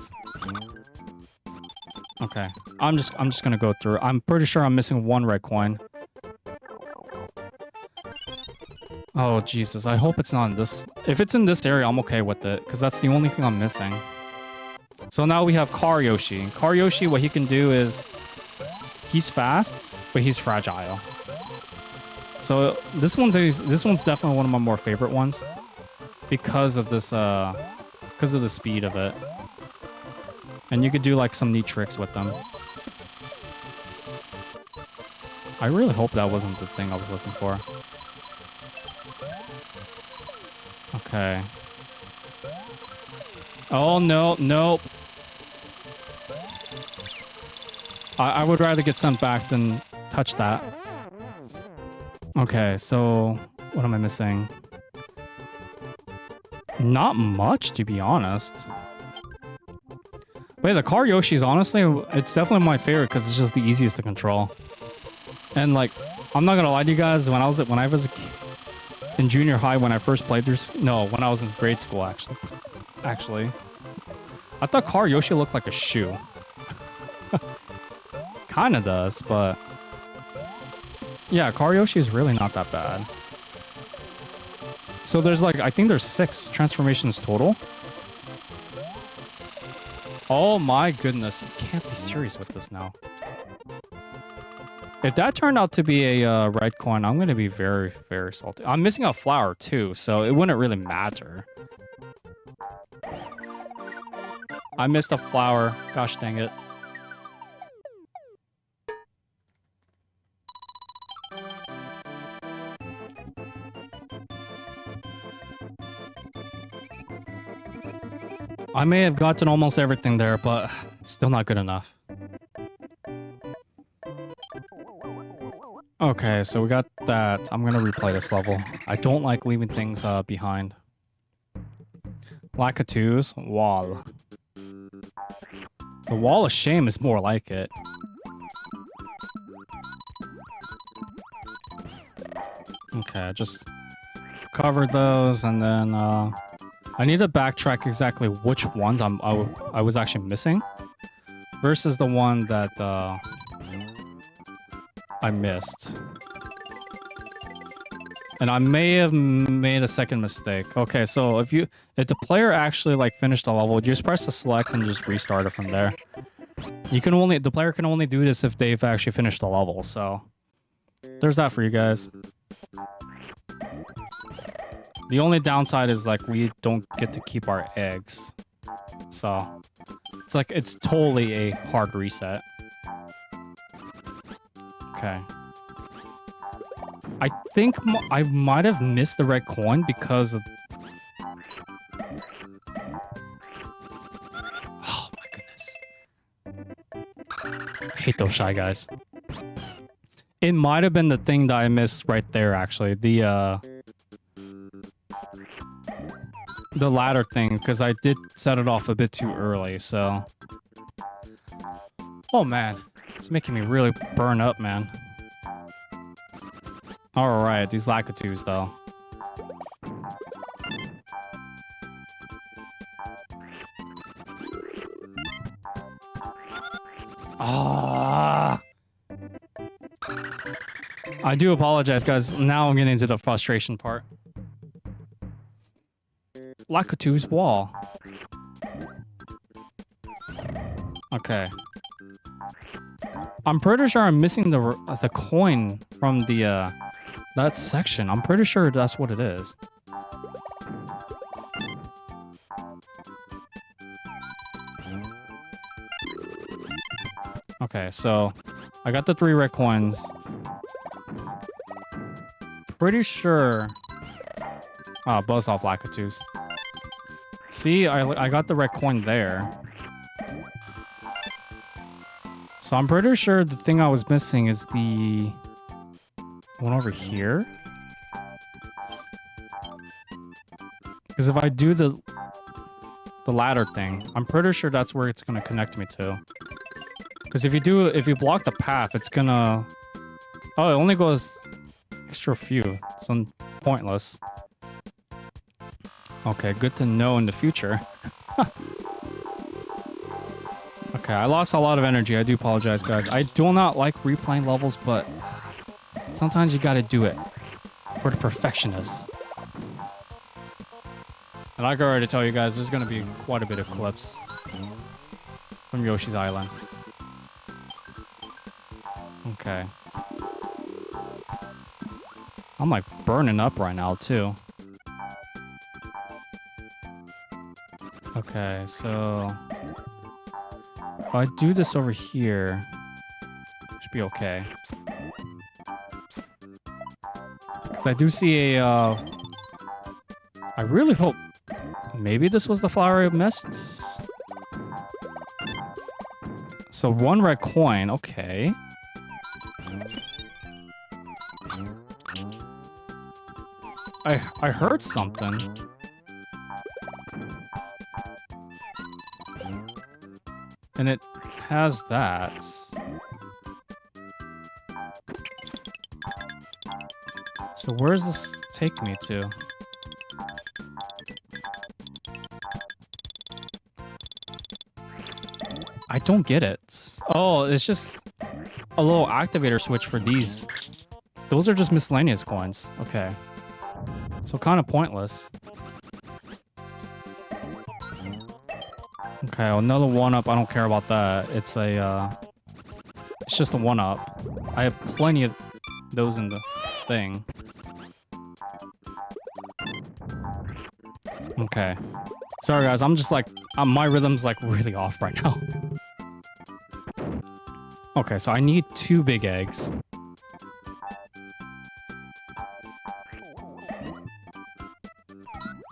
Okay. I'm just gonna go through. I'm pretty sure I'm missing one red coin. Oh, Jesus. I hope it's not in this. If it's in this area, I'm okay with it, because that's the only thing I'm missing. So now we have Car Yoshi. Car Yoshi, what he can do is... He's fast, but he's fragile. So this one's definitely one of my more favorite ones. Because of this, because of the speed of it. And you could do, like, some neat tricks with them. I really hope that wasn't the thing I was looking for. Okay. Oh, no, nope. I would rather get sent back than touch that. Okay, so what am I missing? Not much, to be honest. Wait, the Car Yoshi's honestly, it's definitely my favorite because it's just the easiest to control. And like, I'm not gonna lie to you guys, when I was a kid, in junior high, when I first played this, no, when I was in grade school, actually, I thought Car Yoshi looked like a shoe. Kinda does, but yeah, Car Yoshi is really not that bad. So there's like, I think there's 6 transformations total. Oh my goodness, you can't be serious with this now. If that turned out to be a red coin, I'm going to be very, very salty. I'm missing a flower too, so it wouldn't really matter. I missed a flower. Gosh dang it. I may have gotten almost everything there, but it's still not good enough. Okay, so we got that. I'm gonna replay this level. I don't like leaving things behind. Lakitus, wall. The wall of shame is more like it. Okay, just cover those, and then I need to backtrack exactly which ones I was actually missing versus the one that I missed. And I may have made a second mistake. Okay, so if the player actually like finished the level, you just press the select and just restart it from there. The player can only do this if they've actually finished the level, so there's that for you guys. The only downside is like we don't get to keep our eggs. So it's like it's totally a hard reset. Okay. I think I might have missed the red coin because of... Oh my goodness. I hate those Shy Guys. It might have been the thing that I missed right there, actually. The ladder thing, because I did set it off a bit too early, so... Oh man. It's making me really burn up, man. Alright, these Lakitus, though. Ah! I do apologize, guys. Now I'm getting into the frustration part. Lakitu's wall. Okay. I'm pretty sure I'm missing the coin from the that section. I'm pretty sure that's what it is. Okay, so I got the 3 red coins. Pretty sure. Oh, buzz off Lakitus. See, I got the red coin there. So I'm pretty sure the thing I was missing is the one over here. Because if I do the ladder thing, I'm pretty sure that's where it's gonna connect me to. Because if you block the path, it's gonna. Oh, it only goes extra few. So pointless. Okay, good to know in the future. Okay, I lost a lot of energy. I do apologize, guys. I do not like replaying levels, but sometimes you gotta do it for the perfectionists. And I can already tell you guys, there's gonna be quite a bit of clips from Yoshi's Island. Okay. I'm like burning up right now, too. Okay, so if I do this over here, it should be okay. Because I do see a, I really hope, maybe this was the Flower of Mists? So 1 red coin, okay. I heard something. And it has that. So where does this take me to? I don't get it. Oh, it's just a little activator switch for these. Those are just miscellaneous coins. Okay. So kind of pointless. Okay, another 1-up. I don't care about that. It's a, it's just a 1-up. I have plenty of those in the thing. Okay. Sorry, guys. I'm just like, my rhythm's like really off right now. Okay, so I need 2 big eggs.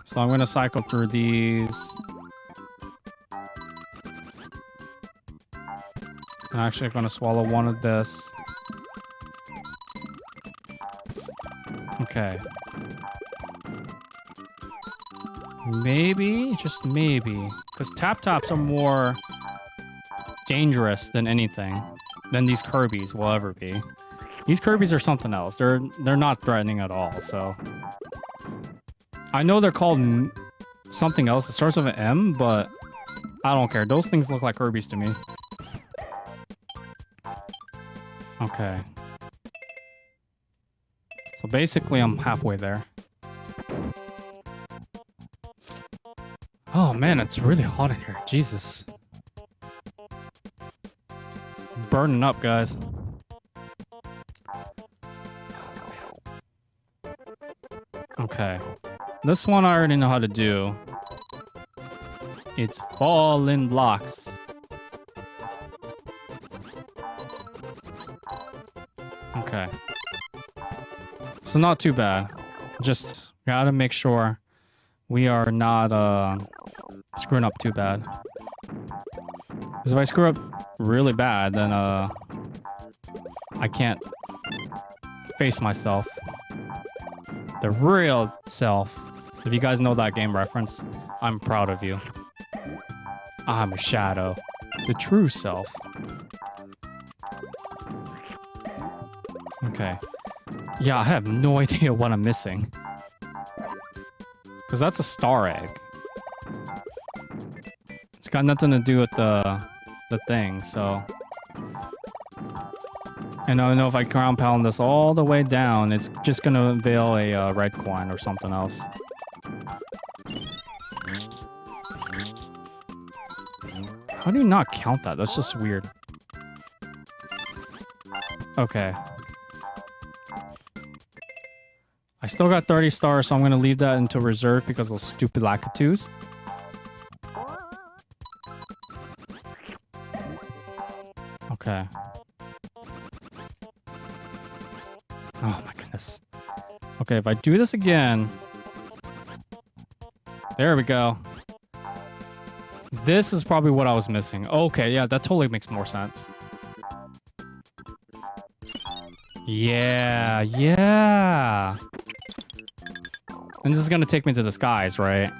So I'm going to cycle through these. I'm actually going to swallow 1 of this. Okay. Maybe, just maybe. Because tap-taps are more dangerous than anything. Than these Kirby's will ever be. These Kirby's are something else. They're not threatening at all, so... I know they're called something else. It starts with an M, but I don't care. Those things look like Kirby's to me. Okay. So basically, I'm halfway there. Oh man, it's really hot in here. Jesus. I'm burning up, guys. Okay. This one I already know how to do. It's fall in blocks. Okay. So not too bad. Just gotta make sure we are not screwing up too bad. Because if I screw up really bad, then I can't face myself. The real self. If you guys know that game reference, I'm proud of you. I'm a shadow. The true self. Okay. Yeah, I have no idea what I'm missing. Because that's a star egg. It's got nothing to do with the thing, so... And I know if I ground pound this all the way down, it's just gonna unveil a red coin or something else. How do you not count that? That's just weird. Okay. I still got 30 stars, so I'm gonna leave that into reserve because of those stupid Lakitus. Okay. Oh my goodness. Okay, if I do this again... There we go. This is probably what I was missing. Okay, yeah, that totally makes more sense. Yeah, yeah. And this is gonna take me to the skies, right?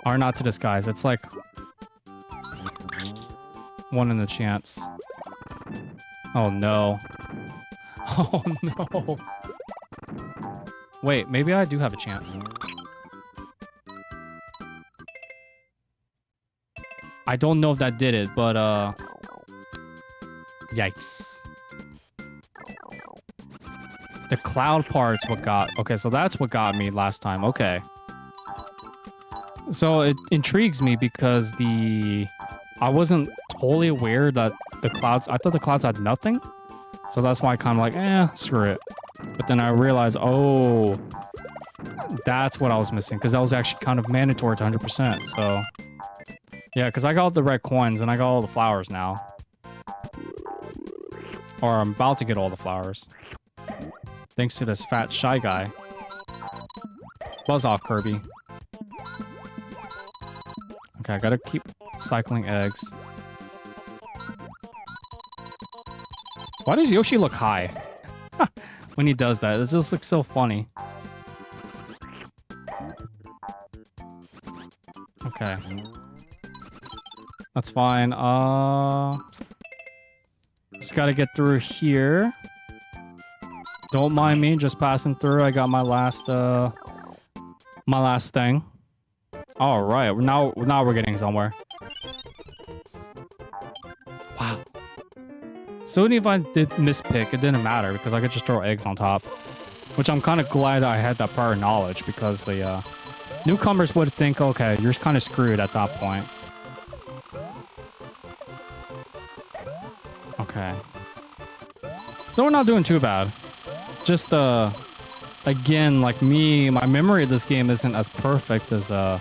Or not to the skies. It's like... 1 in a chance. Oh no. Oh no. Wait, maybe I do have a chance. I don't know if that did it, but yikes. The cloud part's what got... Okay, so that's what got me last time. Okay. So it intrigues me because I wasn't totally aware that the clouds... I thought the clouds had nothing. So that's why I kind of like, screw it. But then I realized, oh, that's what I was missing. Because that was actually kind of mandatory to 100%. So, yeah, because I got all the red coins and I got all the flowers now. Or I'm about to get all the flowers. Thanks to this fat shy guy. Buzz off, Kirby. Okay, I gotta keep cycling eggs. Why does Yoshi look high? When he does that, it just looks so funny. Okay. That's fine. Just gotta get through here. Don't mind me, just passing through. I got my last thing. All right, now we're getting somewhere. Wow. So even if I did mispick, it didn't matter because I could just throw eggs on top. Which I'm kind of glad I had that prior knowledge because the newcomers would think, okay, you're kind of screwed at that point. Okay. So we're not doing too bad. Just, again, like me, my memory of this game isn't as perfect as the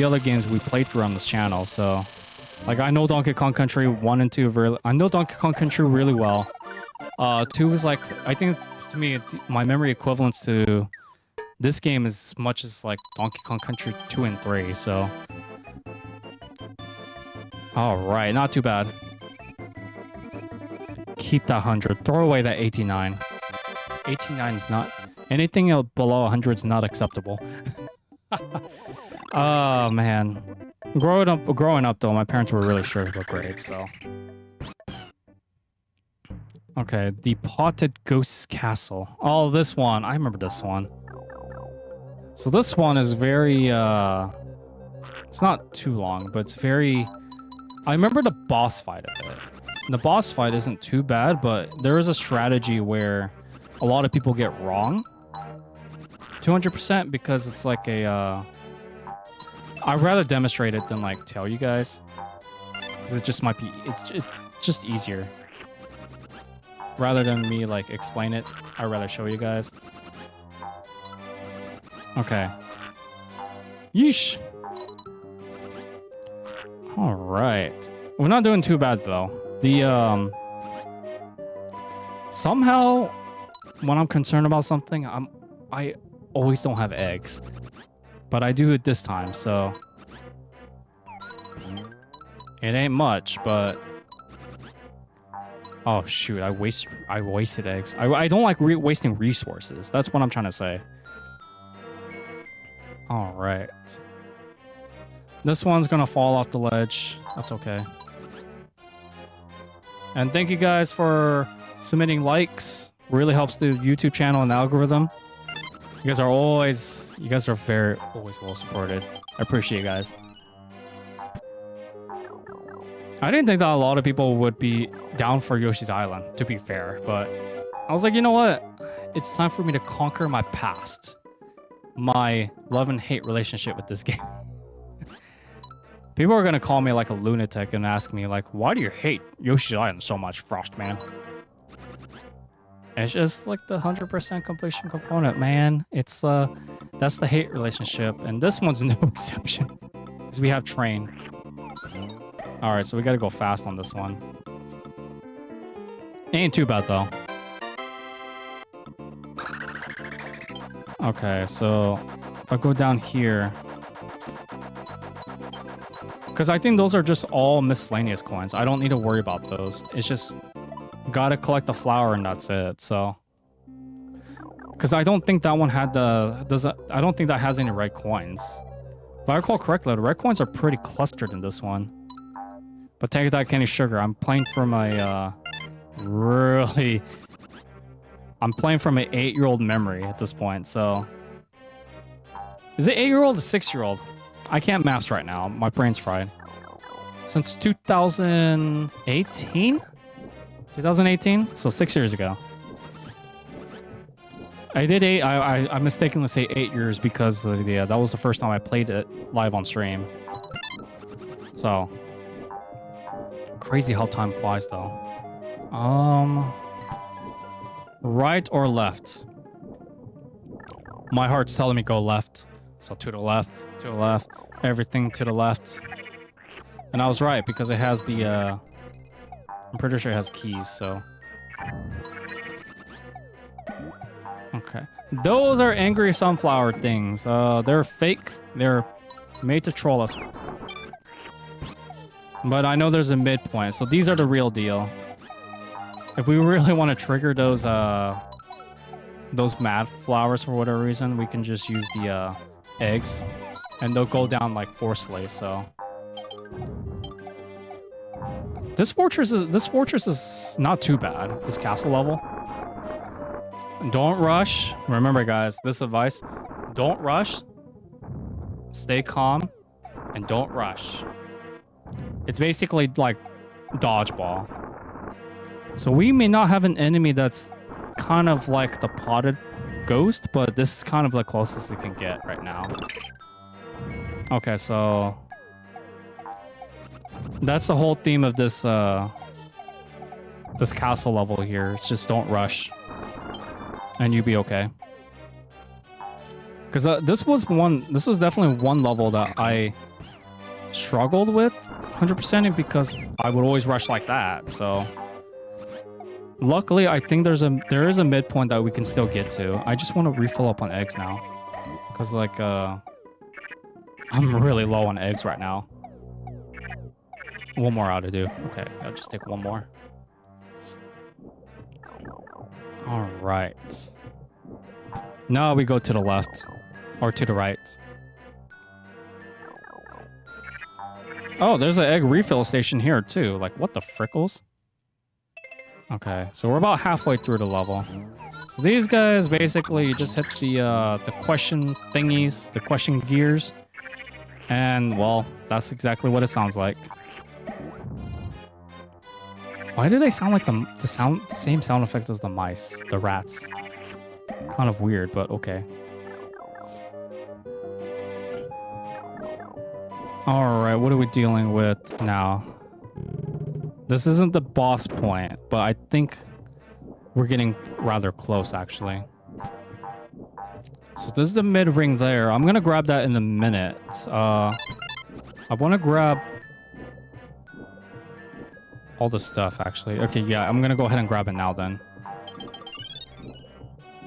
other games we played through on this channel, so... Like, I know Donkey Kong Country 1 and 2 really... I know Donkey Kong Country really well. 2 is like... I think, to me, my memory equivalence to this game is as much as, like, Donkey Kong Country 2 and 3, so... Alright, not too bad. Keep that 100. Throw away that 89. 89 is not... Anything below 100 is not acceptable. Oh, man. Growing up, though, my parents were really strict about grades, so... Okay, the Potted Ghost's Castle. Oh, this one. I remember this one. So this one is very, It's not too long, but it's very... I remember the boss fight of it. The boss fight isn't too bad, but there is a strategy where a lot of people get wrong. 200% because it's like a, I'd rather demonstrate it than, like, tell you guys. Because it just might be... It's just easier. Rather than me, like, explain it, I'd rather show you guys. Okay. Yeesh. Alright. We're not doing too bad, though. The, somehow, when I'm concerned about something, I always don't have eggs. But I do it this time, so... It ain't much, but... Oh, shoot, I wasted eggs. I don't like wasting resources. That's what I'm trying to say. Alright. This one's gonna fall off the ledge. That's okay. And thank you guys for submitting likes. Really helps the YouTube channel and algorithm. You guys are always well supported. I appreciate you guys. I didn't think that a lot of people would be down for Yoshi's Island, to be fair, but I was like, you know what? It's time for me to conquer my past. My love and hate relationship with this game. People are gonna call me like a lunatic and ask me like, why do you hate Yoshi's Island so much, Frost man? It's just like the 100% completion component, man. It's that's the hate relationship, and this one's no exception. Because we have train. Alright, so we gotta go fast on this one. Ain't too bad though. Okay, so if I go down here, because I think those are just all miscellaneous coins. I don't need to worry about those. It's just gotta collect the flower and that's it. So, because I don't think that one had the I don't think that has any red coins. If I recall correctly, the red coins are pretty clustered in this one. But take that candy sugar. I'm playing from a I'm playing from an 8-year-old memory at this point. So, is it 8-year-old or 6-year-old? I can't maths right now. My brain's fried. Since 2018? 2018? So 6 years ago. I mistakenly say 8 years because that was the first time I played it live on stream. So crazy how time flies though. Right or left? My heart's telling me go left. So to the left, everything to the left. And I was right because it has the I'm pretty sure it has keys, so. Okay. Those are angry sunflower things. They're fake. They're made to troll us. But I know there's a midpoint, so these are the real deal. If we really want to trigger those mad flowers for whatever reason, we can just use the eggs, and they'll go down like forcefully. So this fortress is not too bad. This castle level. Don't rush. Remember, guys, this advice: don't rush. Stay calm, and don't rush. It's basically like dodgeball. So we may not have an enemy that's kind of like the potted ghost, but this is kind of the closest it can get right now. Okay, so that's the whole theme of this this castle level here. It's just don't rush, and you'll be okay. Because this was definitely one level that I struggled with 100%ing because I would always rush like that. So luckily, I think there is a midpoint that we can still get to. I just want to refill up on eggs now, because like I'm really low on eggs right now. One more out to do. Okay, I'll just take one more. All right. Now we go to the left or to the right. Oh, there's an egg refill station here too. Like, what the frickles? Okay, so we're about halfway through the level. So these guys, basically, you just hit the question thingies, the question gears. And, well, that's exactly what it sounds like. Why do they sound like the same sound effect as the mice, the rats? Kind of weird, but okay. Alright, what are we dealing with now? This isn't the boss point, but I think we're getting rather close, actually. So this is the mid-ring there. I'm going to grab that in a minute. I want to grab all the stuff, actually. Okay, yeah, I'm going to go ahead and grab it now, then.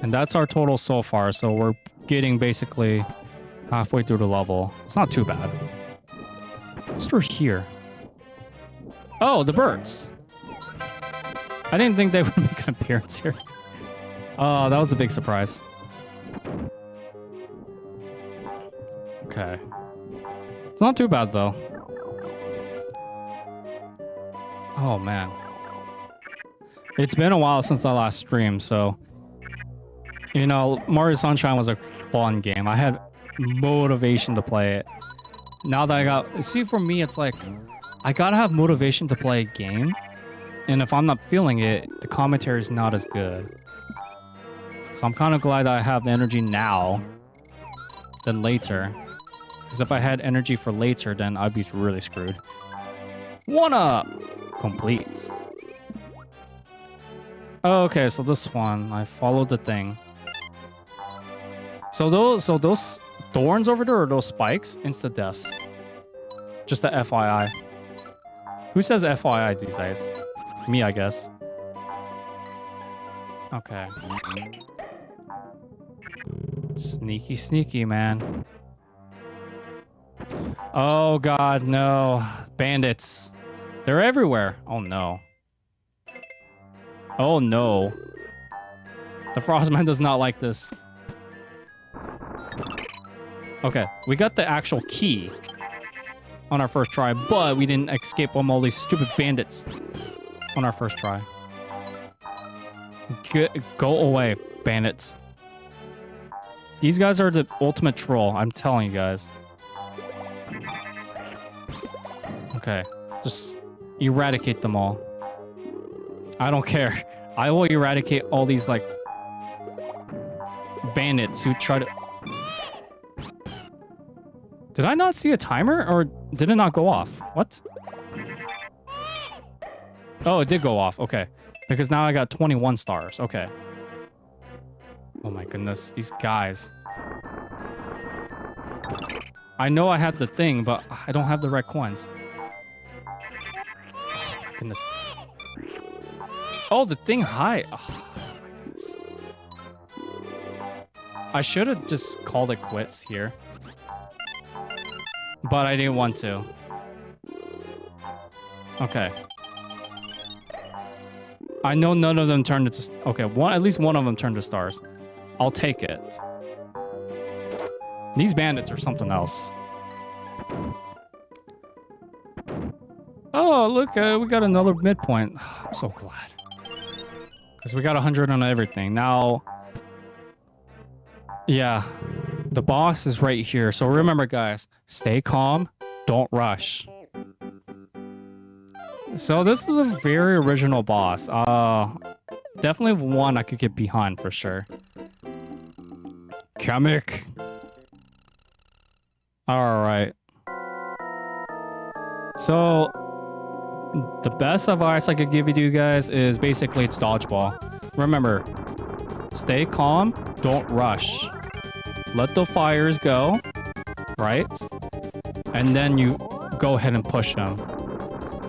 And that's our total so far, so we're getting basically halfway through the level. It's not too bad. What's through here? Oh, the birds. I didn't think they would make an appearance here. Oh, that was a big surprise. Okay. It's not too bad, though. Oh, man. It's been a while since I last streamed, so... You know, Mario Sunshine was a fun game. I had motivation to play it. Now that I got... See, for me, it's like... I gotta have motivation to play a game. And if I'm not feeling it, the commentary is not as good. So I'm kind of glad that I have energy now than later. Because if I had energy for later, then I'd be really screwed. 1-up! Complete. Okay, so this one, I followed the thing. So those thorns over there, or those spikes, insta deaths. Just a FYI. Who says FYI these days? Me, I guess. Okay. Sneaky, sneaky, man. Oh god, no. Bandits. They're everywhere. Oh no. Oh no. The Frostman does not like this. Okay, we got the actual key on our first try, but we didn't escape from all these stupid bandits on our first try. Go away, bandits. These guys are the ultimate troll, I'm telling you guys. Okay, just eradicate them all. I don't care. I will eradicate all these, like, bandits who try to... Did I not see a timer, or did it not go off? What? Oh, it did go off. Okay. Because now I got 21 stars. Okay. Oh my goodness. These guys. I know I have the thing, but I don't have the red coins. Oh my goodness. Oh, the thing high. Oh my goodness. I should have just called it quits here. But I didn't want to. Okay. I know none of them turned into... Okay, at least one of them turned to stars. I'll take it. These bandits are something else. Oh, look, we got another midpoint. I'm so glad. Because we got 100 on everything. Now... Yeah. The boss is right here. So remember, guys, stay calm. Don't rush. So this is a very original boss. Definitely one I could get behind for sure. Kamek. Alright. So, the best advice I could give you guys is basically it's dodgeball. Remember, stay calm. Don't rush. Let the fires go, right? And then you go ahead and push them.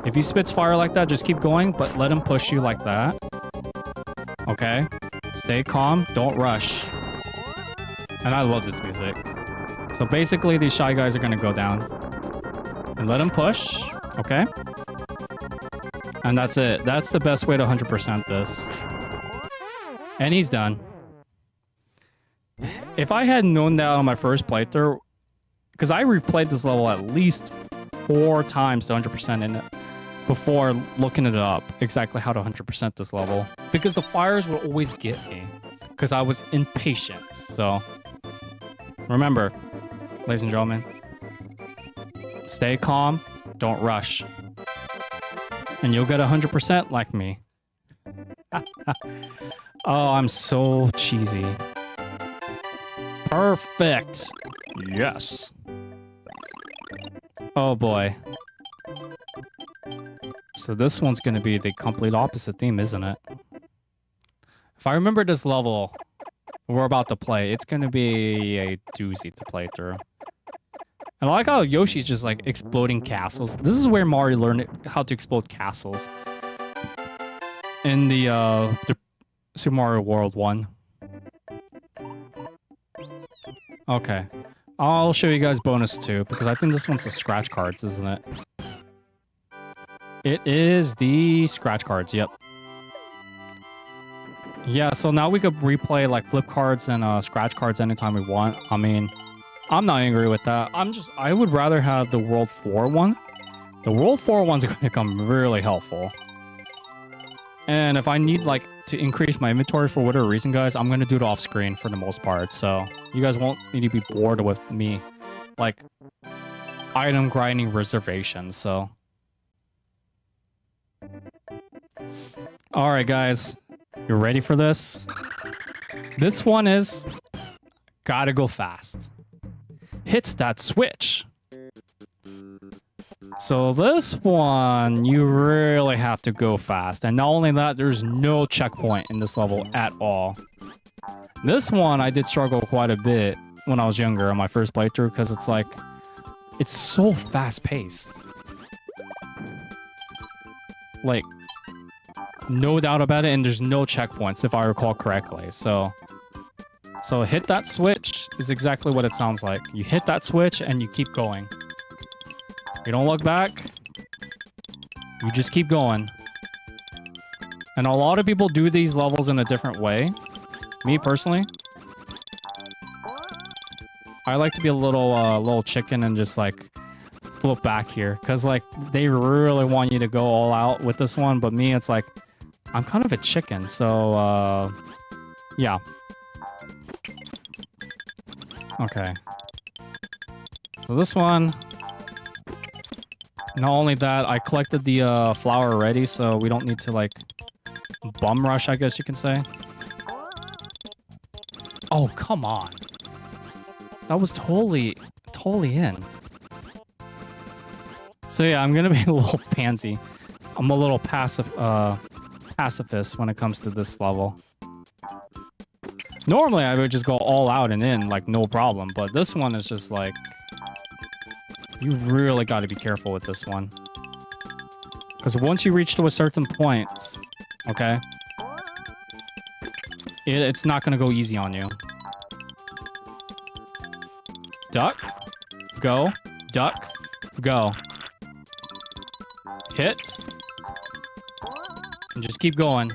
If he spits fire like that, just keep going, but let him push you like that. Okay? Stay calm, don't rush. And I love this music. So basically, these shy guys are gonna go down. And let him push, okay? And that's it. That's the best way to 100% this. And he's done. If I had known that on my first playthrough, because I replayed this level at least 4 times to 100% in it before looking it up, exactly how to 100% this level. Because the fires would always get me, because I was impatient. So, remember, ladies and gentlemen, stay calm, don't rush. And you'll get 100% like me. Oh, I'm so cheesy. Perfect. Yes. Oh boy. So this one's going to be the complete opposite theme, isn't it? If I remember this level we're about to play, it's going to be a doozy to play through. And I like how Yoshi's just like exploding castles. This is where Mario learned how to explode castles. In the Super Mario World 1. Okay. I'll show you guys bonus 2, because I think this one's the scratch cards, isn't it? It is the scratch cards, yep. Yeah, so now we could replay like flip cards and scratch cards anytime we want. I mean, I'm not angry with that. I would rather have the World 4 one. The World 4 one's going to become really helpful. And if I need like to increase my inventory for whatever reason, guys, I'm going to do it off screen for the most part. So you guys won't need to be bored with me like item grinding reservations. So All right, guys. You ready for this? This one is gotta go fast. Hit that switch. So this one, you really have to go fast. And not only that, there's no checkpoint in this level at all. This one, I did struggle quite a bit when I was younger on my first playthrough because it's like, it's so fast-paced. Like, no doubt about it, and there's no checkpoints if I recall correctly. So hit that switch is exactly what it sounds like. You hit that switch and you keep going. You don't look back. You just keep going. And a lot of people do these levels in a different way. Me personally, I like to be a little chicken and just like flip back here, because like they really want you to go all out with this one. But me, it's like I'm kind of a chicken, so yeah. Okay. So this one. Not only that, I collected the flower already, so we don't need to, like, bum rush, I guess you can say. Oh, come on. That was totally in. So yeah, I'm gonna be a little pansy. I'm a little pacifist when it comes to this level. Normally, I would just go all out and in, like, no problem. But this one is just, like... You really got to be careful with this one. Because once you reach to a certain point, okay, it's not going to go easy on you. Duck, go, duck, go. Hit, and just keep going.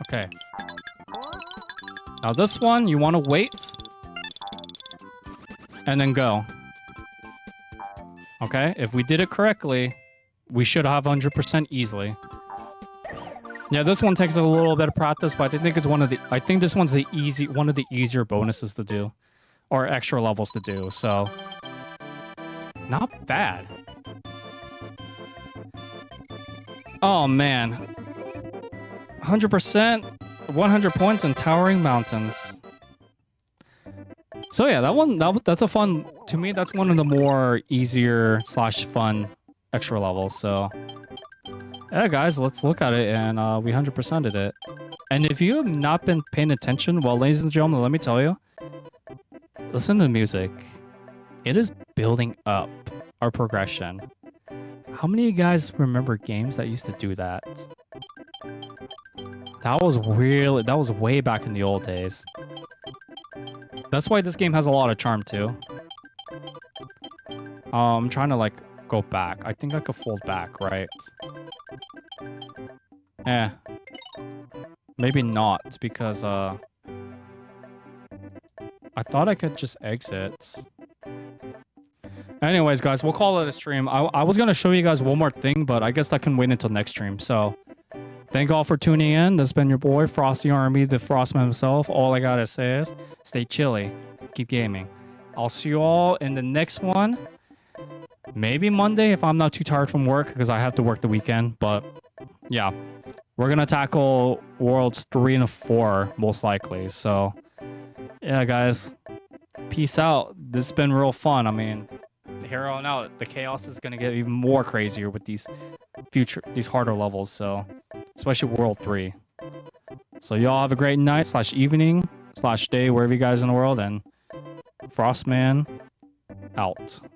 Okay. Now this one, you want to wait. And then go. Okay, if we did it correctly, we should have 100% easily. Yeah, this one takes a little bit of practice, but I think it's I think this one's one of the easier bonuses to do, or extra levels to do. So, not bad. Oh man, 100%, 100 points in Towering Mountains. So yeah, that's a fun, to me, that's one of the more easier / fun extra levels. So yeah, guys, let's look at it, and we 100%ed it. And if you have not been paying attention, well, ladies and gentlemen, let me tell you, listen to the music. It is building up our progression. How many of you guys remember games that used to do that? That was way back in the old days. That's why this game has a lot of charm, too. I'm trying to, like, go back. I think I could fold back, right? Maybe not, because, I thought I could just exit. Anyways, guys, we'll call it a stream. I was going to show you guys one more thing, but I guess that can wait until next stream, so... Thank all for tuning in. This has been your boy, Frosty Army, the Frostman himself. All I gotta say is, stay chilly. Keep gaming. I'll see you all in the next one. Maybe Monday if I'm not too tired from work, because I have to work the weekend. But, yeah. We're gonna tackle Worlds 3 and 4, most likely. So, yeah, guys. Peace out. This has been real fun. I mean, here on out, the chaos is gonna get even more crazier with these harder levels. So... especially World 3. So y'all have a great night / evening / day, wherever you guys in the world, and Frostman out.